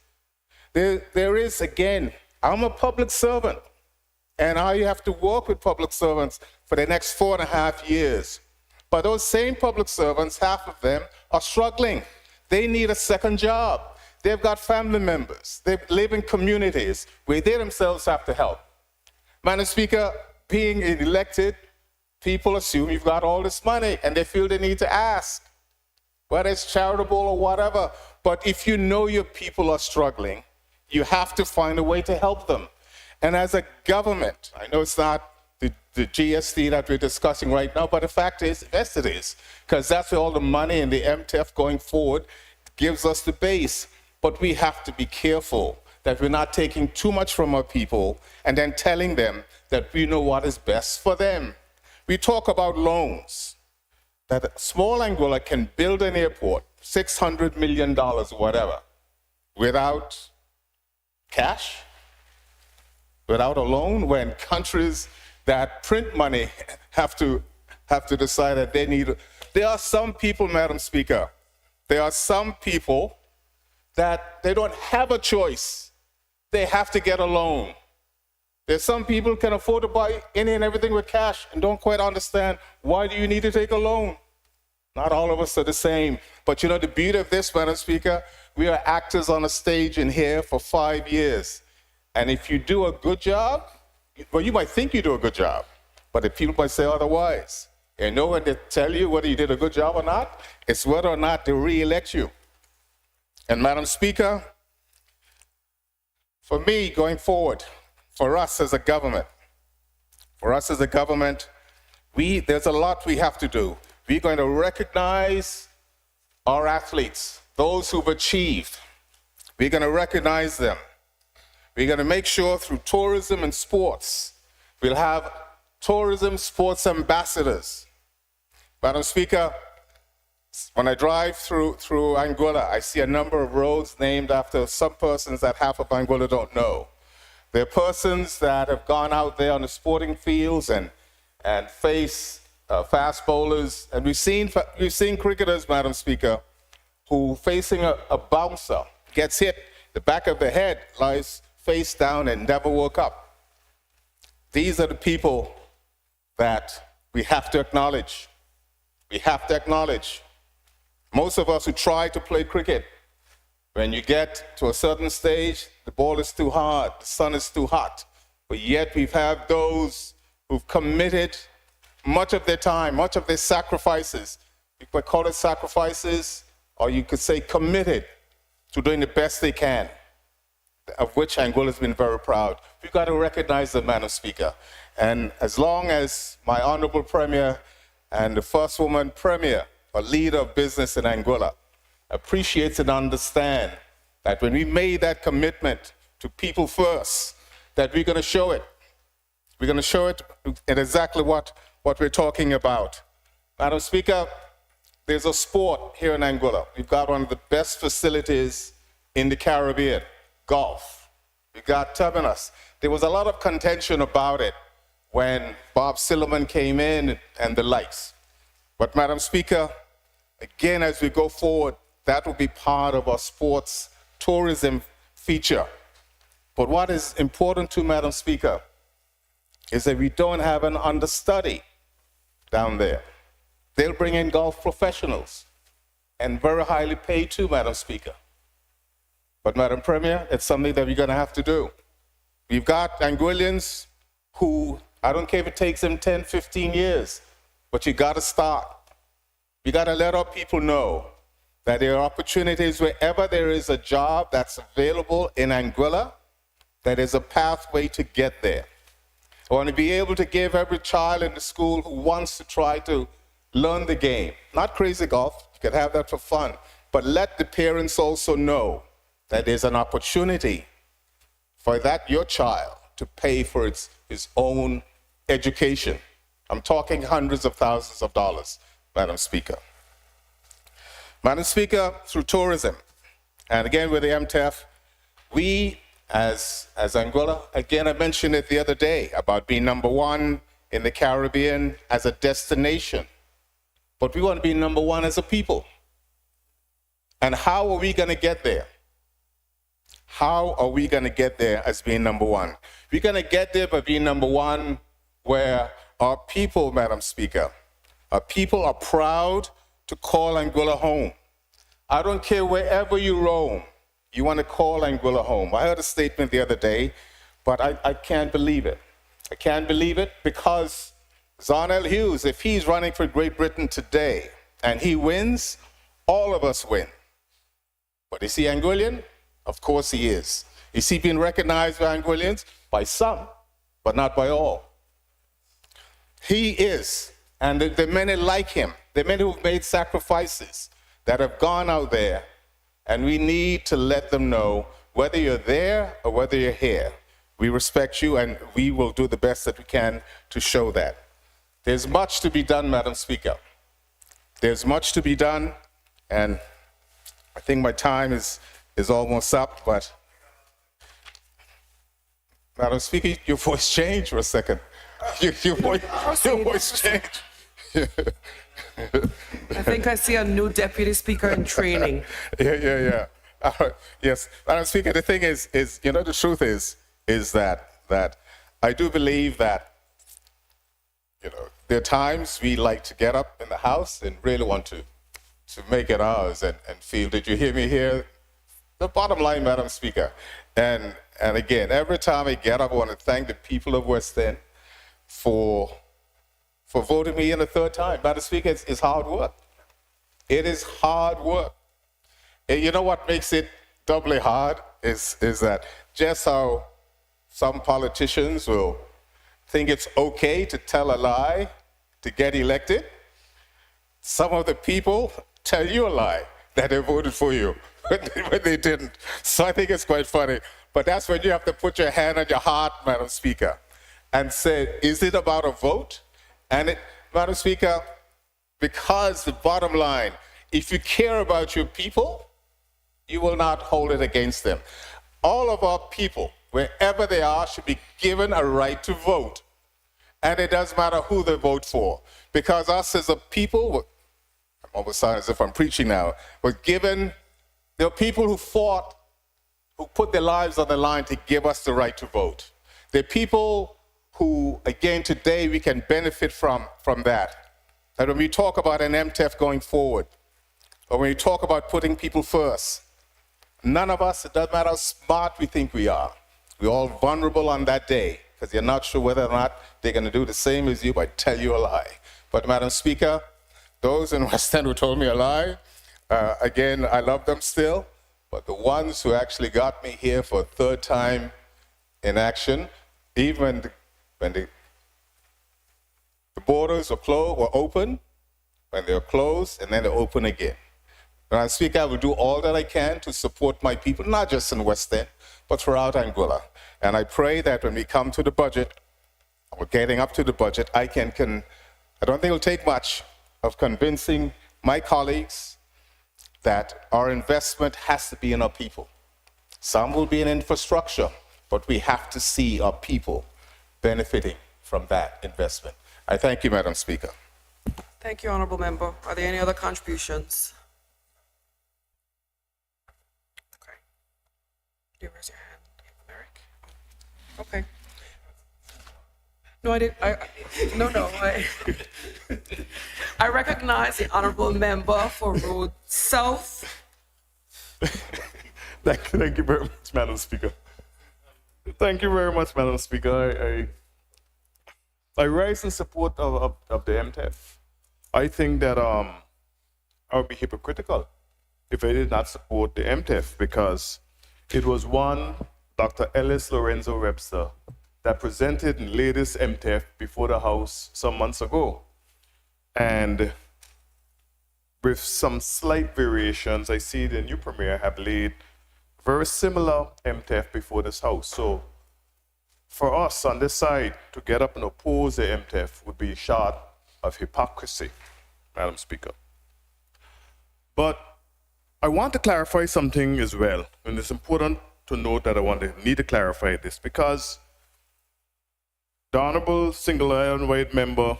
There is, again, I'm a public servant, and I have to work with public servants for the next 4.5 years. But those same public servants, half of them are struggling. They need a second job. They've got family members. They live in communities where they themselves have to help. Madam Speaker, being elected, people assume you've got all this money and they feel they need to ask, whether it's charitable or whatever. But if you know your people are struggling, you have to find a way to help them. And as a government, I know it's not the GST that we're discussing right now, but the fact is, yes it is, because that's where all the money in the MTF going forward gives us the base. But we have to be careful that we're not taking too much from our people and then telling them that we know what is best for them. We talk about loans, that small Anguilla can build an airport, $600 million, whatever, without cash, without a loan, when countries that print money have to decide that they need. There are some people, Madam Speaker, there are some people that they don't have a choice. They have to get a loan. There's some people who can afford to buy any and everything with cash and don't quite understand, why do you need to take a loan? Not all of us are the same. But you know, the beauty of this, Madam Speaker, we are actors on a stage in here for 5 years. And if you do a good job, well, you might think you do a good job, but the people might say otherwise. And know when they tell you whether you did a good job or not, it's whether or not they re-elect you. And Madam Speaker, for me, going forward, for us as a government, there's a lot we have to do. We're going to recognize our athletes, those who've achieved. We're going to recognize them. We're going to make sure through tourism and sports, we'll have tourism sports ambassadors. Madam Speaker, when I drive through Anguilla, I see a number of roads named after some persons that half of Anguilla don't know. There are persons that have gone out there on the sporting fields and face fast bowlers. And we've seen cricketers, Madam Speaker, who facing a bouncer gets hit, the back of the head lies face down and never woke up. These are the people that we have to acknowledge. We have to acknowledge. Most of us who try to play cricket, when you get to a certain stage, the ball is too hard, the sun is too hot. But yet we've had those who've committed much of their time, much of their sacrifices. You could call it sacrifices, or you could say committed to doing the best they can, of which Anguilla has been very proud. We've got to recognize them, Madam Speaker. And as long as my Honorable Premier and the first woman Premier, a leader of business in Anguilla, appreciates and understands that when we made that commitment to people first, that we're going to show it. We're going to show it in exactly what we're talking about. Madam Speaker, there's a sport here in Anguilla. We've got one of the best facilities in the Caribbean, golf. We've got Terminus. There was a lot of contention about it when Bob Silliman came in and the likes. But Madam Speaker, again, as we go forward, that will be part of our sports tourism feature. But what is important to Madam Speaker is that we don't have an understudy down there. They'll bring in golf professionals and very highly paid too, Madam Speaker. But Madam Premier, it's something that we're going to have to do. We've got Anguillians who, I don't care if it takes them 10, 15 years, but you got to start. We got to let our people know that there are opportunities wherever there is a job that's available in Anguilla, that is a pathway to get there. I want to be able to give every child in the school who wants to try to learn the game, not crazy golf, you could have that for fun, but let the parents also know that there's an opportunity for that your child to pay for his own education. I'm talking hundreds of thousands of dollars, Madam Speaker. Madam Speaker, through tourism, and again with the MTEF, we as Anguilla, again I mentioned it the other day about being #1 in the Caribbean as a destination, but we want to be #1 as a people. And how are we going to get there? How are we going to get there as being #1? We're going to get there by being #1 where our people, Madam Speaker, our people are proud to call Anguilla home. I don't care wherever you roam, you want to call Anguilla home. I heard a statement the other day, but I can't believe it. I can't believe it because Zarnell Hughes, if he's running for Great Britain today and he wins, all of us win. But is he Anguillian? Of course he is. Is he being recognized by Anguillians? By some, but not by all. He is, and there are many like him. There are many who've made sacrifices that have gone out there, and we need to let them know, whether you're there or whether you're here, we respect you and we will do the best that we can to show that. There's much to be done, Madam Speaker. There's much to be done, and I think my time is almost up, but Madam Speaker, your voice changed for a second. Your voice changed. I think I see a new deputy speaker in training. Yeah. Yes, Madam Speaker, the thing is, the truth is that I do believe that, there are times we like to get up in the House and really want to make it ours and feel, did you hear me here? The bottom line, Madam Speaker, and again, every time I get up, I want to thank the people of West End for voting me in a third time. Madam Speaker, it's hard work. It is hard work. And you know what makes it doubly hard is that just how some politicians will think it's okay to tell a lie to get elected, some of the people tell you a lie that they voted for you when they didn't. So I think it's quite funny. But that's when you have to put your hand on your heart, Madam Speaker, and say, is it about a vote? And Madam Speaker, because the bottom line, if you care about your people, you will not hold it against them. All of our people, wherever they are, should be given a right to vote. And it doesn't matter who they vote for. Because us as a people, I'm almost sounding as if I'm preaching now, but there are people who fought, who put their lives on the line to give us the right to vote. There are people who, again, today we can benefit from that. And when we talk about an MTEF going forward, or when we talk about putting people first, none of us, it doesn't matter how smart we think we are, we're all vulnerable on that day, because you're not sure whether or not they're going to do the same as you by tell you a lie. But Madam Speaker, those in West End who told me a lie, again, I love them still, but the ones who actually got me here for a third time in action, even when the borders were open, when they were closed, and then they open again. Madam Speaker, I will do all that I can to support my people, not just in West End, but throughout Anguilla. And I pray that when we come to the budget, or getting up to the budget, I don't think it'll take much of convincing my colleagues that our investment has to be in our people. Some will be in infrastructure, but we have to see our people benefiting from that investment. I thank you, Madam Speaker. Thank you, Honorable Member. Are there any other contributions? Okay. Do you raise your hand, Eric? Okay. No, I didn't. I recognize the Honorable Member for Road South. Thank you very much, Madam Speaker. Thank you very much, Madam Speaker. I rise in support of the MTEF. I think that I would be hypocritical if I did not support the MTEF, because it was one Dr. Ellis Lorenzo Webster that presented the latest MTEF before the House some months ago. And with some slight variations, I see the new Premier have laid very similar MTEF before this House. So for us on this side to get up and oppose the MTEF would be short of hypocrisy, Madam Speaker. But I want to clarify something as well, and it's important to note that I need to clarify this, because the Honorable Single Island White member,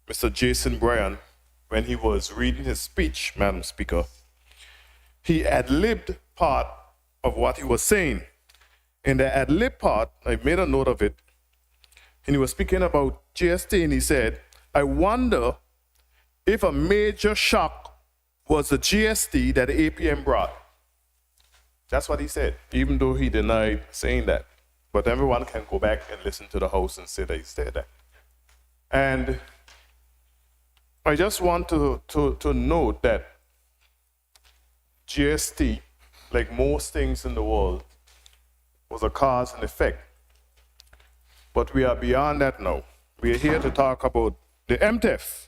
Mr. Jason Bryan, when he was reading his speech, Madam Speaker, he ad-libbed part of what he was saying. In the ad-lib part, I made a note of it, and he was speaking about GST, and he said, I wonder if a major shock was the GST that the APM brought. That's what he said, even though he denied saying that. But everyone can go back and listen to the House and say that he said that. And I just want to note that GST, like most things in the world, was a cause and effect. But we are beyond that now. We are here to talk about the MTEF.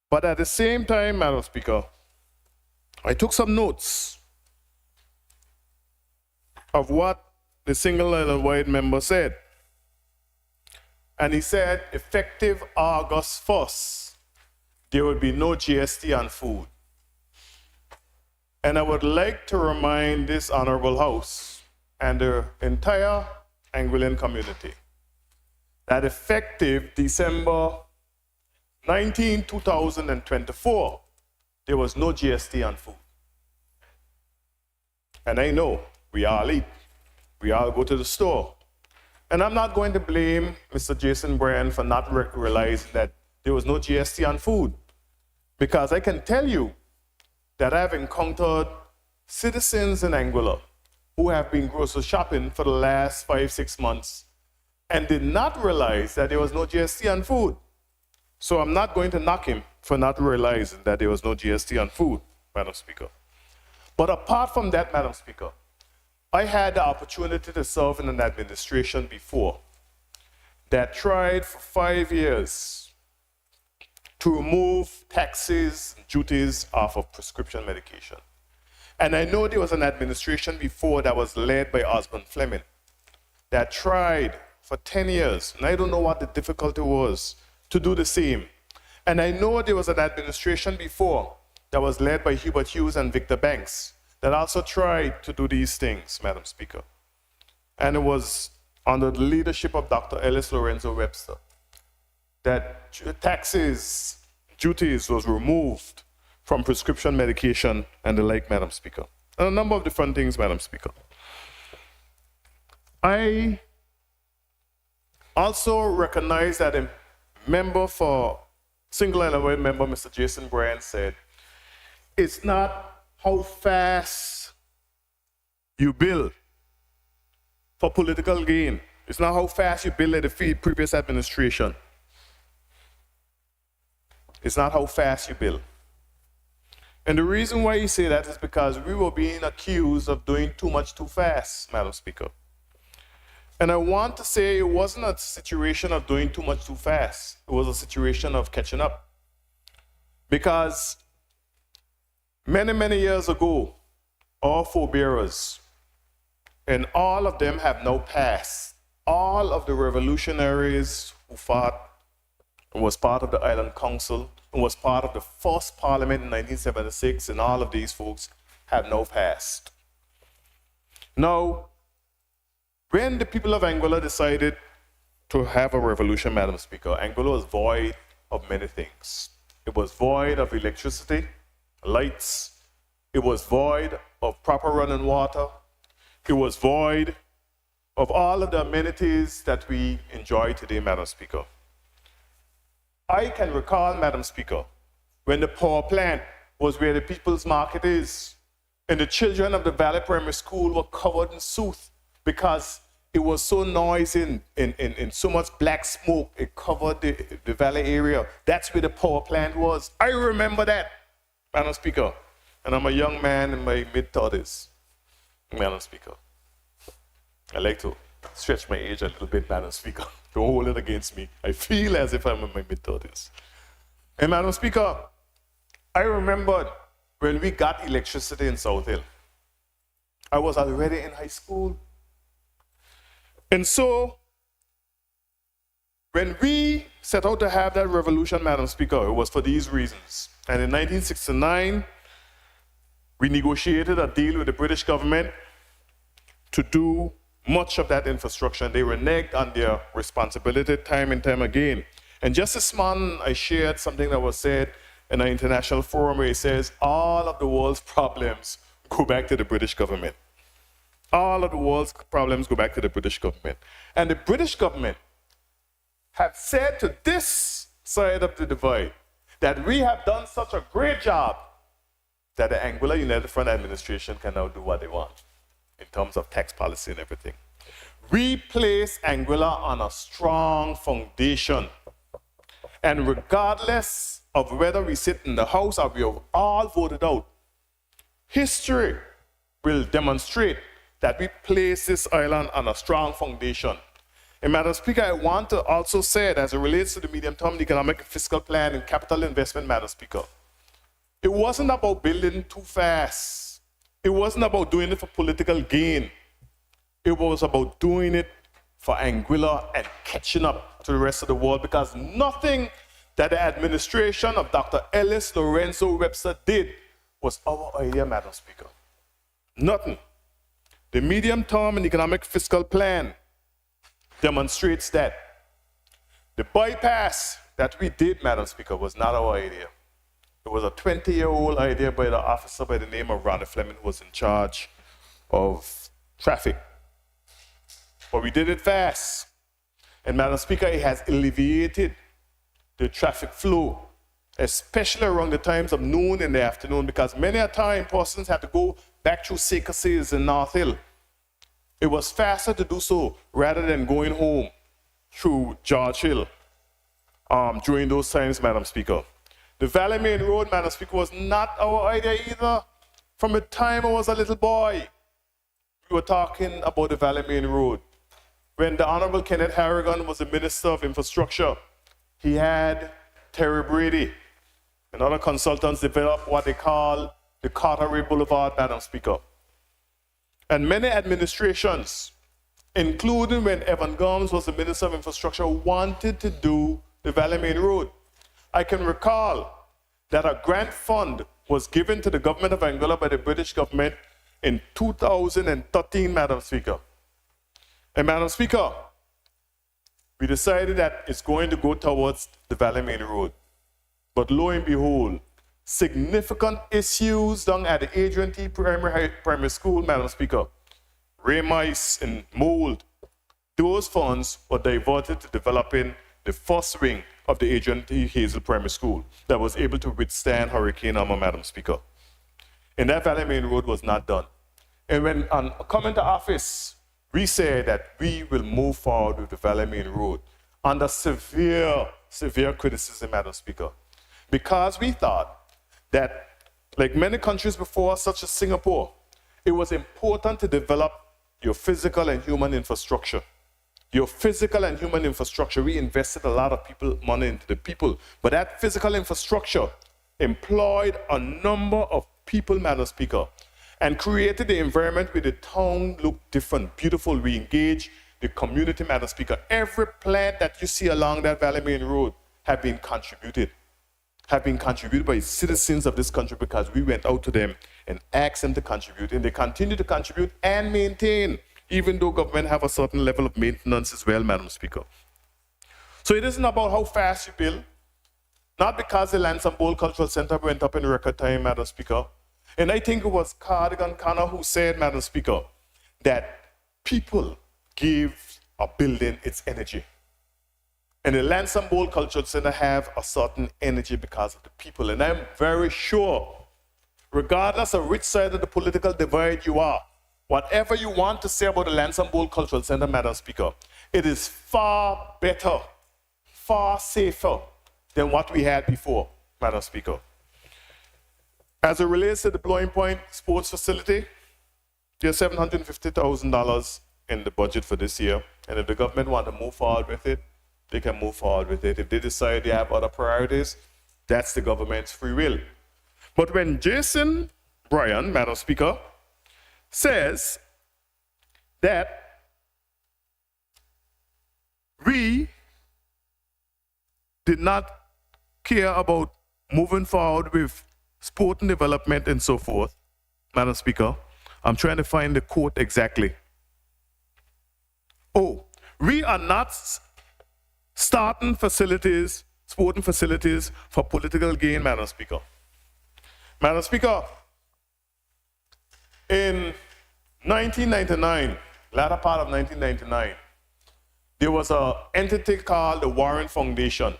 But at the same time, Madam Speaker, I took some notes of what the Single Island White member said. And he said, effective August 1st, there will be no GST on food. And I would like to remind this Honorable House and the entire Anguillan community that effective December 19, 2024, there was no GST on food. And I know we all eat, we all go to the store. And I'm not going to blame Mr. Jason Bryan for not realizing that there was no GST on food, because I can tell you that I've encountered citizens in Anguilla who have been grocery shopping for the last 5-6 months and did not realize that there was no GST on food. So I'm not going to knock him for not realizing that there was no GST on food, Madam Speaker. But apart from that, Madam Speaker, I had the opportunity to serve in an administration before that tried for 5 years to remove taxes and duties off of prescription medication. And I know there was an administration before that was led by Osborne Fleming that tried for 10 years, and I don't know what the difficulty was, to do the same. And I know there was an administration before that was led by Hubert Hughes and Victor Banks that also tried to do these things, Madam Speaker. And it was under the leadership of Dr. Ellis Lorenzo Webster that taxes, duties was removed from prescription medication and the like, Madam Speaker. And a number of different things, Madam Speaker. I also recognize that a member for Single Island White member, Mr. Jason Bryan, said, it's not how fast you build for political gain. It's not how fast you build like the previous administration. It's not how fast you build. And the reason why you say that is because we were being accused of doing too much too fast, Madam Speaker. And I want to say it wasn't a situation of doing too much too fast. It was a situation of catching up. Because many, many years ago, our forebearers, and all of them have now passed. All of the revolutionaries who fought and was part of the Island Council, and was part of the first parliament in 1976, and all of these folks have now passed. Now, when the people of Anguilla decided to have a revolution, Madam Speaker, Anguilla was void of many things. It was void of electricity, lights. It was void of proper running water. It was void of all of the amenities that we enjoy today, Madam Speaker. I can recall, Madam Speaker, when the power plant was where the People's Market is, and the children of the Valley Primary School were covered in soot because it was so noisy in so much black smoke, it covered the valley area. That's where the power plant was. I remember that, Madam Speaker. And I'm a young man in my mid-30s, Madam Speaker. I like to stretch my age a little bit, Madam Speaker. Don't hold it against me. I feel as if I'm in my mid-30s. And Madam Speaker, I remembered when we got electricity in South Hill. I was already in high school. And so, when we set out to have that revolution, Madam Speaker, it was for these reasons. And in 1969, we negotiated a deal with the British government to do much of that infrastructure, and they reneged on their responsibility time and time again. And just this morning, I shared something that was said in an international forum where it says, all of the world's problems go back to the British government. All of the world's problems go back to the British government. And the British government have said to this side of the divide that we have done such a great job that the Anguilla United Front administration can now do what they want in terms of tax policy and everything. We place Anguilla on a strong foundation. And regardless of whether we sit in the House or we have all voted out, history will demonstrate that we place this island on a strong foundation. And Madam Speaker, I want to also say that as it relates to the medium-term economic and fiscal plan and capital investment, Madam Speaker, it wasn't about building too fast. It wasn't about doing it for political gain. It was about doing it for Anguilla and catching up to the rest of the world, because nothing that the administration of Dr. Ellis Lorenzo Webster did was our idea, Madam Speaker. Nothing. The medium-term and economic fiscal plan demonstrates that. The bypass that we did, Madam Speaker, was not our idea. It was a 20-year-old idea by the officer by the name of Ronald Fleming, who was in charge of traffic. But we did it fast. And Madam Speaker, it has alleviated the traffic flow, especially around the times of noon in the afternoon, because many a time persons had to go back through Seacassees in North Hill. It was faster to do so rather than going home through George Hill during those times, Madam Speaker. The Valley Main Road, Madam Speaker, was not our idea either. From the time I was a little boy, we were talking about the Valley Main Road. When the Honorable Kenneth Harrigan was the Minister of Infrastructure, he had Terry Brady and other consultants develop what they call the Carteret Boulevard, Madam Speaker. And many administrations, including when Evan Gomes was the Minister of Infrastructure, wanted to do the Valley Main Road. I can recall that a grant fund was given to the government of Anguilla by the British government in 2013, Madam Speaker. And Madam Speaker, we decided that it's going to go towards the Valley Main Road. But lo and behold, significant issues down at the Adrian T. Primary School, Madam Speaker, ray mice and mold, those funds were diverted to developing the first wing of the Adrian T. Hazel Primary School that was able to withstand Hurricane Irma, Madam Speaker. And that Valley Main Road was not done. And when coming to office, we said that we will move forward with the Valley Main Road under severe criticism, Madam Speaker, because we thought that, like many countries before us, such as Singapore, it was important to develop your physical and human infrastructure. Your physical and human infrastructure, we invested a lot of money into the people, but that physical infrastructure employed a number of people, Madam Speaker, and created the environment where the town looked different, beautiful. We engaged the community, Madam Speaker. Every plant that you see along that Valley Main Road have been contributed by citizens of this country, because we went out to them and asked them to contribute, and they continue to contribute and maintain, even though government have a certain level of maintenance as well, Madam Speaker. So it isn't about how fast you build, not because the Lansam Bowl Cultural Center went up in record time, Madam Speaker. And I think it was Cardigan Connor who said, Madam Speaker, that people give a building its energy. And the Lansam Bowl Cultural Center have a certain energy because of the people. And I'm very sure, regardless of which side of the political divide you are, whatever you want to say about the Lansing Bowl Cultural Center, Madam Speaker, it is far better, far safer than what we had before, Madam Speaker. As it relates to the Blowing Point Sports Facility, there's $750,000 in the budget for this year, and if the government want to move forward with it, they can move forward with it. If they decide they have other priorities, that's the government's free will. But when Jason Bryan, Madam Speaker, says that we did not care about moving forward with sport and development and so forth, Madam Speaker, I'm trying to find the quote exactly. Oh, we are not starting facilities, sporting facilities for political gain, Madam Speaker. Madam Speaker, in 1999, latter part of 1999, there was an entity called the Warren Foundation.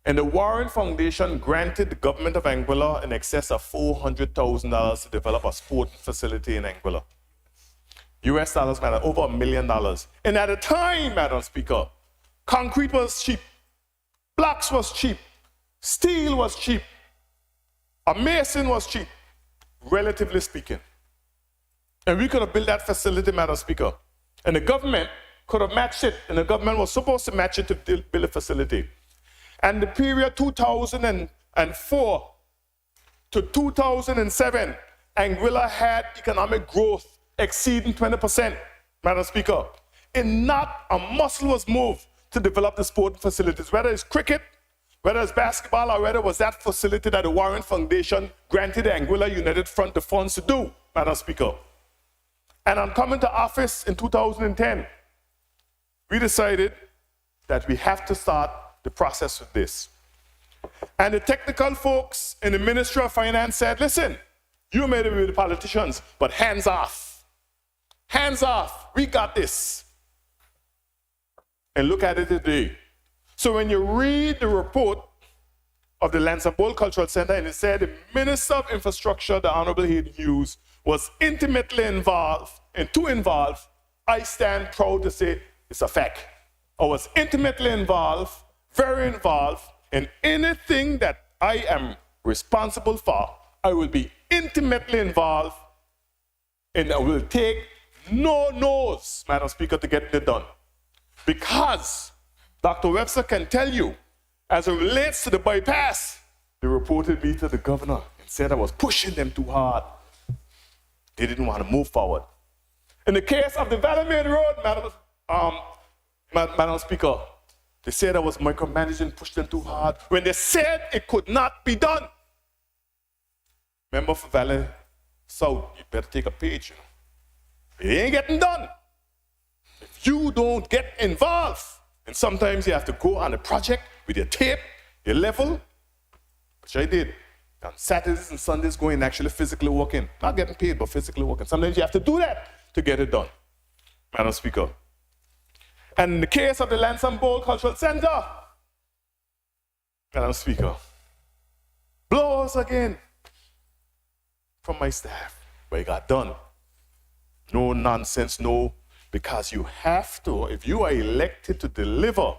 And the Warren Foundation granted the government of Anguilla in excess of $400,000 to develop a sport facility in Anguilla. US dollars, madam, over $1 million. And at the time, Madam Speaker, concrete was cheap, blocks was cheap, steel was cheap, a mason was cheap, relatively speaking. And we could have built that facility, Madam Speaker. And the government could have matched it, and the government was supposed to match it to build a facility. And the period 2004 to 2007, Anguilla had economic growth exceeding 20%, Madam Speaker. And not a muscle was moved to develop the sporting facilities, whether it's cricket, whether it's basketball, or whether it was that facility that the Warren Foundation granted the Anguilla United Front the funds to do, Madam Speaker. And on coming to office in 2010, we decided that we have to start the process with this. And the technical folks in the Ministry of Finance said, listen, you made it with the politicians, but hands off. Hands off, we got this. And look at it today. So when you read the report of the Lansing Bowl Cultural Center, and it said the Minister of Infrastructure, the Honorable Hayden Hughes, was intimately involved, and too involved, I stand proud to say it's a fact. I was intimately involved, very involved in anything that I am responsible for. I will be intimately involved, and I will take no no's, Madam Speaker, to get it done. Because Dr. Webster can tell you, as it relates to the bypass, they reported me to the governor and said I was pushing them too hard. They didn't want to move forward. In the case of the Valley Main Road, Madam Speaker, they said I was micromanaging, pushed them too hard, when they said it could not be done. Member for Valley South, you better take a page. It ain't getting done. If you don't get involved, and sometimes you have to go on a project with your tape, your level, which I did. On Saturdays and Sundays, going and actually physically working. Not getting paid, but physically working. Sometimes you have to do that to get it done, Madam Speaker. And in the case of the Lansing Bowl Cultural Center, Madam Speaker, blows again from my staff, but it got done. No nonsense, no, because you have to, if you are elected to deliver,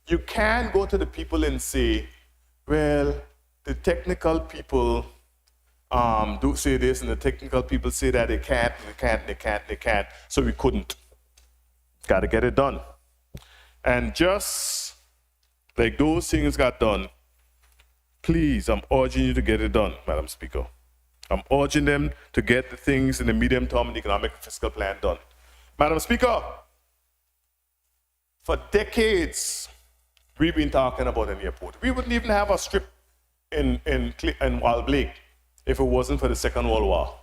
you can't go to the people and say, well, the technical people do say this, and the technical people say that they can't, so we couldn't. Got to get it done. And just like those things got done, please, I'm urging you to get it done, Madam Speaker. I'm urging them to get the things in the medium-term and economic fiscal plan done. Madam Speaker, for decades, we've been talking about an airport. We wouldn't even have a strip in Wild Lake if it wasn't for the Second World War.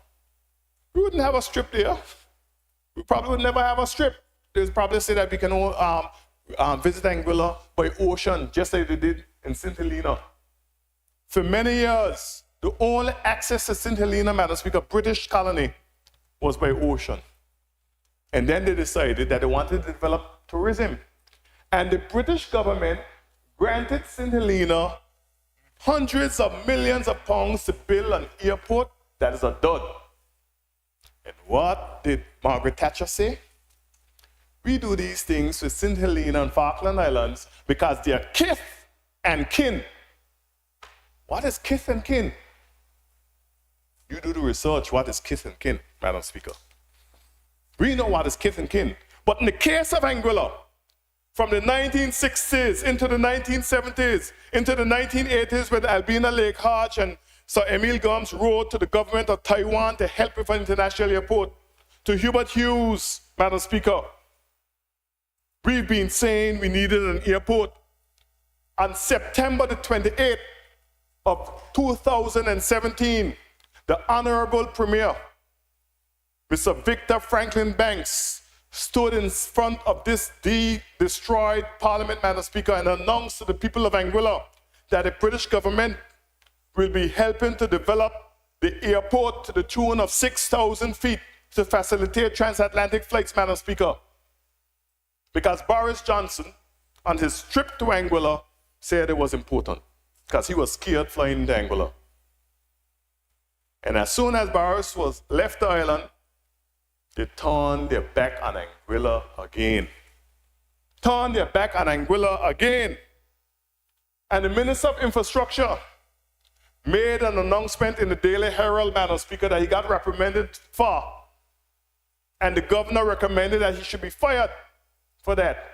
We wouldn't have a strip there. We probably would never have a strip. They'll probably say that we can visit Anguilla by ocean, just like they did in St. Helena. For many years, the only access to St. Helena, Madam Speaker, British colony, was by ocean. And then they decided that they wanted to develop tourism. And the British government granted St. Helena hundreds of millions of pounds to build an airport that is a dud. And what did Margaret Thatcher say? We do these things with St. Helena and Falkland Islands because they are kith and kin. What is kith and kin? You do the research, what is kith and kin, Madam Speaker? We know what is kith and kin. But in the case of Anguilla, from the 1960s into the 1970s, into the 1980s, when Albina Lake Hodge and Sir Emil Gomes wrote to the government of Taiwan to help with an international airport, to Hubert Hughes, Madam Speaker, we've been saying we needed an airport. On September the 28th of 2017, the Honorable Premier, Mr. Victor Franklin Banks, stood in front of this destroyed Parliament, Madam Speaker, and announced to the people of Anguilla that the British government will be helping to develop the airport to the tune of 6,000 feet to facilitate transatlantic flights, Madam Speaker. Because Boris Johnson, on his trip to Anguilla, said it was important because he was scared flying into Anguilla. And as soon as Boris was left the island, they turned their back on Anguilla again. Turned their back on Anguilla again. And the Minister of Infrastructure made an announcement in the Daily Herald, Madam Speaker, that he got reprimanded for. And the governor recommended that he should be fired for that.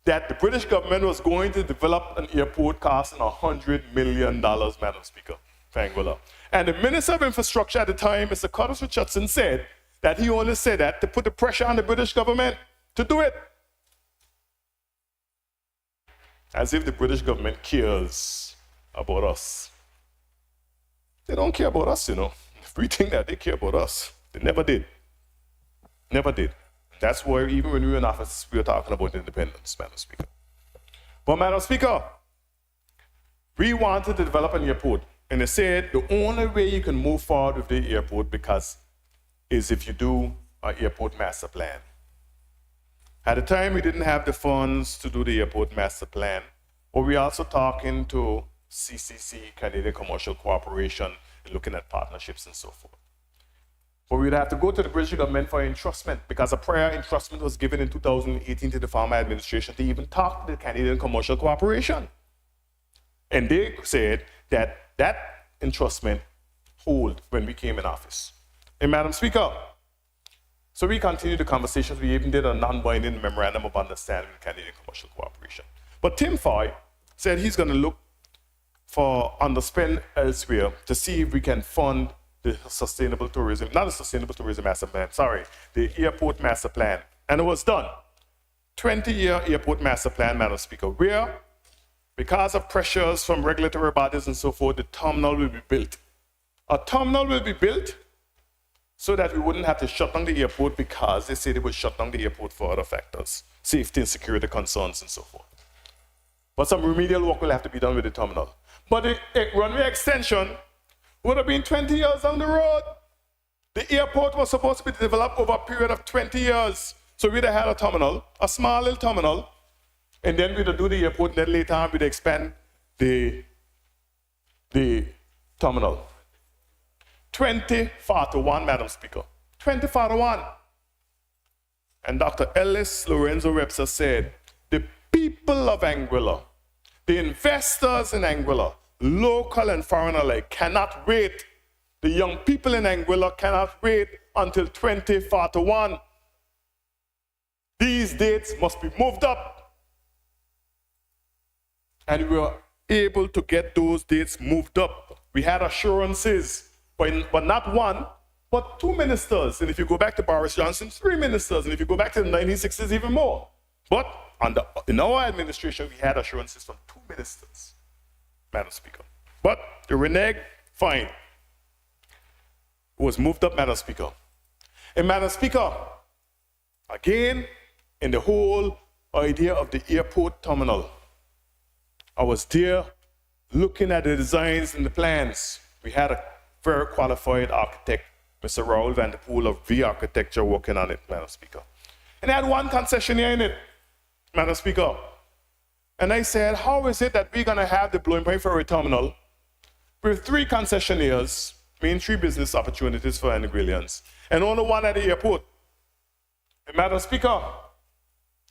That the British government was going to develop an airport costing $100 million, Madam Speaker, for Anguilla. And the Minister of Infrastructure at the time, Mr. Curtis Richardson, said that he only said that to put the pressure on the British government to do it. As if the British government cares about us. They don't care about us, you know. If we think that they care about us, they never did. Never did. That's why even when we were in office, we were talking about independence, Madam Speaker. But Madam Speaker, we wanted to develop an airport. And they said the only way you can move forward with the airport is if you do an airport master plan. At the time, we didn't have the funds to do the airport master plan, but we also talking to CCC, Canadian Commercial Corporation, and looking at partnerships and so forth. But we'd have to go to the British government for entrustment because a prior entrustment was given in 2018 to the former administration to even talk to the Canadian Commercial Corporation. And they said that that entrustment hold when we came in office. And Madam Speaker, so we continued the conversations. We even did a non-binding memorandum of understanding with Canadian Commercial Corporation. But Tim Foy said he's going to look for underspend elsewhere to see if we can fund the sustainable tourism, not the sustainable tourism master plan, sorry, the airport master plan. And it was done. 20-year airport master plan, Madam Speaker, where, because of pressures from regulatory bodies and so forth, the terminal will be built. A terminal will be built so that we wouldn't have to shut down the airport because they say they would shut down the airport for other factors, safety and security concerns and so forth. But some remedial work will have to be done with the terminal. But the runway extension would have been 20 years down the road. The airport was supposed to be developed over a period of 20 years. So we'd have had a terminal, a small little terminal, and then we'd do the airport, and then later on we'd expand the terminal. 20-1, Madam Speaker. 20-1. And Dr. Ellis Lorenzo Webster said, the people of Anguilla, the investors in Anguilla, local and foreign alike, cannot wait. The young people in Anguilla cannot wait until 20-1. These dates must be moved up. And we were able to get those dates moved up. We had assurances. But not one, but two ministers. And if you go back to Boris Johnson, 3 ministers. And if you go back to the 1960s, even more. But in our administration, we had assurances from 2 ministers, Madam Speaker. But the renege, fine. It was moved up, Madam Speaker. And Madam Speaker, again, in the whole idea of the airport terminal, I was there looking at the designs and the plans. We had a very qualified architect, Mr. Raoul Van der Poel of V Architecture, working on it, Madam Speaker. And I had one concessionaire in it, Madam Speaker. And I said, how is it that we're going to have the Blowing Point Ferry Terminal with 3 concessionaires mean 3 business opportunities for Anguillians, and only 1 at the airport. And Madam Speaker,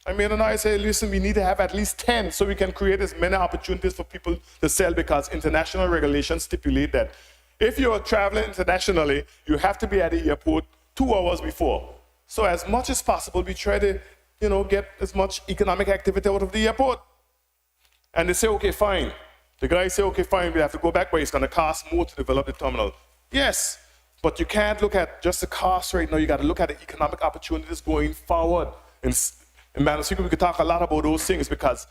I made an I say, listen, we need to have at least 10 so we can create as many opportunities for people to sell, because international regulations stipulate that if you're traveling internationally, you have to be at the airport 2 hours before. So as much as possible, we try to, get as much economic activity out of the airport. And they say, okay, fine. The guys say, okay, fine, we have to go back, but it's going to cost more to develop the terminal. Yes, but you can't look at just the cost right now. You got to look at the economic opportunities going forward. And Madam Speaker, we could talk a lot about those things, because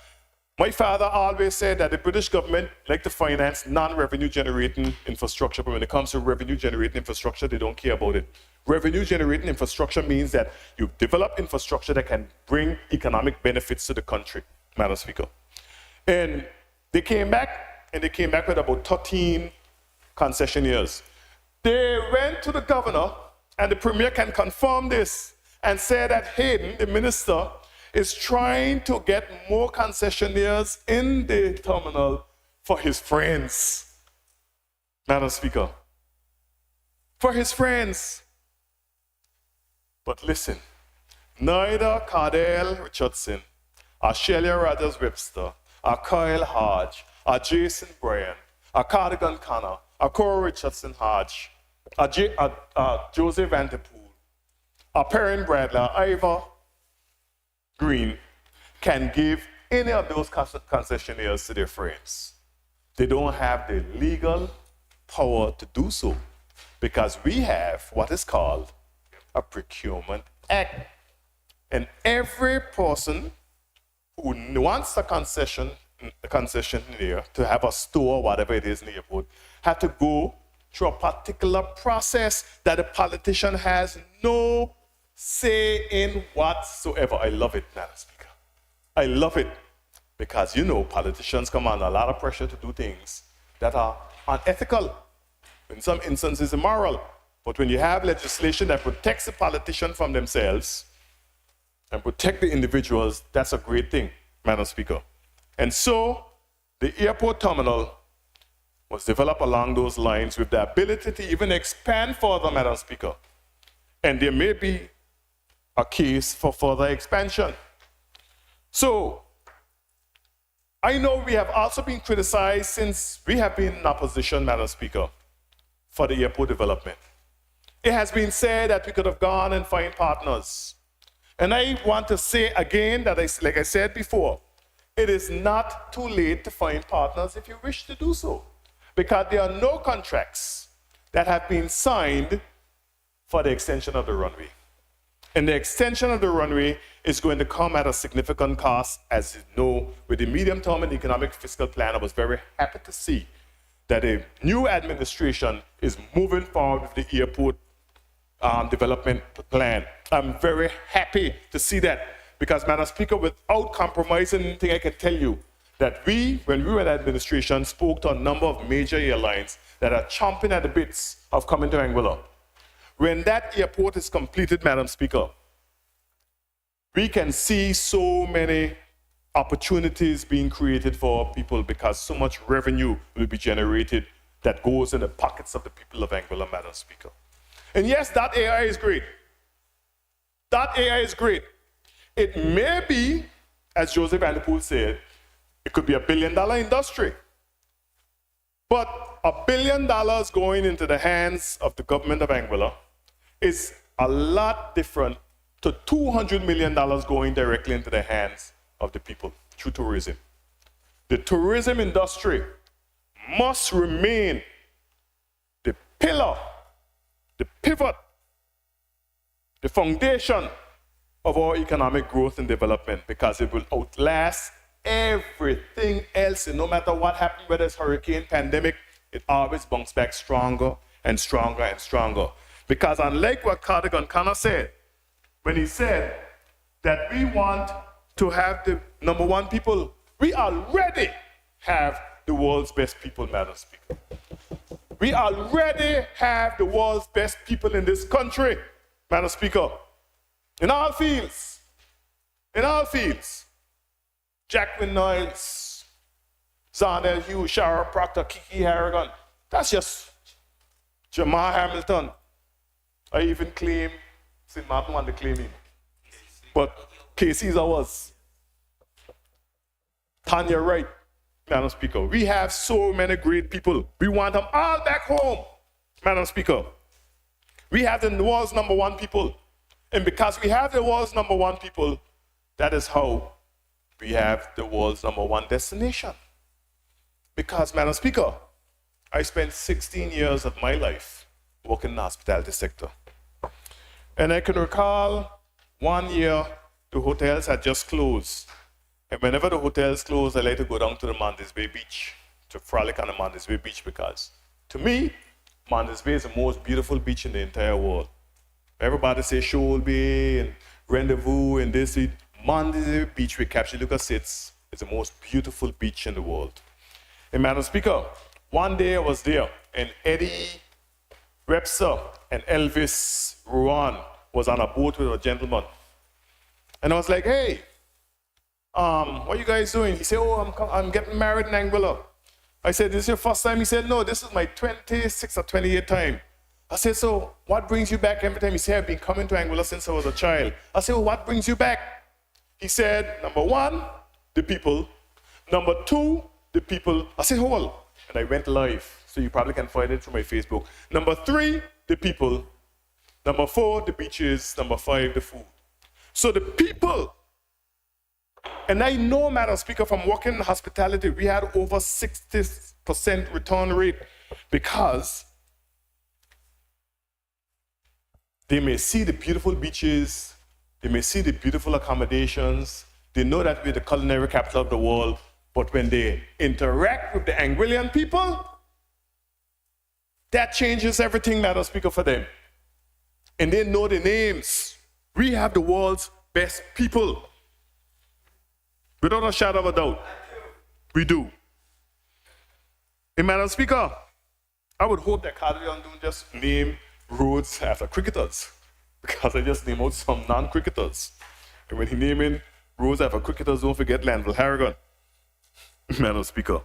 my father always said that the British government like to finance non-revenue generating infrastructure, but when it comes to revenue generating infrastructure, they don't care about it. Revenue generating infrastructure means that you develop infrastructure that can bring economic benefits to the country, Madam Speaker. And they came back with about 13 concessionaires. They went to the governor, and the premier can confirm this, and said that Hayden, the minister, is trying to get more concessionaires in the terminal for his friends, Madam Speaker. For his friends. But listen, neither Cardell Richardson, or Shelia Rogers Webster, or Kyle Hodge, or Jason Bryan, or Cardigan Connor, or Cora Richardson Hodge, or Joseph Vanderpool, or Perrin Bradley, or Ivor Green can give any of those concessionaires to their friends. They don't have the legal power to do so, because we have what is called a procurement act. And every person who wants a concessionaire to have a store, whatever it is in the airport, have to go through a particular process that the politician has no say in whatsoever. I love it, Madam Speaker. I love it, because politicians come under a lot of pressure to do things that are unethical, in some instances immoral. But when you have legislation that protects the politician from themselves and protect the individuals, that's a great thing, Madam Speaker. And so the airport terminal was developed along those lines with the ability to even expand further, Madam Speaker. And there may be a case for further expansion. So I know we have also been criticized since we have been in opposition, Madam Speaker, for the airport development. It has been said that we could have gone and find partners. And I want to say again that, like I said before, it is not too late to find partners if you wish to do so, because there are no contracts that have been signed for the extension of the runway. And the extension of the runway is going to come at a significant cost, as you know, with the medium-term and economic fiscal plan. I was very happy to see that a new administration is moving forward with the airport development plan. I'm very happy to see that, because, Madam Speaker, without compromising anything, I can tell you that when we were in administration, spoke to a number of major airlines that are chomping at the bits of coming to Anguilla. When that airport is completed, Madam Speaker, we can see so many opportunities being created for people, because so much revenue will be generated that goes in the pockets of the people of Anguilla, Madam Speaker. And yes, that AI is great. That AI is great. It may be, as Joseph Vanderpool said, it could be $1 billion industry. But $1 billion going into the hands of the government of Anguilla is a lot different to $200 million going directly into the hands of the people through tourism. The tourism industry must remain the pillar, the pivot, the foundation of our economic growth and development, because it will outlast everything else. And no matter what happens, whether it's hurricane, pandemic, it always bounces back stronger and stronger and stronger. Because unlike what Cardigan Connor said, when he said that we want to have the number one people, we already have the world's best people, Madam Speaker. We already have the world's best people in this country, Madam Speaker. In all fields. In all fields. Jacqueline Niles, Zarnell Hughes, Shara Proctor, Kiki Harrigan. That's just Jamal Hamilton. I even claim, St. Martin wanted to claim him. But Casey's ours. Tanya Wright, Madam Speaker. We have so many great people. We want them all back home, Madam Speaker. We have the world's #1 people. And because we have the world's #1 people, that is how we have the world's #1 destination. Because, Madam Speaker, I spent 16 years of my life working in the hospitality sector. And I can recall one year the hotels had just closed. And whenever the hotels close, I like to go down to the Mondays Bay Beach, to frolic on the Mondays Bay Beach, because to me, Mondays Bay is the most beautiful beach in the entire world. Everybody says Shoal Bay and Rendezvous and this. Mondays Bay Beach, where Captain Lucas sits, is the most beautiful beach in the world. And Madam Speaker, one day I was there, and Eddie Webster and Elvis Ruan was on a boat with a gentleman. And I was like, hey, what are you guys doing? He said, oh, I'm getting married in Anguilla. I said, this is your first time? He said, no, this is my 26th or 28th time. I said, so what brings you back every time? He said, I've been coming to Anguilla since I was a child. I said, well, what brings you back? He said, #1, the people. #2, the people. I said, hold. And I went live, so you probably can find it through my Facebook. #3, the people. #4, the beaches. #5, the food. So the people. And I know, Madam Speaker, from working in hospitality, we had over 60% return rate, because they may see the beautiful beaches, they may see the beautiful accommodations, they know that we're the culinary capital of the world, but when they interact with the Anguillan people, that changes everything, Madam Speaker, for them. And they know the names. We have the world's best people. Without a shadow of a doubt. We do. And Madam Speaker, I would hope that Cardigan don't just name roads after cricketers, because I just named out some non-cricketers. And when he naming roads after cricketers, don't forget Lanville Harrigan, Madam Speaker.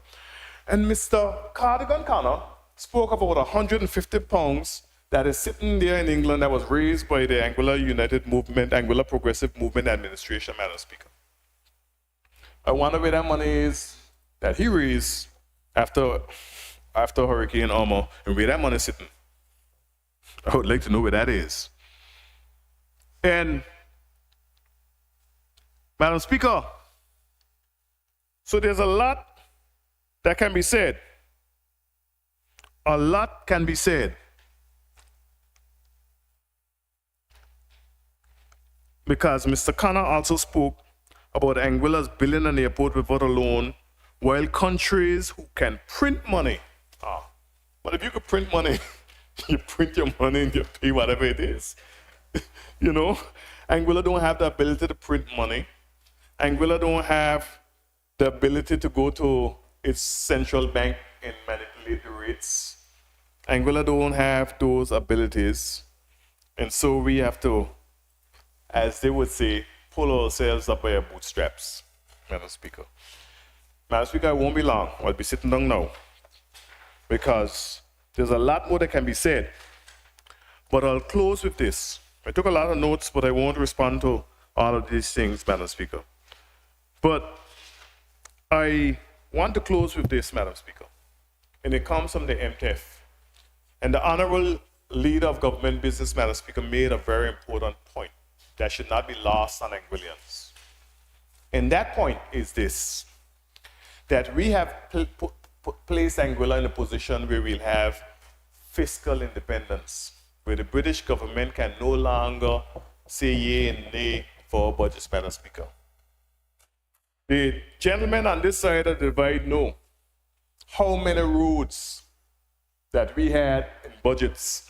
And Mr. Cardigan Connor spoke about 150 pounds that is sitting there in England that was raised by the Anguilla United Movement, Anguilla Progressive Movement Administration, Madam Speaker. I wonder where that money is that he raised after Hurricane Irma, and where that money is sitting. I would like to know where that is. And, Madam Speaker, so there's a lot that can be said. A lot can be said. Because Mr. Connor also spoke about Anguilla's building an airport without a loan, while countries who can print money. But if you could print money, you print your money and you pay whatever it is. You know, Anguilla don't have the ability to print money. Anguilla don't have the ability to go to its central bank and manipulate the rates. Anguilla don't have those abilities. And so we have to, as they would say, pull ourselves up by our bootstraps, Madam Speaker. Madam Speaker, I won't be long. I'll be sitting down now, because there's a lot more that can be said. But I'll close with this. I took a lot of notes, but I won't respond to all of these things, Madam Speaker. But I want to close with this, Madam Speaker. And it comes from the MTF. And the Honorable Leader of Government Business, Madam Speaker, made a very important point that should not be lost on Anguillians. And that point is this, that we have placed Anguilla in a position where we'll have fiscal independence, where the British government can no longer say yea and nay for our budgets, Madam Speaker. The gentlemen on this side of the divide know how many roads that we had in budgets.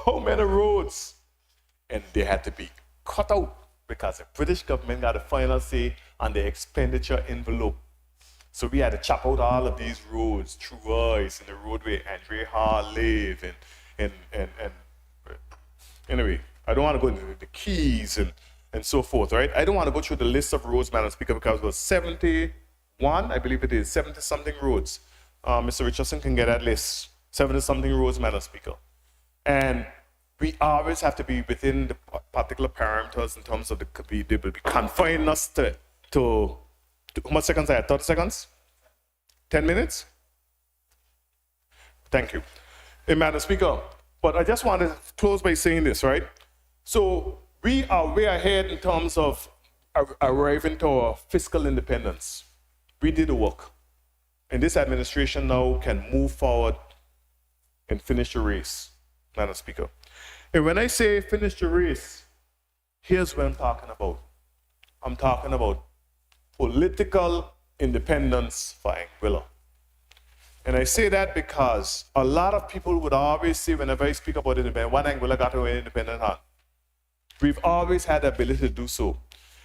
How many roads? And they had to be cut out because the British government got a final say on the expenditure envelope. So we had to chop out all of these roads, True Voice and the roadway Andre Hall live, and anyway, I don't want to go into the keys and so forth, right? I don't want to go through the list of roads, Madam Speaker, because it was 71, I believe it is, 70-something roads. Mr. Richardson can get that list. 70-something roads, Madam Speaker. And we always have to be within the particular parameters in terms of they will be confining us to how much seconds I had? 30 seconds? 10 minutes? Thank you. Madam Speaker, but I just want to close by saying this, right? So we are way ahead in terms of arriving to our fiscal independence. We did the work. And this administration now can move forward and finish the race, Madam Speaker. And when I say finish the race, here's what I'm talking about. I'm talking about political independence for Anguilla. And I say that because a lot of people would always say, whenever I speak about independence, what Anguilla got away independent on. We've always had the ability to do so.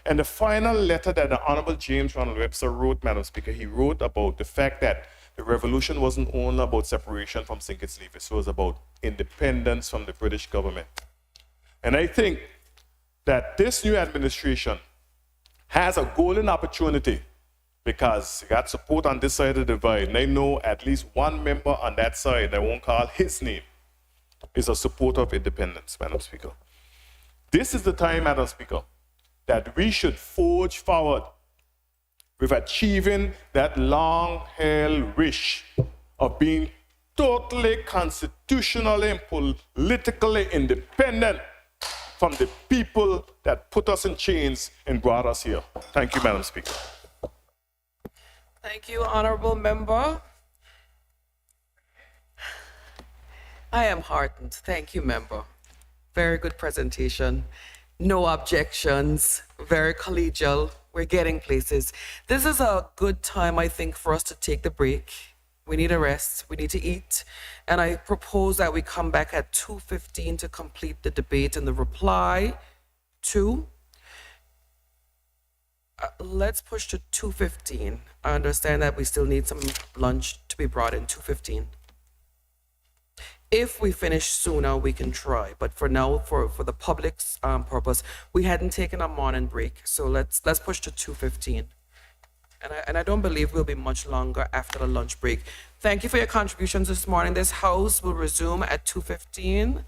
And the final letter that the Honorable James Ronald Webster wrote, Madam Speaker, he wrote about the fact that the revolution wasn't only about separation from St. Kitts Levis, it was about independence from the British government. And I think that this new administration has a golden opportunity because you got support on this side of the divide. And I know at least one member on that side, I won't call his name, is a supporter of independence, Madam Speaker. This is the time, Madam Speaker, that we should forge forward with achieving that long-held wish of being totally constitutionally and politically independent from the people that put us in chains and brought us here. Thank you, Madam Speaker. Thank you, honorable member. I am heartened. Thank you, member. Very good presentation. No objections. Very collegial. We're getting places. This is a good time, I think, for us to take the break. We need a rest. We need to eat. And I propose that we come back at 2:15 to complete the debate and the reply to. Let's push to 2:15. I understand that we still need some lunch to be brought in 2:15. If we finish sooner, we can try. But for now, for the public's purpose, we hadn't taken a morning break. So let's push to 2:15. And I don't believe we'll be much longer after the lunch break. Thank you for your contributions this morning. This House will resume at 2:15.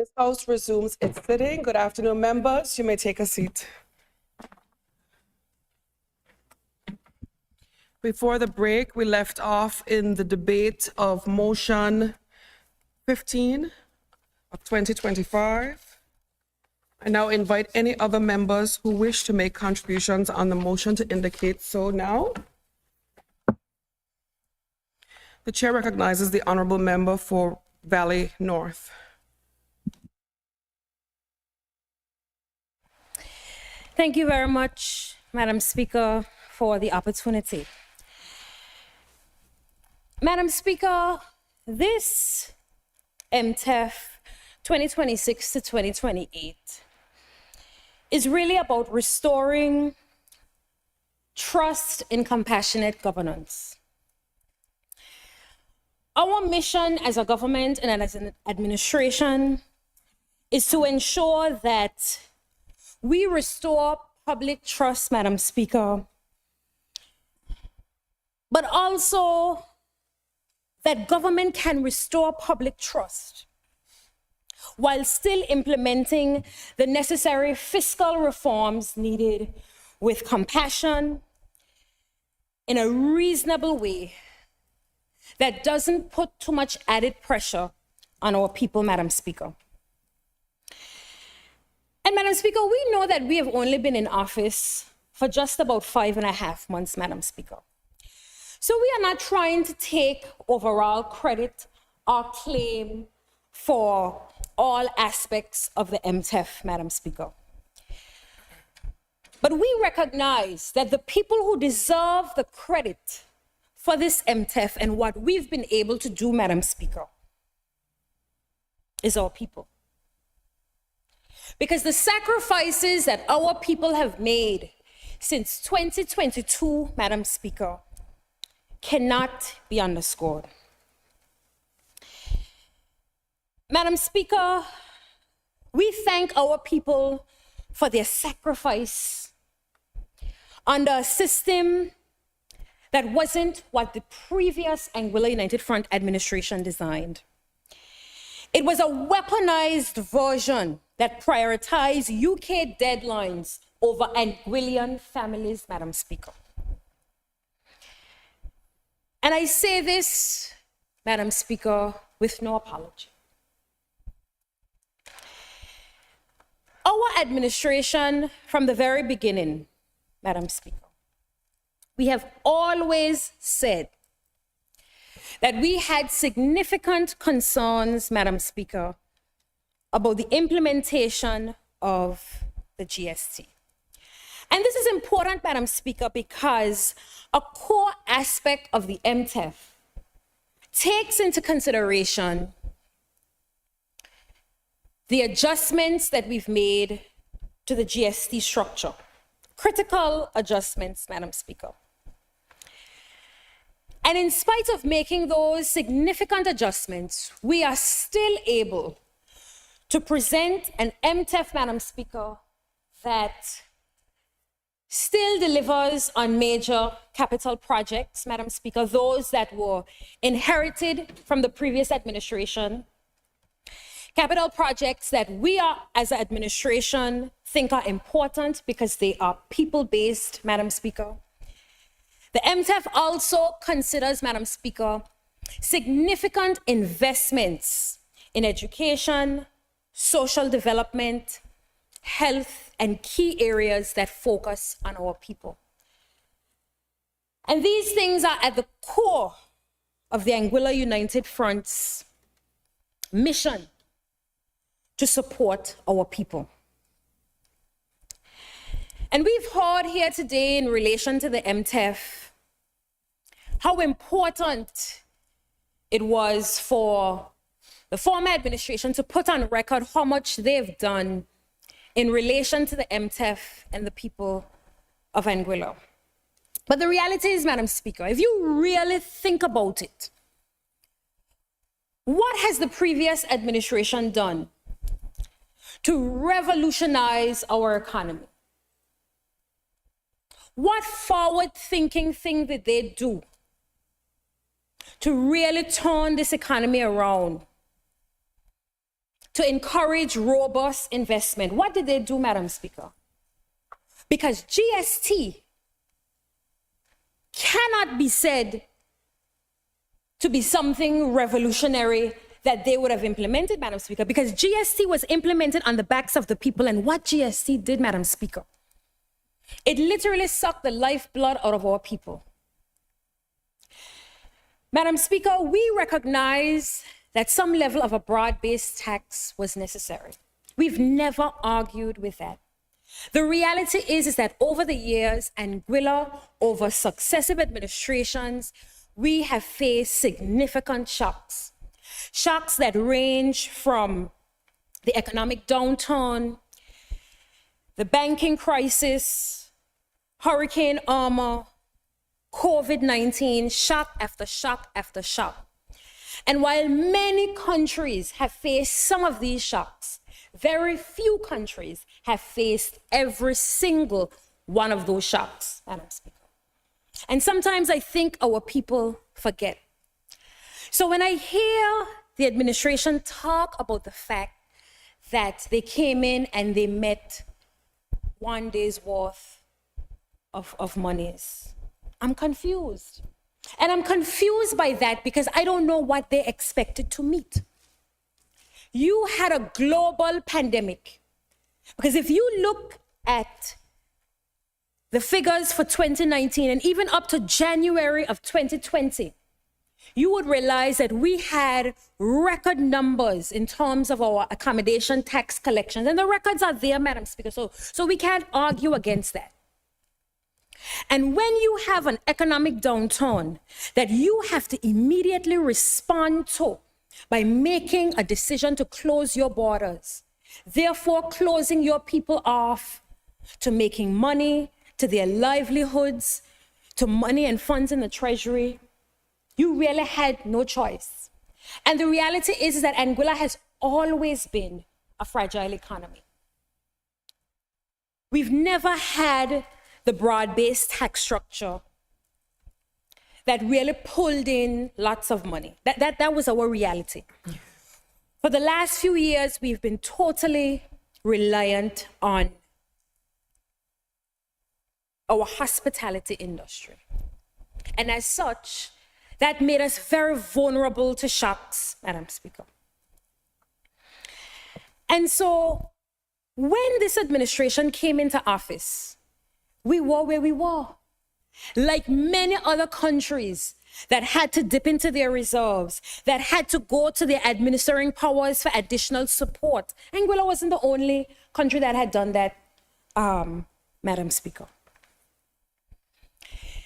This House resumes its sitting. Good afternoon, members. You may take a seat. Before the break, we left off in the debate of motion 15 of 2025. I now invite any other members who wish to make contributions on the motion to indicate so now. The chair recognizes the honorable member for Valley North. Thank you very much, Madam Speaker, for the opportunity. Madam Speaker, this MTEF 2026 to 2028 is really about restoring trust in compassionate governance. Our mission as a government and as an administration is to ensure that we restore public trust, Madam Speaker, but also that government can restore public trust while still implementing the necessary fiscal reforms needed with compassion in a reasonable way that doesn't put too much added pressure on our people, Madam Speaker. And Madam Speaker, we know that we have only been in office for just about 5.5 months, Madam Speaker. So we are not trying to take overall credit or claim for all aspects of the MTEF, Madam Speaker. But we recognize that the people who deserve the credit for this MTEF and what we've been able to do, Madam Speaker, is our people. Because the sacrifices that our people have made since 2022, Madam Speaker, cannot be underscored. Madam Speaker, we thank our people for their sacrifice under a system that wasn't what the previous Anguilla United Front administration designed. It was a weaponized version that prioritized UK deadlines over Anguillan families, Madam Speaker. And I say this, Madam Speaker, with no apology. Our administration, from the very beginning, Madam Speaker, we have always said that we had significant concerns, Madam Speaker, about the implementation of the GST. And this is important, Madam Speaker, because a core aspect of the MTEF takes into consideration the adjustments that we've made to the GST structure. Critical adjustments, Madam Speaker. And in spite of making those significant adjustments, we are still able to present an MTEF, Madam Speaker, that still delivers on major capital projects, Madam Speaker, those that were inherited from the previous administration. Capital projects that we are, as an administration, think are important because they are people-based, Madam Speaker. The MTEF also considers, Madam Speaker, significant investments in education, social development, health, and key areas that focus on our people. And these things are at the core of the Anguilla United Front's mission to support our people. And we've heard here today in relation to the MTEF how important it was for the former administration to put on record how much they've done in relation to the MTEF and the people of Anguilla. But the reality is, Madam Speaker, if you really think about it, what has the previous administration done to revolutionize our economy? What forward-thinking thing did they do to really turn this economy around? to encourage robust investment. What did they do, Madam Speaker? Because GST cannot be said to be something revolutionary that they would have implemented, Madam Speaker, because GST was implemented on the backs of the people. And what GST did, Madam Speaker, it literally sucked the lifeblood out of our people. Madam Speaker, we recognize that some level of a broad-based tax was necessary. We've never argued with that. The reality is that over the years, Anguilla, over successive administrations, we have faced significant shocks. Shocks that range from the economic downturn, the banking crisis, Hurricane Irma, COVID-19, shock after shock after shock. And while many countries have faced some of these shocks, very few countries have faced every single one of those shocks, Madam Speaker. And sometimes I think our people forget. So when I hear the administration talk about the fact that they came in and they met 1 day's worth of monies, I'm confused. And I'm confused by that because I don't know what they expected to meet. You had a global pandemic. Because if you look at the figures for 2019 and even up to January of 2020, you would realize that we had record numbers in terms of our accommodation tax collections. And the records are there, Madam Speaker, so we can't argue against that. And when you have an economic downturn that you have to immediately respond to by making a decision to close your borders, therefore closing your people off to making money, to their livelihoods, to money and funds in the treasury, you really had no choice. And the reality is that Anguilla has always been a fragile economy. We've never had the broad-based tax structure that really pulled in lots of money. That was our reality. For the last few years, we've been totally reliant on our hospitality industry. And as such, that made us very vulnerable to shocks, Madam Speaker. And so when this administration came into office, we were where we were. Like many other countries that had to dip into their reserves, that had to go to their administering powers for additional support. Anguilla wasn't the only country that had done that, Madam Speaker.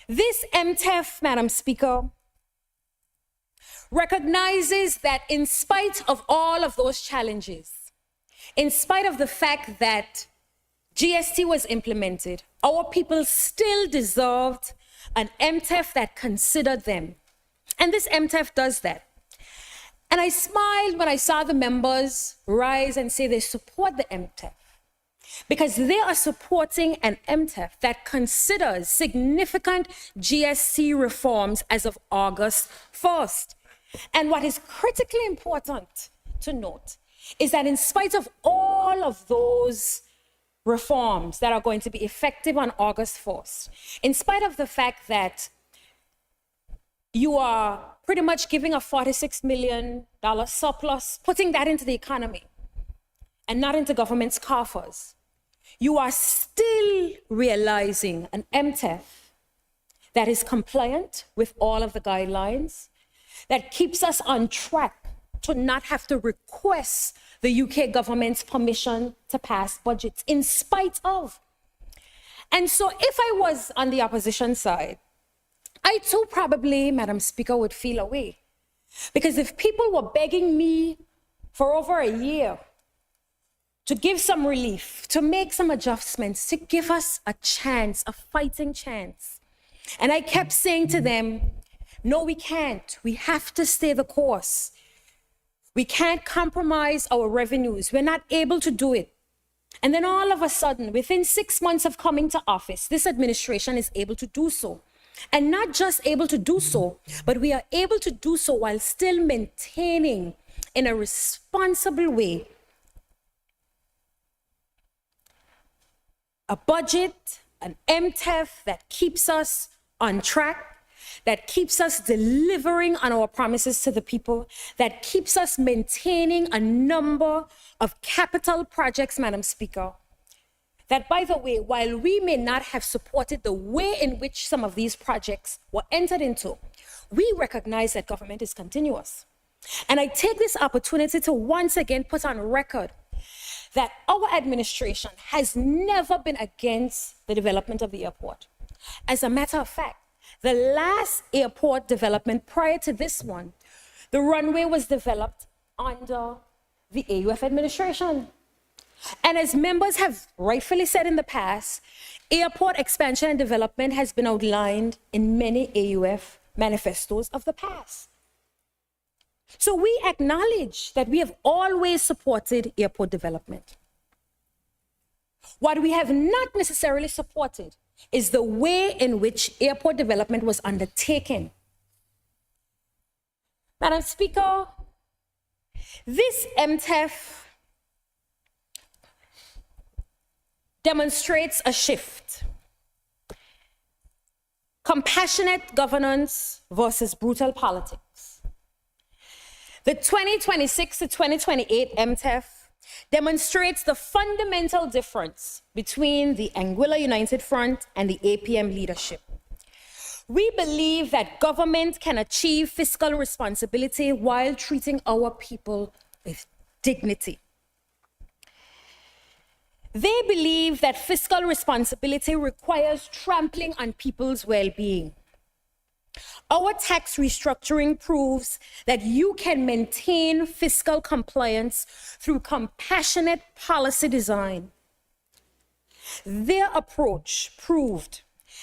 This MTEF, Madam Speaker, recognizes that in spite of all of those challenges, in spite of the fact that GST was implemented, our people still deserved an MTEF that considered them. And this MTEF does that. And I smiled when I saw the members rise and say they support the MTEF, because they are supporting an MTEF that considers significant GST reforms as of August 1st. And what is critically important to note is that in spite of all of those reforms that are going to be effective on August 1st, in spite of the fact that you are pretty much giving a $46 million surplus, putting that into the economy and not into government's coffers, you are still realizing an MTEF that is compliant with all of the guidelines, that keeps us on track to not have to request the UK government's permission to pass budgets in spite of. And so if I was on the opposition side, I too probably, Madam Speaker, would feel away. Because if people were begging me for over a year to give some relief, to make some adjustments, to give us a chance, a fighting chance, and I kept saying to them, no, we can't. We have to stay the course. We can't compromise our revenues. We're not able to do it. And then all of a sudden, within 6 months of coming to office, this administration is able to do so. And not just able to do so, but we are able to do so while still maintaining in a responsible way a budget, an MTEF that keeps us on track, that keeps us delivering on our promises to the people, that keeps us maintaining a number of capital projects, Madam Speaker, that, by the way, while we may not have supported the way in which some of these projects were entered into, we recognize that government is continuous. And I take this opportunity to once again put on record that our administration has never been against the development of the airport. As a matter of fact, the last airport development prior to this one, the runway was developed under the AUF administration. And as members have rightfully said in the past, airport expansion and development has been outlined in many AUF manifestos of the past. So we acknowledge that we have always supported airport development. What we have not necessarily supported is the way in which airport development was undertaken. Madam Speaker, this MTEF demonstrates a shift. Compassionate governance versus brutal politics. The 2026 to 2028 MTEF demonstrates the fundamental difference between the Anguilla United Front and the APM leadership. We believe that government can achieve fiscal responsibility while treating our people with dignity. They believe that fiscal responsibility requires trampling on people's well-being. Our tax restructuring proves that you can maintain fiscal compliance through compassionate policy design. Their approach proved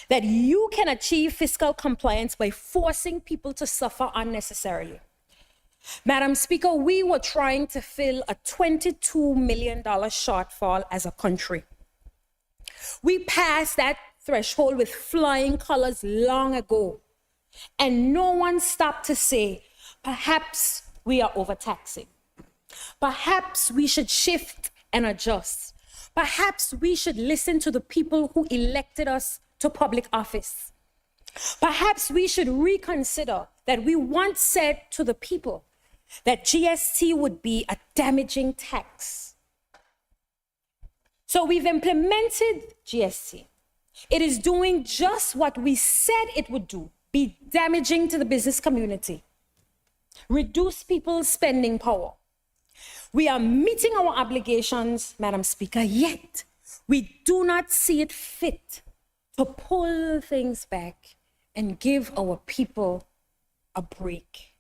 that you can achieve fiscal compliance by forcing people to suffer unnecessarily. Madam Speaker, we were trying to fill a $22 million shortfall as a country. We passed that threshold with flying colors long ago. And no one stopped to say, perhaps we are overtaxing. Perhaps we should shift and adjust. Perhaps we should listen to the people who elected us to public office. Perhaps we should reconsider that we once said to the people that GST would be a damaging tax. So we've implemented GST. It is doing just what we said it would do. Be damaging to the business community, reduce people's spending power. We are meeting our obligations, Madam Speaker, yet we do not see it fit to pull things back and give our people a break.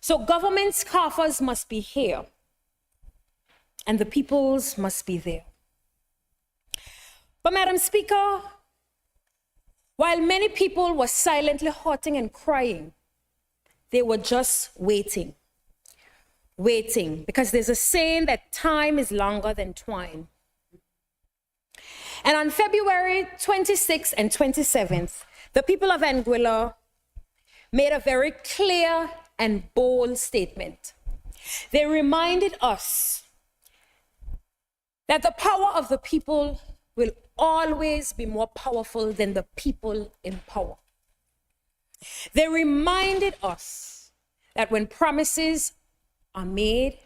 So government's coffers must be here, and the people's must be there. But Madam Speaker, while many people were silently hurting and crying, they were just waiting, because there's a saying that time is longer than twine. And on February 26th and 27th, the people of Anguilla made a very clear and bold statement. They reminded us that the power of the people will always be more powerful than the people in power. They reminded us that when promises are made,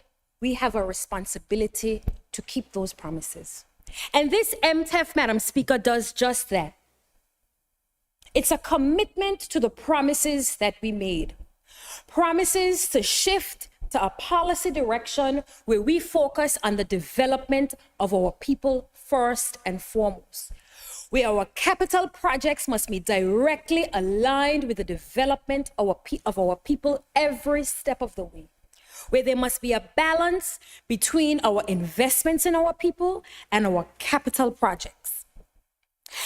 we have a responsibility to keep those promises. And this MTEF, Madam Speaker, does just that. It's a commitment to the promises that we made. Promises to shift to a policy direction where we focus on the development of our people first and foremost, where our capital projects must be directly aligned with the development of our people every step of the way, where there must be a balance between our investments in our people and our capital projects.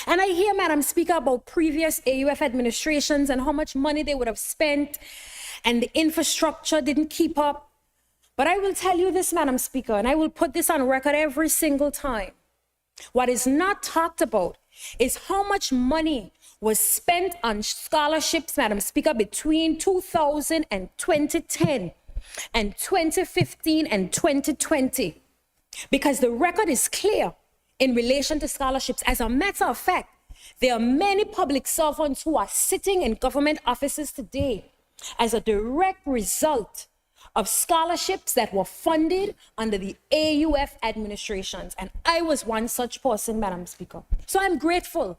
And I hear, Madam Speaker, about previous AUF administrations and how much money they would have spent and the infrastructure didn't keep up. But I will tell you this, Madam Speaker, and I will put this on record every single time. What is not talked about is how much money was spent on scholarships, Madam Speaker, between 2000 and 2010 and 2015 and 2020. Because the record is clear. in relation to scholarships. As a matter of fact, there are many public servants who are sitting in government offices today as a direct result of scholarships that were funded under the AUF administrations. And I was one such person, Madam Speaker. So I'm grateful.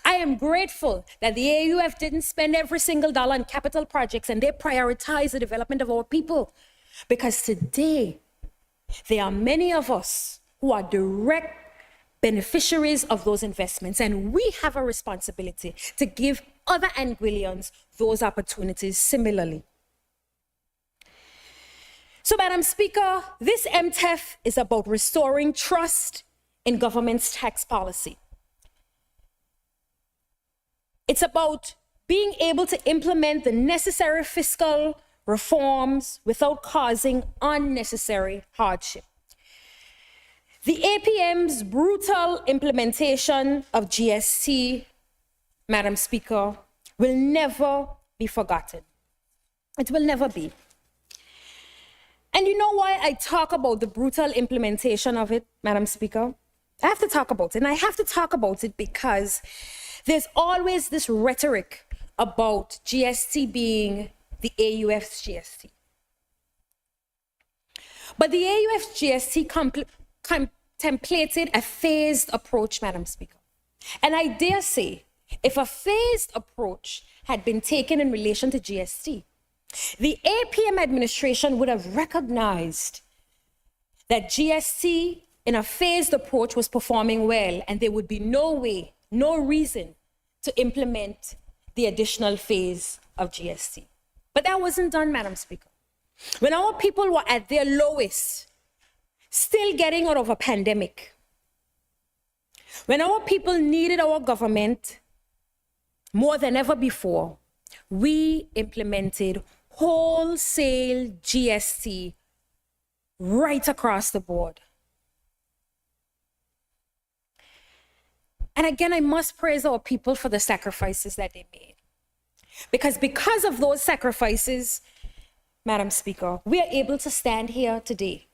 I am grateful that the AUF didn't spend every single dollar on capital projects and they prioritized the development of our people. Because today, there are many of us who are direct beneficiaries of those investments, and we have a responsibility to give other Anguillians those opportunities similarly. So, Madam Speaker, this MTEF is about restoring trust in government's tax policy. It's about being able to implement the necessary fiscal reforms without causing unnecessary hardship. The APM's brutal implementation of GST, Madam Speaker, will never be forgotten. It will never be. And you know why I talk about the brutal implementation of it, Madam Speaker? I have to talk about it, and I have to talk about it because there's always this rhetoric about GST being the AUF's GST. But the AUF's GST contemplated a phased approach, Madam Speaker. And I dare say, if a phased approach had been taken in relation to GST, the APM administration would have recognized that GST in a phased approach was performing well, and there would be no way, no reason to implement the additional phase of GST. But that wasn't done, Madam Speaker. When our people were at their lowest, still getting out of a pandemic, when our people needed our government more than ever before, we implemented wholesale GST right across the board. And again, I must praise our people for the sacrifices that they made. Because of those sacrifices, Madam Speaker, we are able to stand here today.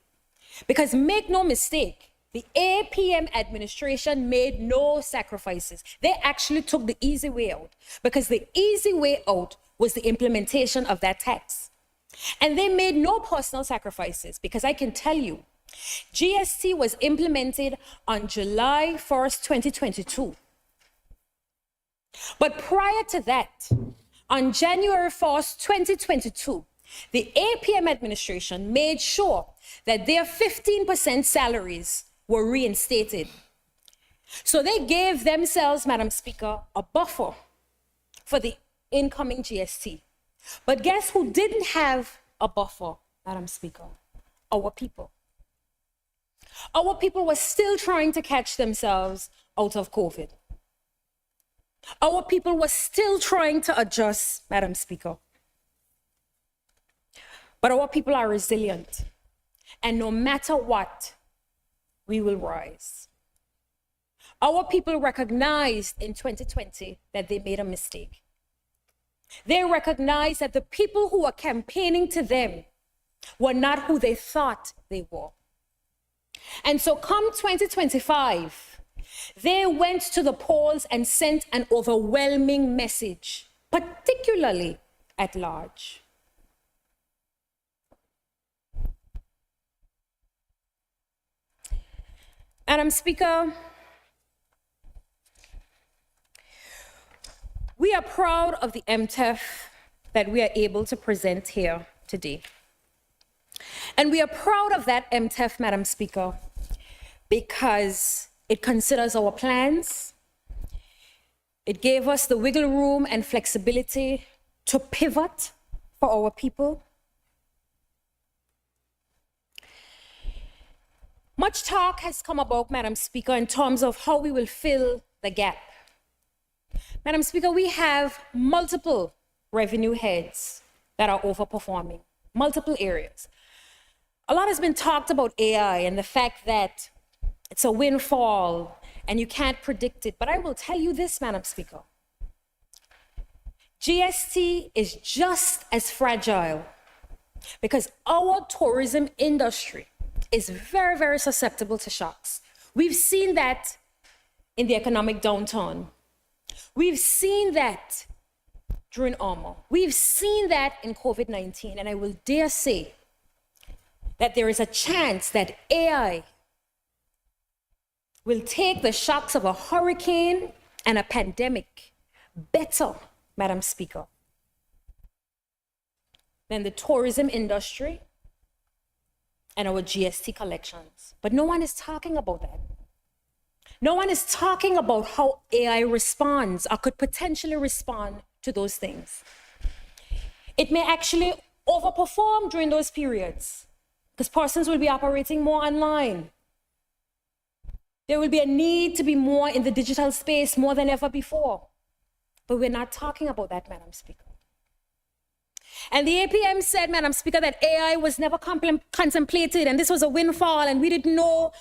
Because make no mistake, the APM administration made no sacrifices. They actually took the easy way out, because the easy way out was the implementation of that tax. And they made no personal sacrifices, because I can tell you, GST was implemented on July 1st, 2022. But prior to that, on January 1st, 2022, the APM administration made sure that their 15% salaries were reinstated. So they gave themselves, Madam Speaker, a buffer for the incoming GST. But guess who didn't have a buffer, Madam Speaker? Our people. Our people were still trying to catch themselves out of COVID. Our people were still trying to adjust, Madam Speaker. But our people are resilient. And no matter what, we will rise. Our people recognized in 2020 that they made a mistake. They recognized that the people who were campaigning to them were not who they thought they were. And so come 2025, they went to the polls and sent an overwhelming message, particularly at large. Madam Speaker, we are proud of the MTEF that we are able to present here today. And we are proud of that MTEF, Madam Speaker, because it considers our plans. It gave us the wiggle room and flexibility to pivot for our people. Much talk has come about, Madam Speaker, in terms of how we will fill the gap. Madam Speaker, we have multiple revenue heads that are overperforming, multiple areas. A lot has been talked about AI and the fact that it's a windfall and you can't predict it. But I will tell you this, Madam Speaker. GST is just as fragile because our tourism industry is very, very susceptible to shocks. We've seen that in the economic downturn. We've seen that during Irma. We've seen that in COVID-19, and I will dare say that there is a chance that AI will take the shocks of a hurricane and a pandemic better, Madam Speaker, than the tourism industry and our GST collections. But no one is talking about that. No one is talking about how AI responds or could potentially respond to those things. It may actually overperform during those periods because persons will be operating more online. There will be a need to be more in the digital space more than ever before. But we're not talking about that, Madam Speaker. And the APM said, Madam Speaker, that AI was never contemplated and this was a windfall and we didn't know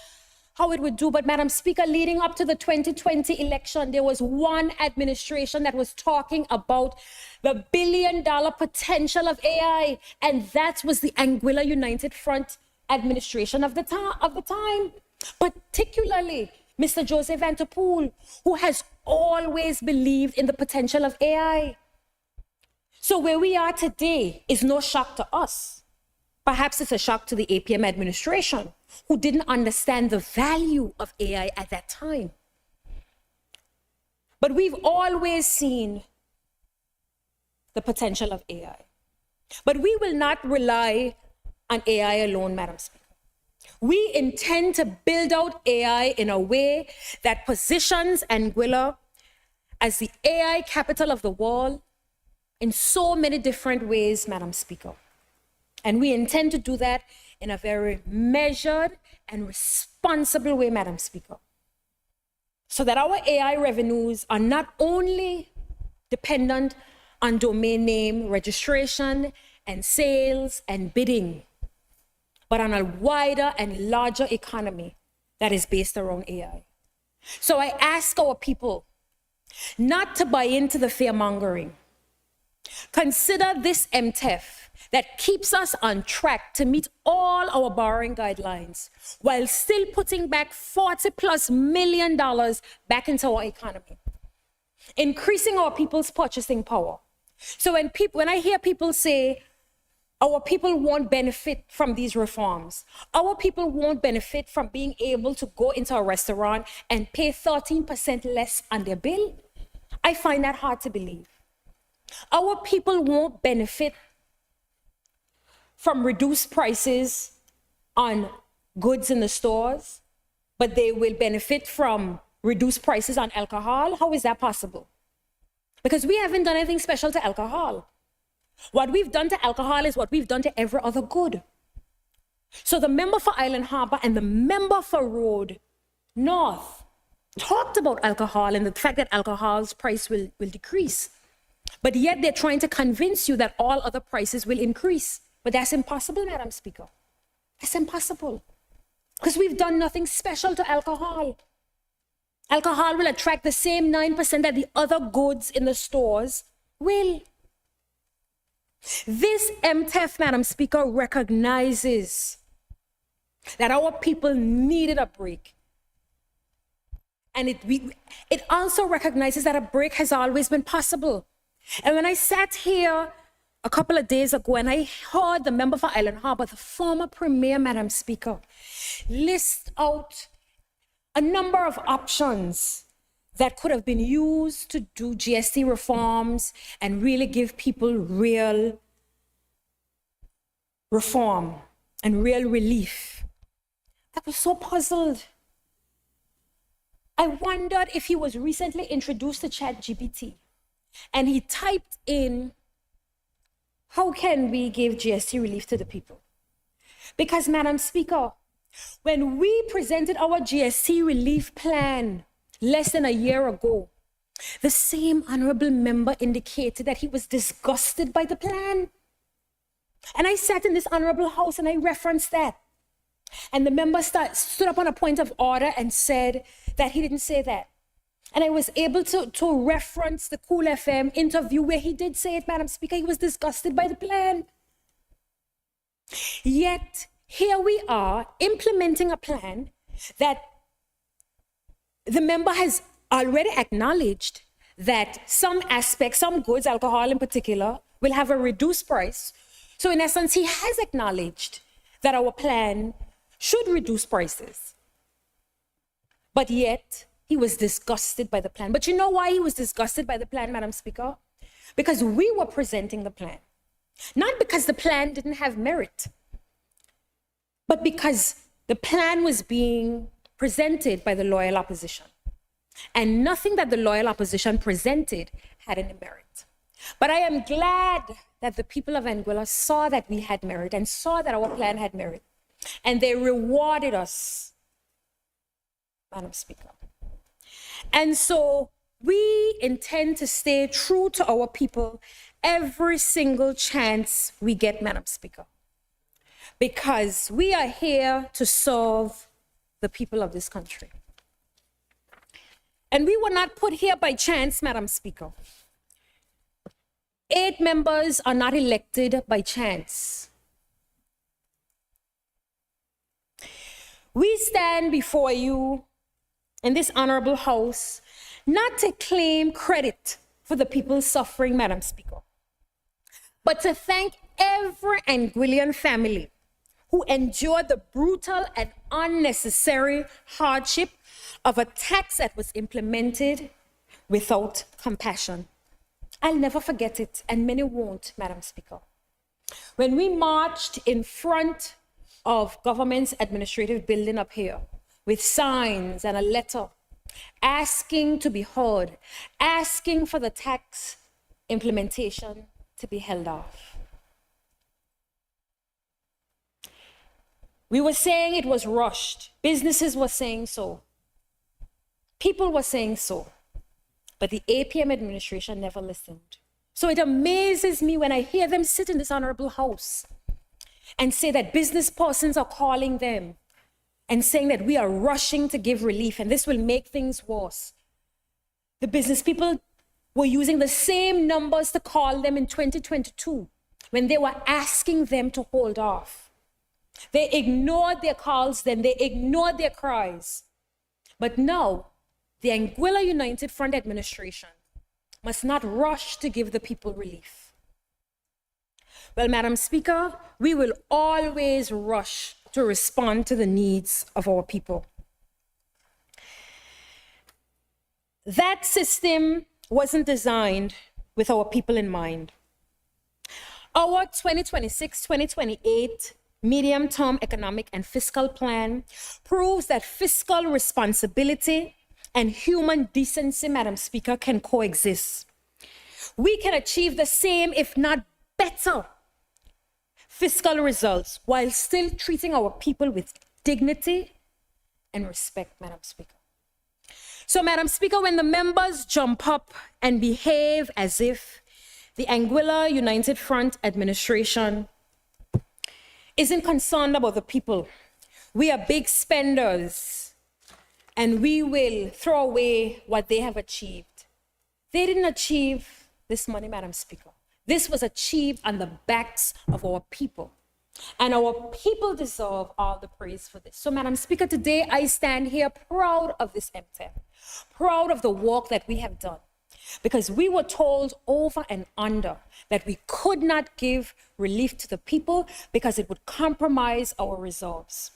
how it would do. But Madam Speaker, leading up to the 2020 election, there was one administration that was talking about the billion-dollar potential of AI, and that was the Anguilla United Front administration of the time. Particularly Mr. Joseph Vanterpool, who has always believed in the potential of AI. So where we are today is no shock to us. Perhaps it's a shock to the APM administration, who didn't understand the value of AI at that time. But we've always seen the potential of AI. But we will not rely on AI alone, Madam Speaker. We intend to build out AI in a way that positions Anguilla as the AI capital of the world in so many different ways, Madam Speaker. And we intend to do that in a very measured and responsible way, Madam Speaker, so that our AI revenues are not only dependent on domain name registration and sales and bidding, but on a wider and larger economy that is based around AI. So I ask our people not to buy into the fear-mongering. Consider this MTEF that keeps us on track to meet all our borrowing guidelines while still putting back $40+ million back into our economy, increasing our people's purchasing power. So when I hear people say, our people won't benefit from these reforms, our people won't benefit from being able to go into a restaurant and pay 13% less on their bill, I find that hard to believe. Our people won't benefit from reduced prices on goods in the stores, but they will benefit from reduced prices on alcohol. How is that possible? Because we haven't done anything special to alcohol. What we've done to alcohol is what we've done to every other good. So the member for Island Harbor and the member for Road North talked about alcohol and the fact that alcohol's price will decrease. But yet they're trying to convince you that all other prices will increase. But that's impossible, Madam Speaker. That's impossible. Because we've done nothing special to alcohol. Alcohol will attract the same 9% that the other goods in the stores will. This MTEF, Madam Speaker, recognizes that our people needed a break. And it also recognizes that a break has always been possible. And when I sat here a couple of days ago and I heard the member for Island Harbor, the former premier, Madam Speaker, list out a number of options that could have been used to do GST reforms and really give people real reform and real relief, I was so puzzled. I wondered if he was recently introduced to ChatGPT and he typed in, how can we give GST relief to the people? Because, Madam Speaker, when we presented our GST relief plan less than a year ago, the same honorable member indicated that he was disgusted by the plan. And I sat in this honorable house and I referenced that. And the member stood up on a point of order and said that he didn't say that. And I was able to reference the Cool FM interview where he did say it, Madam Speaker. He was disgusted by the plan. Yet, here we are implementing a plan that the member has already acknowledged that some aspects, some goods, alcohol in particular, will have a reduced price. So in essence, he has acknowledged that our plan should reduce prices. But yet, he was disgusted by the plan. But you know why he was disgusted by the plan, Madam Speaker? Because we were presenting the plan. Not because the plan didn't have merit, but because the plan was being presented by the loyal opposition. And nothing that the loyal opposition presented had any merit. But I am glad that the people of Anguilla saw that we had merit and saw that our plan had merit. And they rewarded us, Madam Speaker. And so we intend to stay true to our people every single chance we get, Madam Speaker, because we are here to serve the people of this country. And we were not put here by chance, Madam Speaker. 8 members are not elected by chance. We stand before you in this honorable house not to claim credit for the people suffering, Madam Speaker, but to thank every Anguillian family who endured the brutal and unnecessary hardship of a tax that was implemented without compassion. I'll never forget it, and many won't, Madam Speaker. When we marched in front of government's administrative building up here with signs and a letter asking to be heard, asking for the tax implementation to be held off. We were saying it was rushed. Businesses were saying so. People were saying so. But the APM administration never listened. So it amazes me when I hear them sit in this honorable house and say that business persons are calling them and saying that we are rushing to give relief and this will make things worse. The business people were using the same numbers to call them in 2022 when they were asking them to hold off. They ignored their calls then, they ignored their cries. But now, the Anguilla United Front administration must not rush to give the people relief. Well, Madam Speaker, we will always rush to respond to the needs of our people. That system wasn't designed with our people in mind. Our 2026-2028 medium-term economic and fiscal plan proves that fiscal responsibility and human decency, Madam Speaker, can coexist. We can achieve the same, if not better, fiscal results while still treating our people with dignity and respect, Madam Speaker. So, Madam Speaker, when the members jump up and behave as if the Anguilla United Front administration isn't concerned about the people, we are big spenders, and we will throw away what they have achieved. They didn't achieve this money, Madam Speaker. This was achieved on the backs of our people. And our people deserve all the praise for this. So, Madam Speaker, today I stand here proud of this MTEM, proud of the work that we have done. Because we were told over and under that we could not give relief to the people because it would compromise our resolves.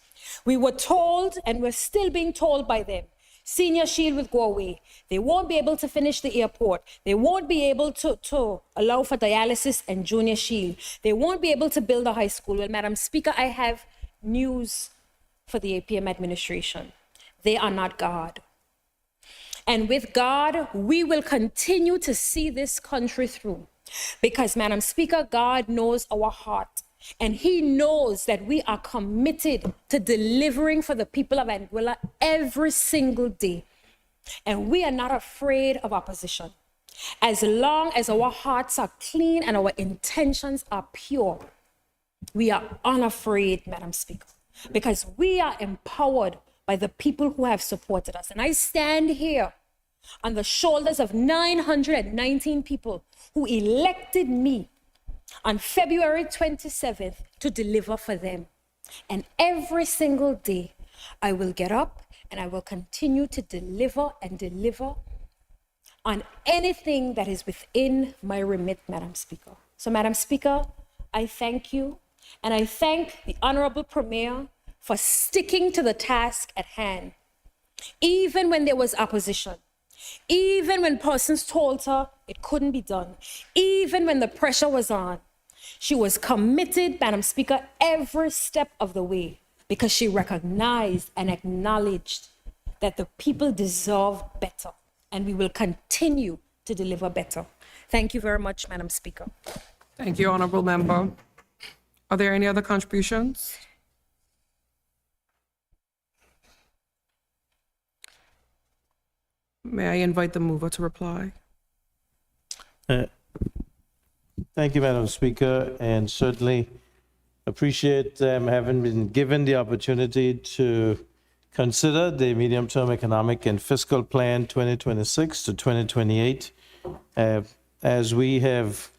We were told, and we're still being told by them, Senior Shield will go away. They won't be able to finish the airport. They won't be able to allow for dialysis and Junior Shield. They won't be able to build a high school. Well, Madam Speaker, I have news for the APM administration. They are not God. And with God, we will continue to see this country through. Because, Madam Speaker, God knows our heart. And he knows that we are committed to delivering for the people of Anguilla every single day. And we are not afraid of opposition. As long as our hearts are clean and our intentions are pure, we are unafraid, Madam Speaker, because we are empowered by the people who have supported us. And I stand here on the shoulders of 919 people who elected me on February 27th to deliver for them. And every single day, I will get up and I will continue to deliver and deliver on anything that is within my remit, Madam Speaker. So, Madam Speaker, I thank you, and I thank the Honorable Premier for sticking to the task at hand, even when there was opposition, even when persons told her it couldn't be done, even when the pressure was on. She was committed, Madam Speaker, every step of the way, because she recognized and acknowledged that the people deserve better, and we will continue to deliver better. Thank you very much, Madam Speaker. Thank you, Honorable Member. Are there any other contributions? May I invite the mover to reply? Thank you, Madam Speaker, and certainly appreciate having been given the opportunity to consider the medium-term economic and fiscal plan 2026 to 2028. As we have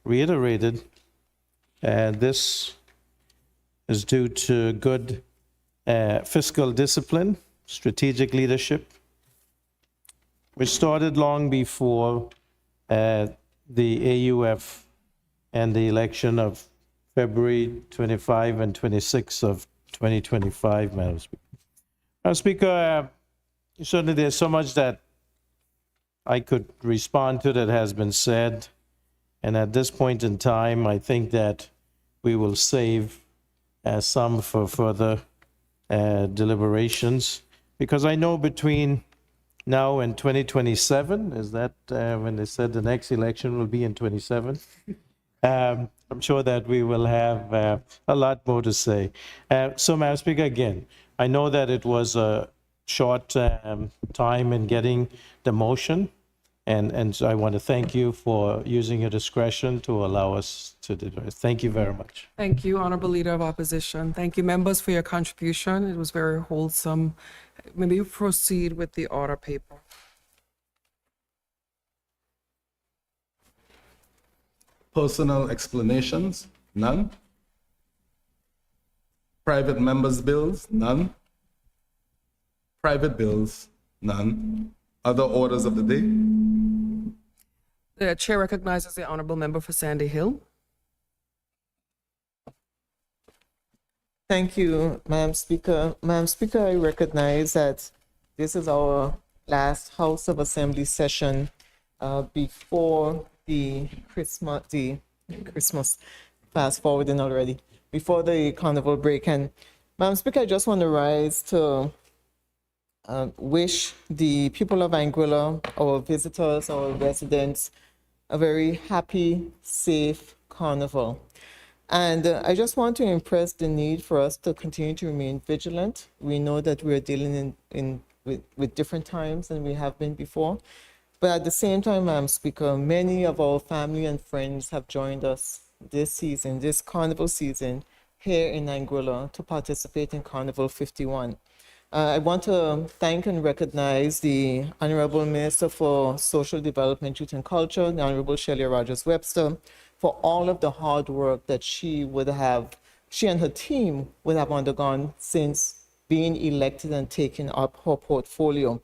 reiterated, this is due to good fiscal discipline, strategic leadership, which started long before the AUF and the election of February 25 and 26 of 2025, Madam Speaker. Madam Speaker, certainly there's so much that I could respond to that has been said. And at this point in time, I think that we will save some for further deliberations, because I know between now and 2027, is that when they said the next election will be in 27? I'm sure that we will have a lot more to say. So, Madam Speaker, again, I know that it was a short time in getting the motion, and so I want to thank you for using your discretion to allow us to do this. Thank you very much. Thank you, Honorable Leader of Opposition. Thank you, members, for your contribution. It was very wholesome. Maybe you proceed with the order paper. Personal explanations, none. Private members' bills, none. Private bills, none. Other orders of the day? The chair recognizes the honorable member for Sandy Hill. Thank you, Madam Speaker. Madam Speaker, I recognize that this is our last House of Assembly session before the Christmas, fast forwarding already, before the carnival break. And Madam Speaker, I just want to rise to wish the people of Anguilla, our visitors, our residents, a very happy, safe carnival. And I just want to impress the need for us to continue to remain vigilant. We know that we're dealing with different times than we have been before. But at the same time, Madam Speaker, many of our family and friends have joined us this season, this carnival season, here in Anguilla to participate in Carnival 51. I want to thank and recognize the Honorable Minister for Social Development, Youth and Culture, the Honorable Shelley Rogers-Webster, for all of the hard work that she and her team would have undergone since being elected and taking up her portfolio.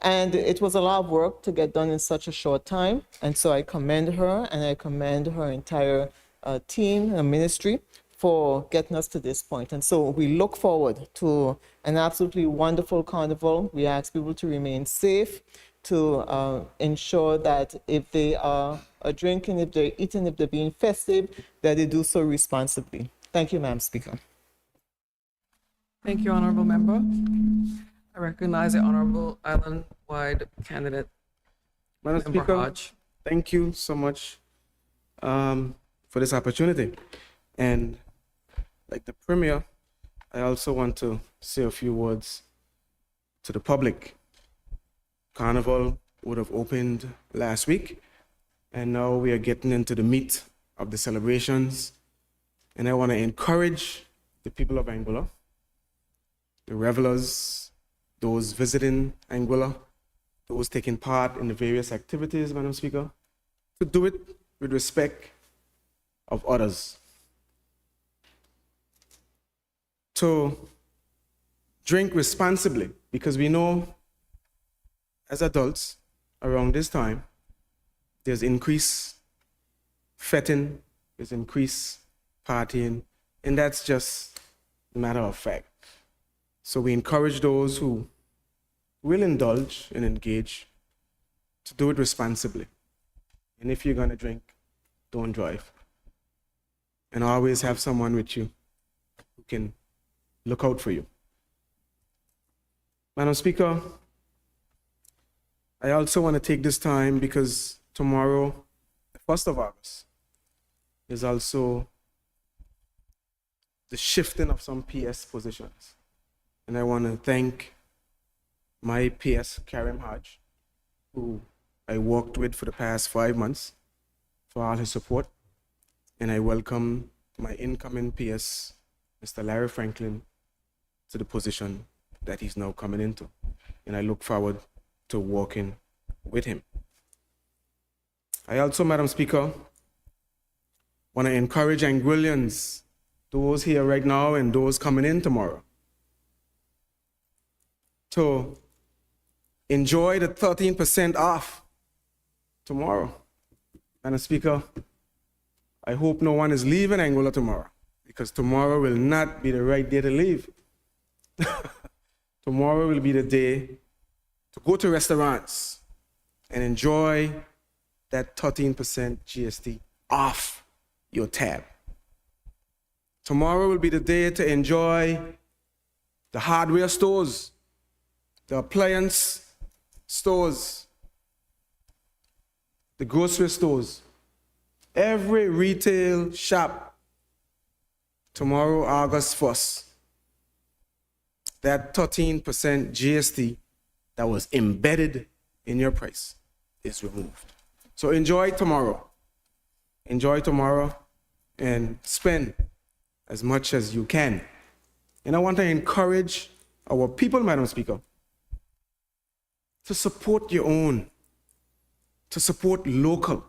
And it was a lot of work to get done in such a short time. And so I commend her, and I commend her entire team and ministry for getting us to this point. And so we look forward to an absolutely wonderful carnival. We ask people to remain safe, to ensure that if they are drinking, if they're eating, if they're being festive, that they do so responsibly. Thank you, Madam Speaker. Thank you, honorable member. I recognize the honorable island-wide candidate, Madam Member Speaker, Hodge. thank you so much for this opportunity. And like the Premier, I also want to say a few words to the public. Carnival would have opened last week, and now we are getting into the meat of the celebrations. And I want to encourage the people of Anguilla, the revelers, those visiting Anguilla, those taking part in the various activities, Madam Speaker, to do it with respect of others. To drink responsibly because we know as adults around this time, there's increased fetting, there's increased partying, and that's just a matter of fact. So we encourage those who will indulge and engage to do it responsibly. And if you're going to drink, don't drive. And always have someone with you who can look out for you. Madam Speaker, I also want to take this time because tomorrow, the 1st of August, is also the shifting of some PS positions. And I want to thank my PS, Karim Hodge, who I worked with for the past 5 months, for all his support. And I welcome my incoming PS, Mr. Larry Franklin, to the position that he's now coming into. And I look forward to working with him. I also, Madam Speaker, want to encourage Anguillians, those here right now and those coming in tomorrow, to enjoy the 13% off tomorrow. Madam Speaker, I hope no one is leaving Anguilla tomorrow, because tomorrow will not be the right day to leave. Tomorrow will be the day to go to restaurants and enjoy that 13% GST off your tab. Tomorrow will be the day to enjoy the hardware stores, the appliance stores, the grocery stores, every retail shop. Tomorrow, August 1st, that 13% GST that was embedded in your price is removed. So enjoy tomorrow. Enjoy tomorrow and spend as much as you can. And I want to encourage our people, Madam Speaker, to support your own, to support local.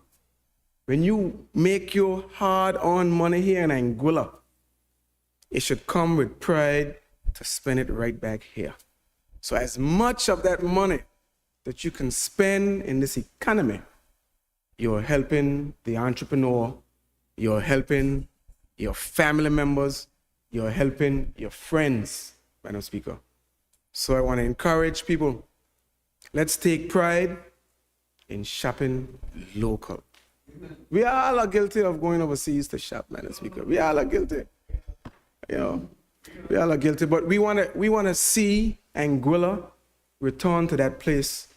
When you make your hard-earned money here in Anguilla, it should come with pride to spend it right back here. So as much of that money that you can spend in this economy, you're helping the entrepreneur, you're helping your family members, you're helping your friends, Madam Speaker. So I want to encourage people, let's take pride in shopping local. We all are guilty of going overseas to shop, Madam Speaker. We all are guilty. You know, we all are guilty, but we want to see Anguilla return to that place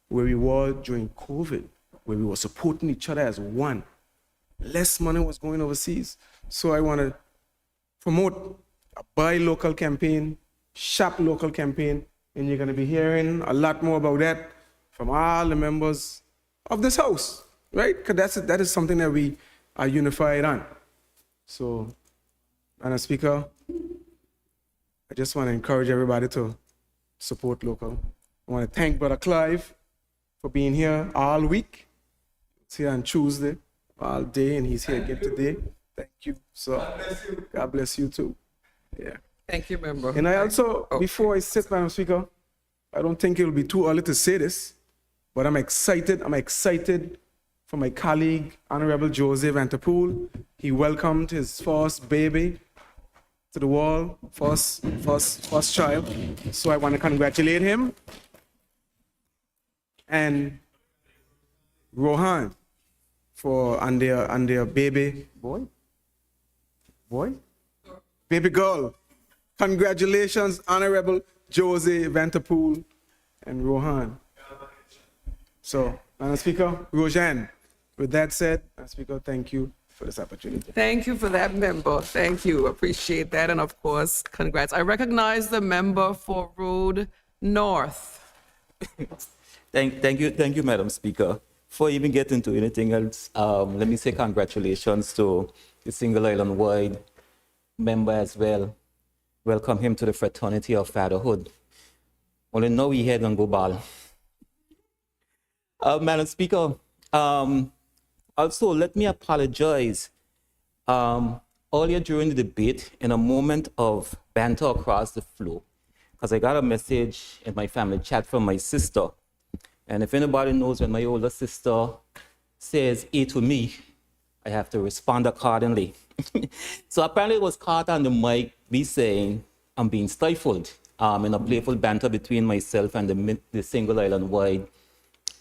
where we were during COVID, where we were supporting each other as one. Less money was going overseas. So I want to promote a buy local campaign, shop local campaign, and you're going to be hearing a lot more about that from all the members of this house, right? Because that is something that we are unified on. So, Madam Speaker, I just want to encourage everybody to support local. I want to thank Brother Clive for being here all week. He's here on Tuesday all day, and he's here again today. Thank you, sir. God bless you. God bless you too. Yeah. Thank you, member. And I also, before I sit, Madam Speaker, I don't think it'll be too early to say this, but I'm excited. I'm excited for my colleague, Honorable Jose Vanterpool. He welcomed his first baby to the world, first child. So I want to congratulate him. And Rohan on their baby baby girl. Congratulations, Honorable Jose Vanterpool and Rohan. So, Madam Speaker, Rojan, with that said, Madam Speaker, thank you for this opportunity. Thank you for that, member. Thank you. Appreciate that. And of course, congrats. I recognize the member for Road North. Thank you, Madam Speaker. Before even getting to anything else, let me say congratulations to the Single Island Wide member as well. Welcome him to the fraternity of fatherhood. Only now we head and go ball. Madam Speaker, also let me apologize. Earlier during the debate, in a moment of banter across the floor, because I got a message in my family chat from my sister. And if anybody knows, when my older sister says A to me, I have to respond accordingly. So apparently it was caught on the mic, me saying I'm being stifled in a playful banter between myself and the single island wide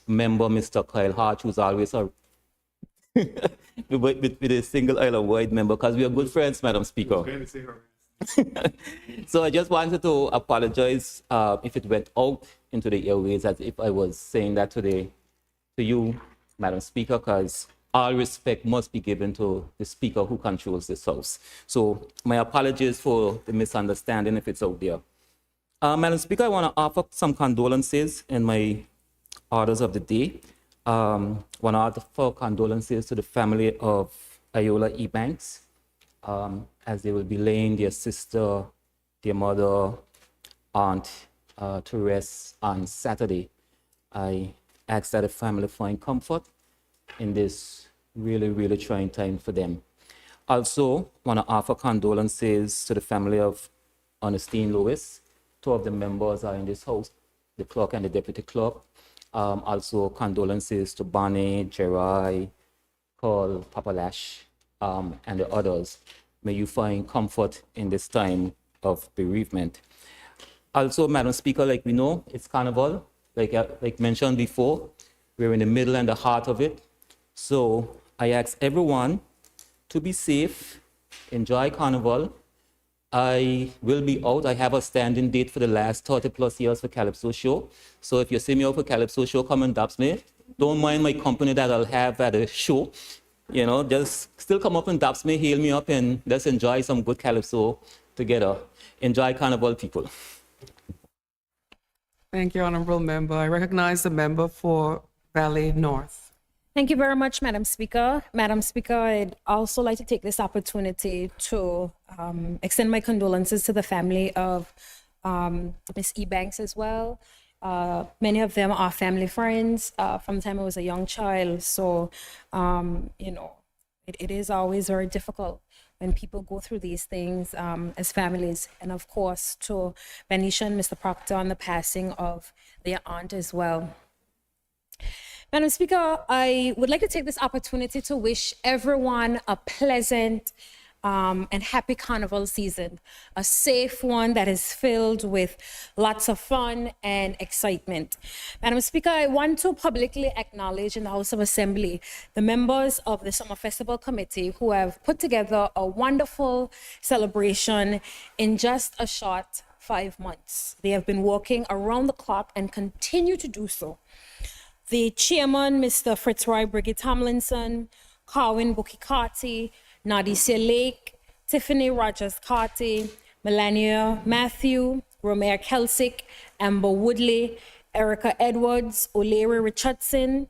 member, Mr. Kyle Hart, who's always a with a single island wide member, because we are good friends, Madam Speaker. So I just wanted to apologize if it went out into the airways as if I was saying that to you, Madam Speaker, because all respect must be given to the Speaker who controls this House. So my apologies for the misunderstanding if it's out there. Madam Speaker, I want to offer some condolences in my orders of the day. Want to offer condolences to the family of Anguilla Ebanks, as they will be laying their sister, their mother, aunt to rest on Saturday. I ask that the family find comfort in this really, really trying time for them. Also, want to offer condolences to the family of Ernestine Lewis. Two of the members are in this house, the clerk and the deputy clerk. Also, condolences to Bonnie, Jerai, Paul, Papalash, and the others. May you find comfort in this time of bereavement. Also, Madam Speaker, like we know, it's Carnival. Like mentioned before, we're in the middle and the heart of it. So I ask everyone to be safe, enjoy Carnival. I will be out. I have a standing date for the last 30 plus years for Calypso Show. So if you see me out for Calypso Show, come and dops me. Don't mind my company that I'll have at a show. You know, just still come up and dops me, hail me up, and let's enjoy some good Calypso together. Enjoy Carnival, people. Thank you, Honorable Member. I recognize the member for Valley North. Thank you very much, Madam Speaker. Madam Speaker, I'd also like to take this opportunity to extend my condolences to the family of Miss Ebanks as well. Many of them are family friends from the time I was a young child. So, you know, it is always very difficult when people go through these things as families. And of course, to Benicia and Mr. Proctor on the passing of their aunt as well. Madam Speaker, I would like to take this opportunity to wish everyone a pleasant and happy Carnival season, a safe one that is filled with lots of fun and excitement. Madam Speaker, I want to publicly acknowledge in the House of Assembly the members of the Summer Festival Committee who have put together a wonderful celebration in just a short 5 months. They have been working around the clock and continue to do so. The chairman, Mr. Fitzroy Briggy Tomlinson, Carwin Bukikati, Nadisia Lake, Tiffany Rogers Carty, Melania Matthew, Romare Kelsick, Amber Woodley, Erica Edwards, O'Leary Richardson,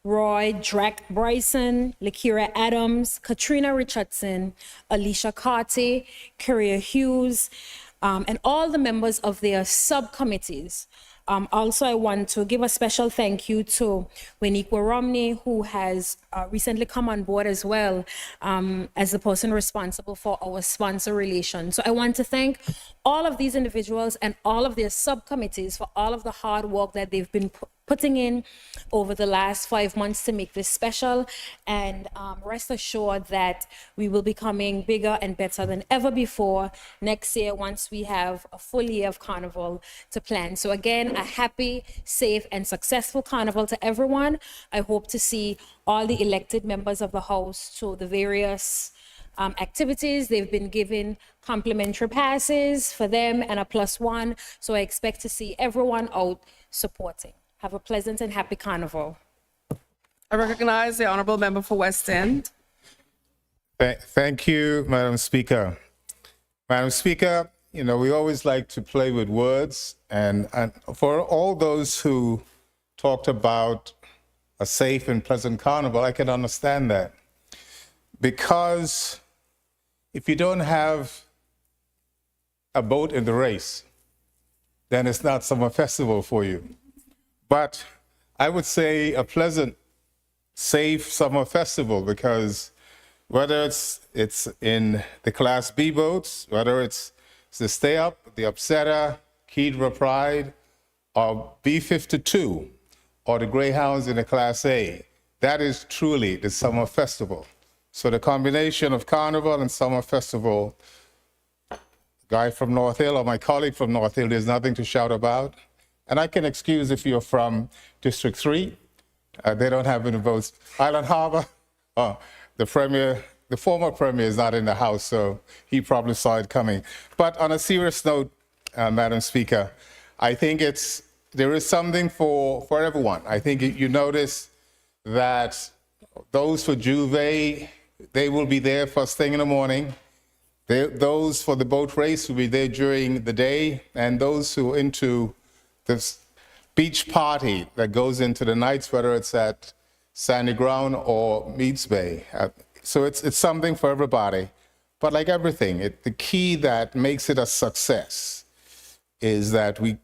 Roy Drack Bryson, Lakira Adams, Katrina Richardson, Alicia Carty, Kyria Hughes, and all the members of their subcommittees. Also, I want to give a special thank you to Winiqua Romney, who has recently come on board as well as the person responsible for our sponsor relations. So I want to thank all of these individuals and all of their subcommittees for all of the hard work that they've been putting in over the last 5 months to make this special. And rest assured that we will be coming bigger and better than ever before next year once we have a full year of Carnival to plan. So again, a happy, safe, and successful Carnival to everyone. I hope to see all the elected members of the House to the various activities. They've been given complimentary passes for them and a +1. So I expect to see everyone out supporting. Have a pleasant and happy Carnival. I recognize the Honorable Member for West End. Thank you, Madam Speaker. Madam Speaker, you know, we always like to play with words, and for all those who talked about a safe and pleasant Carnival, I can understand that. Because if you don't have a boat in the race, then it's not Summer Festival for you. But I would say a pleasant, safe Summer Festival, because whether it's in the Class B boats, whether it's the Stay Up, the Upsetter, Kedra Pride, or B-52, or the Greyhounds in the Class A. That is truly the summer festival. So the combination of Carnival and summer festival, guy from North Hill or my colleague from North Hill, there's nothing to shout about. And I can excuse if you're from District 3. They don't have any votes. Island Harbor, the former premier is not in the house, so he probably saw it coming. But on a serious note, Madam Speaker, I think there is something for everyone. I think you notice that those for Juve, they will be there first thing in the morning. Those for the boat race will be there during the day, and those who are into this beach party that goes into the nights, whether it's at Sandy Ground or Meads Bay. So it's something for everybody. But like everything, the key that makes it a success is that when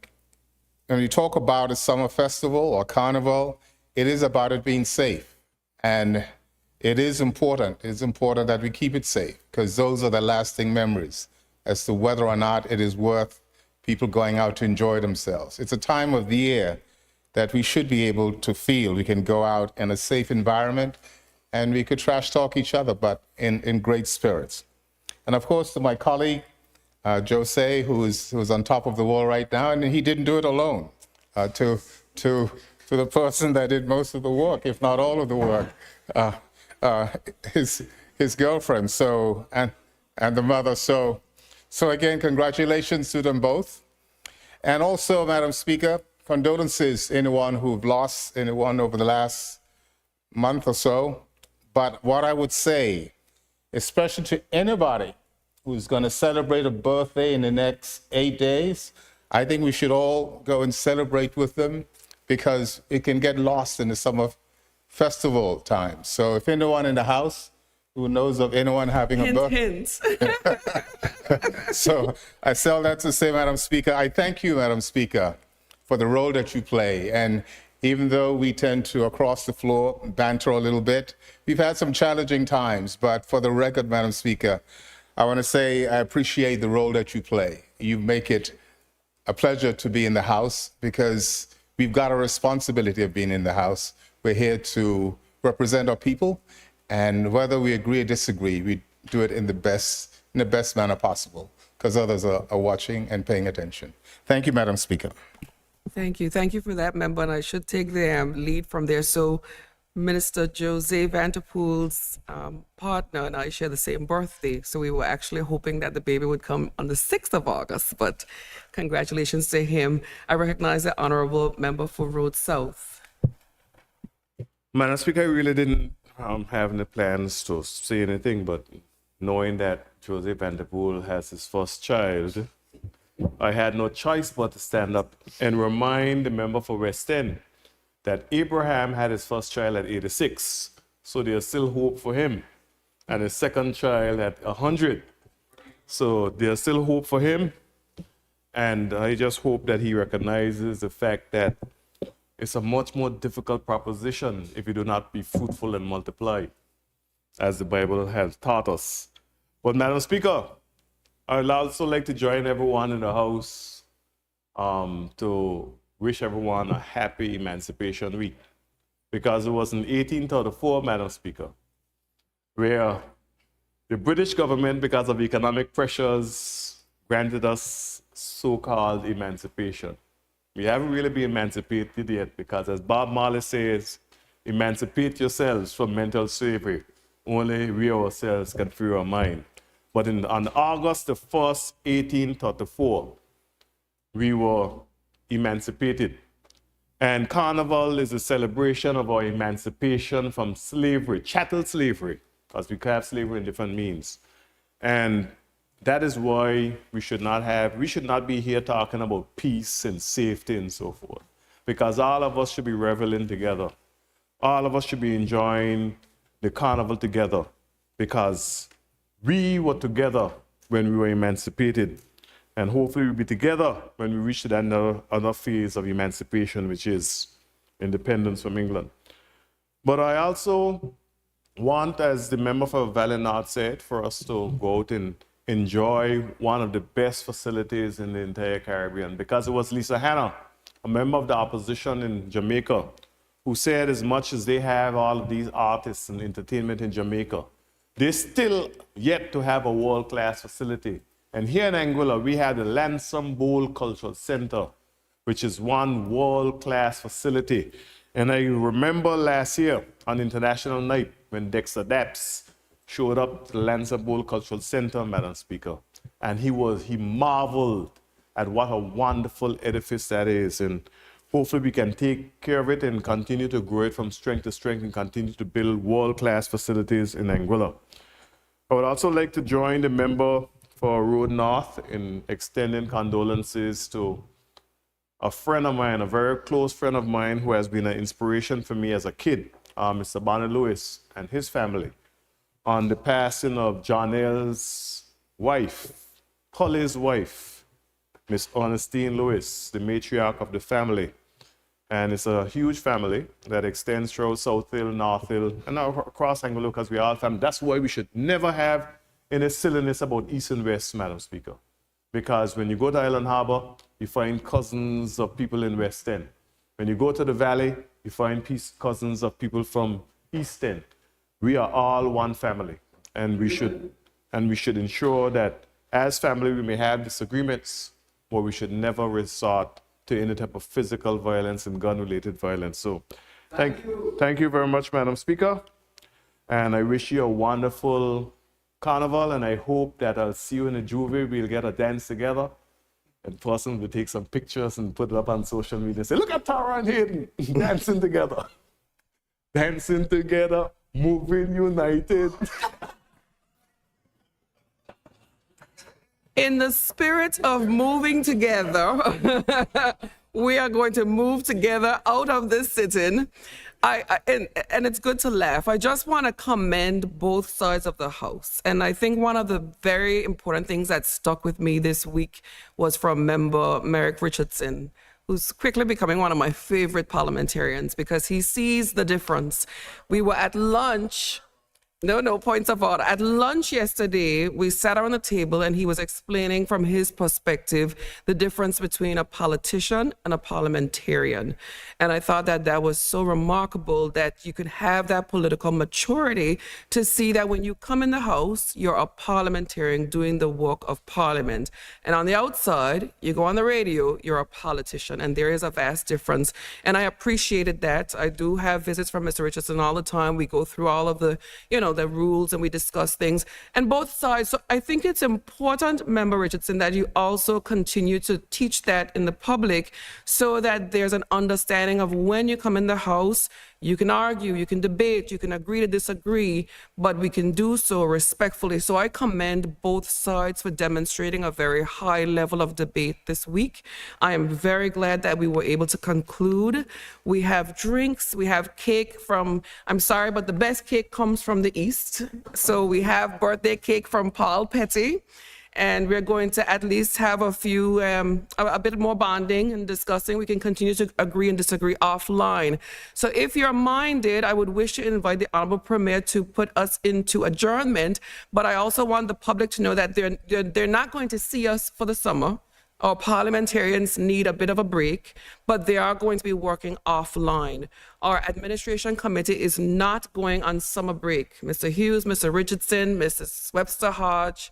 we talk about a summer festival or carnival, it is about it being safe. And it is important. It's important that we keep it safe, because those are the lasting memories as to whether or not it is worth people going out to enjoy themselves. It's a time of the year that we should be able to feel we can go out in a safe environment and we could trash talk each other, but in great spirits. And of course, to my colleague, Jose, who's on top of the wall right now, and he didn't do it alone, to the person that did most of the work, if not all of the work, his girlfriend, and the mother. So again, congratulations to them both. And also, Madam Speaker, condolences to anyone who've lost anyone over the last month or so. But what I would say, especially to anybody who's going to celebrate a birthday in the next 8 days, I think we should all go and celebrate with them, because it can get lost in the summer festival time. So if anyone in the house who knows of anyone having a birthday. So I say all that to say, Madam Speaker, I thank you, Madam Speaker, for the role that you play. And even though we tend to, across the floor, banter a little bit, we've had some challenging times. But for the record, Madam Speaker, I want to say I appreciate the role that you play. You make it a pleasure to be in the House, because we've got a responsibility of being in the House. We're here to represent our people. And whether we agree or disagree, we do it in the best manner possible, because others are watching and paying attention. Thank you, Madam Speaker. Thank you. Thank you for that, member. And I should take the lead from there. So Minister Jose Vanterpool's partner and I share the same birthday. So we were actually hoping that the baby would come on the 6th of August, but congratulations to him. I recognize the honorable member for Road South. Madam Speaker, I really didn't have any plans to say anything, but knowing that Jose Vanterpool has his first child, I had no choice but to stand up and remind the member for West End that Abraham had his first child at 86, so there's still hope for him, and his second child at 100, so there's still hope for him. And I just hope that he recognizes the fact that it's a much more difficult proposition if you do not be fruitful and multiply, as the Bible has taught us. But Madam Speaker, I'd also like to join everyone in the House to wish everyone a happy Emancipation Week, because it was in 1834, Madam Speaker, where the British government, because of economic pressures, granted us so-called emancipation. We haven't really been emancipated yet, because as Bob Marley says, emancipate yourselves from mental slavery. Only we ourselves can free our mind. But on August the 1st, 1834, we were emancipated. And Carnival is a celebration of our emancipation from slavery, chattel slavery, because we have slavery in different means. And that is why we should not be here talking about peace and safety and so forth, because all of us should be reveling together. All of us should be enjoying the carnival together, because we were together when we were emancipated, and hopefully we'll be together when we reach that other phase of emancipation, which is independence from England. But I also want, as the member for Valley North said, for us to go out in enjoy one of the best facilities in the entire Caribbean, because it was Lisa Hanna, a member of the opposition in Jamaica, who said as much as they have all of these artists and entertainment in Jamaica, they still yet to have a world-class facility. And here in Anguilla, we have the Lansom Bowl Cultural Center, which is one world-class facility. And I remember last year on International Night when Dexter Daps showed up to the Lansom Bowl Cultural Center, Madam Speaker, and he marveled at what a wonderful edifice that is. And hopefully we can take care of it and continue to grow it from strength to strength and continue to build world-class facilities in Anguilla. I would also like to join the member for Road North in extending condolences to a friend of mine, a very close friend of mine who has been an inspiration for me as a kid, Mr. Bonner Lewis and his family, on the passing of John L's wife, Polly's wife, Miss Ernestine Lewis, the matriarch of the family. And it's a huge family that extends throughout South Hill, North Hill, and now across Anguilla, because we are all family. That's why we should never have any silliness about East and West, Madam Speaker. Because when you go to Island Harbor, you find cousins of people in West End. When you go to the Valley, you find cousins of people from East End. We are all one family, and we should ensure that as family we may have disagreements, but we should never resort to any type of physical violence and gun-related violence. So thank you very much, Madam Speaker. And I wish you a wonderful carnival, and I hope that I'll see you in the Juve. We'll get a dance together. And person will take some pictures and put it up on social media and say, look at Tara and Hayden dancing together. Dancing together, moving united. In the spirit of moving together, we are going to move together out of this sitting. And it's good to laugh. I just want to commend both sides of the House. And I think one of the very important things that stuck with me this week was from member Merrick Richardson, who's quickly becoming one of my favorite parliamentarians because he sees the difference. We were at lunch. No, points of order. At lunch yesterday, we sat around the table and he was explaining from his perspective the difference between a politician and a parliamentarian. And I thought that that was so remarkable that you could have that political maturity to see that when you come in the House, you're a parliamentarian doing the work of Parliament. And on the outside, you go on the radio, you're a politician. And there is a vast difference. And I appreciated that. I do have visits from Mr. Richardson all the time. We go through all of the, the rules and we discuss things and both sides. So I think it's important, Member Richardson, that you also continue to teach that in the public so that there's an understanding of when you come in the House, you can argue, you can debate, you can agree to disagree, but we can do so respectfully. So I commend both sides for demonstrating a very high level of debate this week. I am very glad that we were able to conclude. We have drinks, we have cake from, I'm sorry, but the best cake comes from the East. So we have birthday cake from Paul Petty. And we're going to at least have a few, a bit more bonding and discussing. We can continue to agree and disagree offline. So if you're minded, I would wish to invite the Honorable Premier to put us into adjournment. But I also want the public to know that they're not going to see us for the summer. Our parliamentarians need a bit of a break, but they are going to be working offline. Our administration committee is not going on summer break. Mr. Hughes, Mr. Richardson, Mrs. Webster Hodge,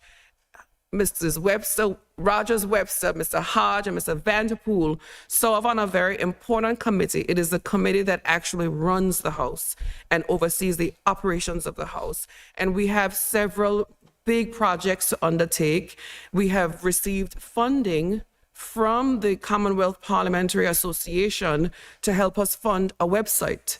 Mrs. Webster, Rogers Webster, Mr. Hodge, and Mr. Vanderpool serve on a very important committee. It is the committee that actually runs the House and oversees the operations of the House. And we have several big projects to undertake. We have received funding from the Commonwealth Parliamentary Association to help us fund a website.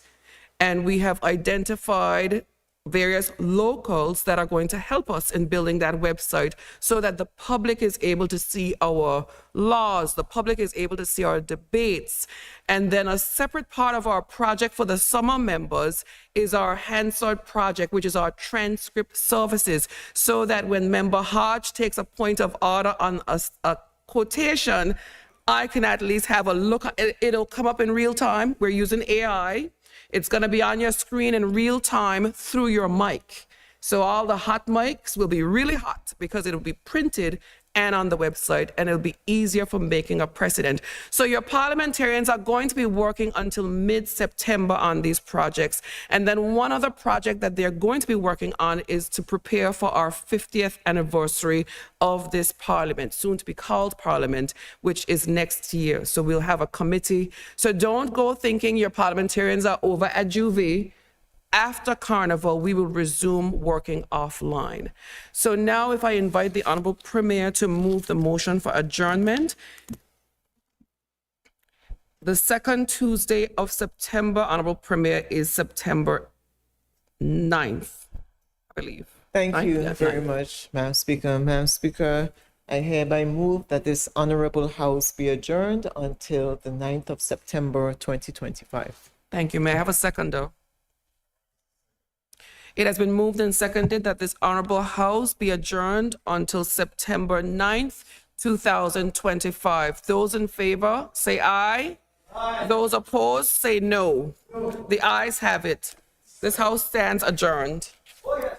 And we have identified various locals that are going to help us in building that website so that the public is able to see our laws, the public is able to see our debates. And then a separate part of our project for the summer members is our Hansard project, which is our transcript services, so that when Member Hodge takes a point of order on a quotation, I can at least have a look. It'll come up in real time. We're using AI. It's going to be on your screen in real time through your mic. So all the hot mics will be really hot because it'll be printed and on the website, and it'll be easier for making a precedent. So your parliamentarians are going to be working until mid-September on these projects. And then one other project that they're going to be working on is to prepare for our 50th anniversary of this parliament, soon to be called parliament, which is next year. So we'll have a committee. So don't go thinking your parliamentarians are over at Juvie. After Carnival, we will resume working offline. So now if I invite the Honorable Premier to move the motion for adjournment. The second Tuesday of September, Honorable Premier, is September 9th, I believe. Thank you Yeah, very 9th. much, Madam Speaker. Madam Speaker, I hereby move that this honorable House be adjourned until the 9th of September 2025. Thank you. May I have a seconder? It has been moved and seconded that this honorable House be adjourned until September 9th, 2025. Those in favor, say aye. Aye. Those opposed, say no. The ayes have it. This House stands adjourned. Oh, yes.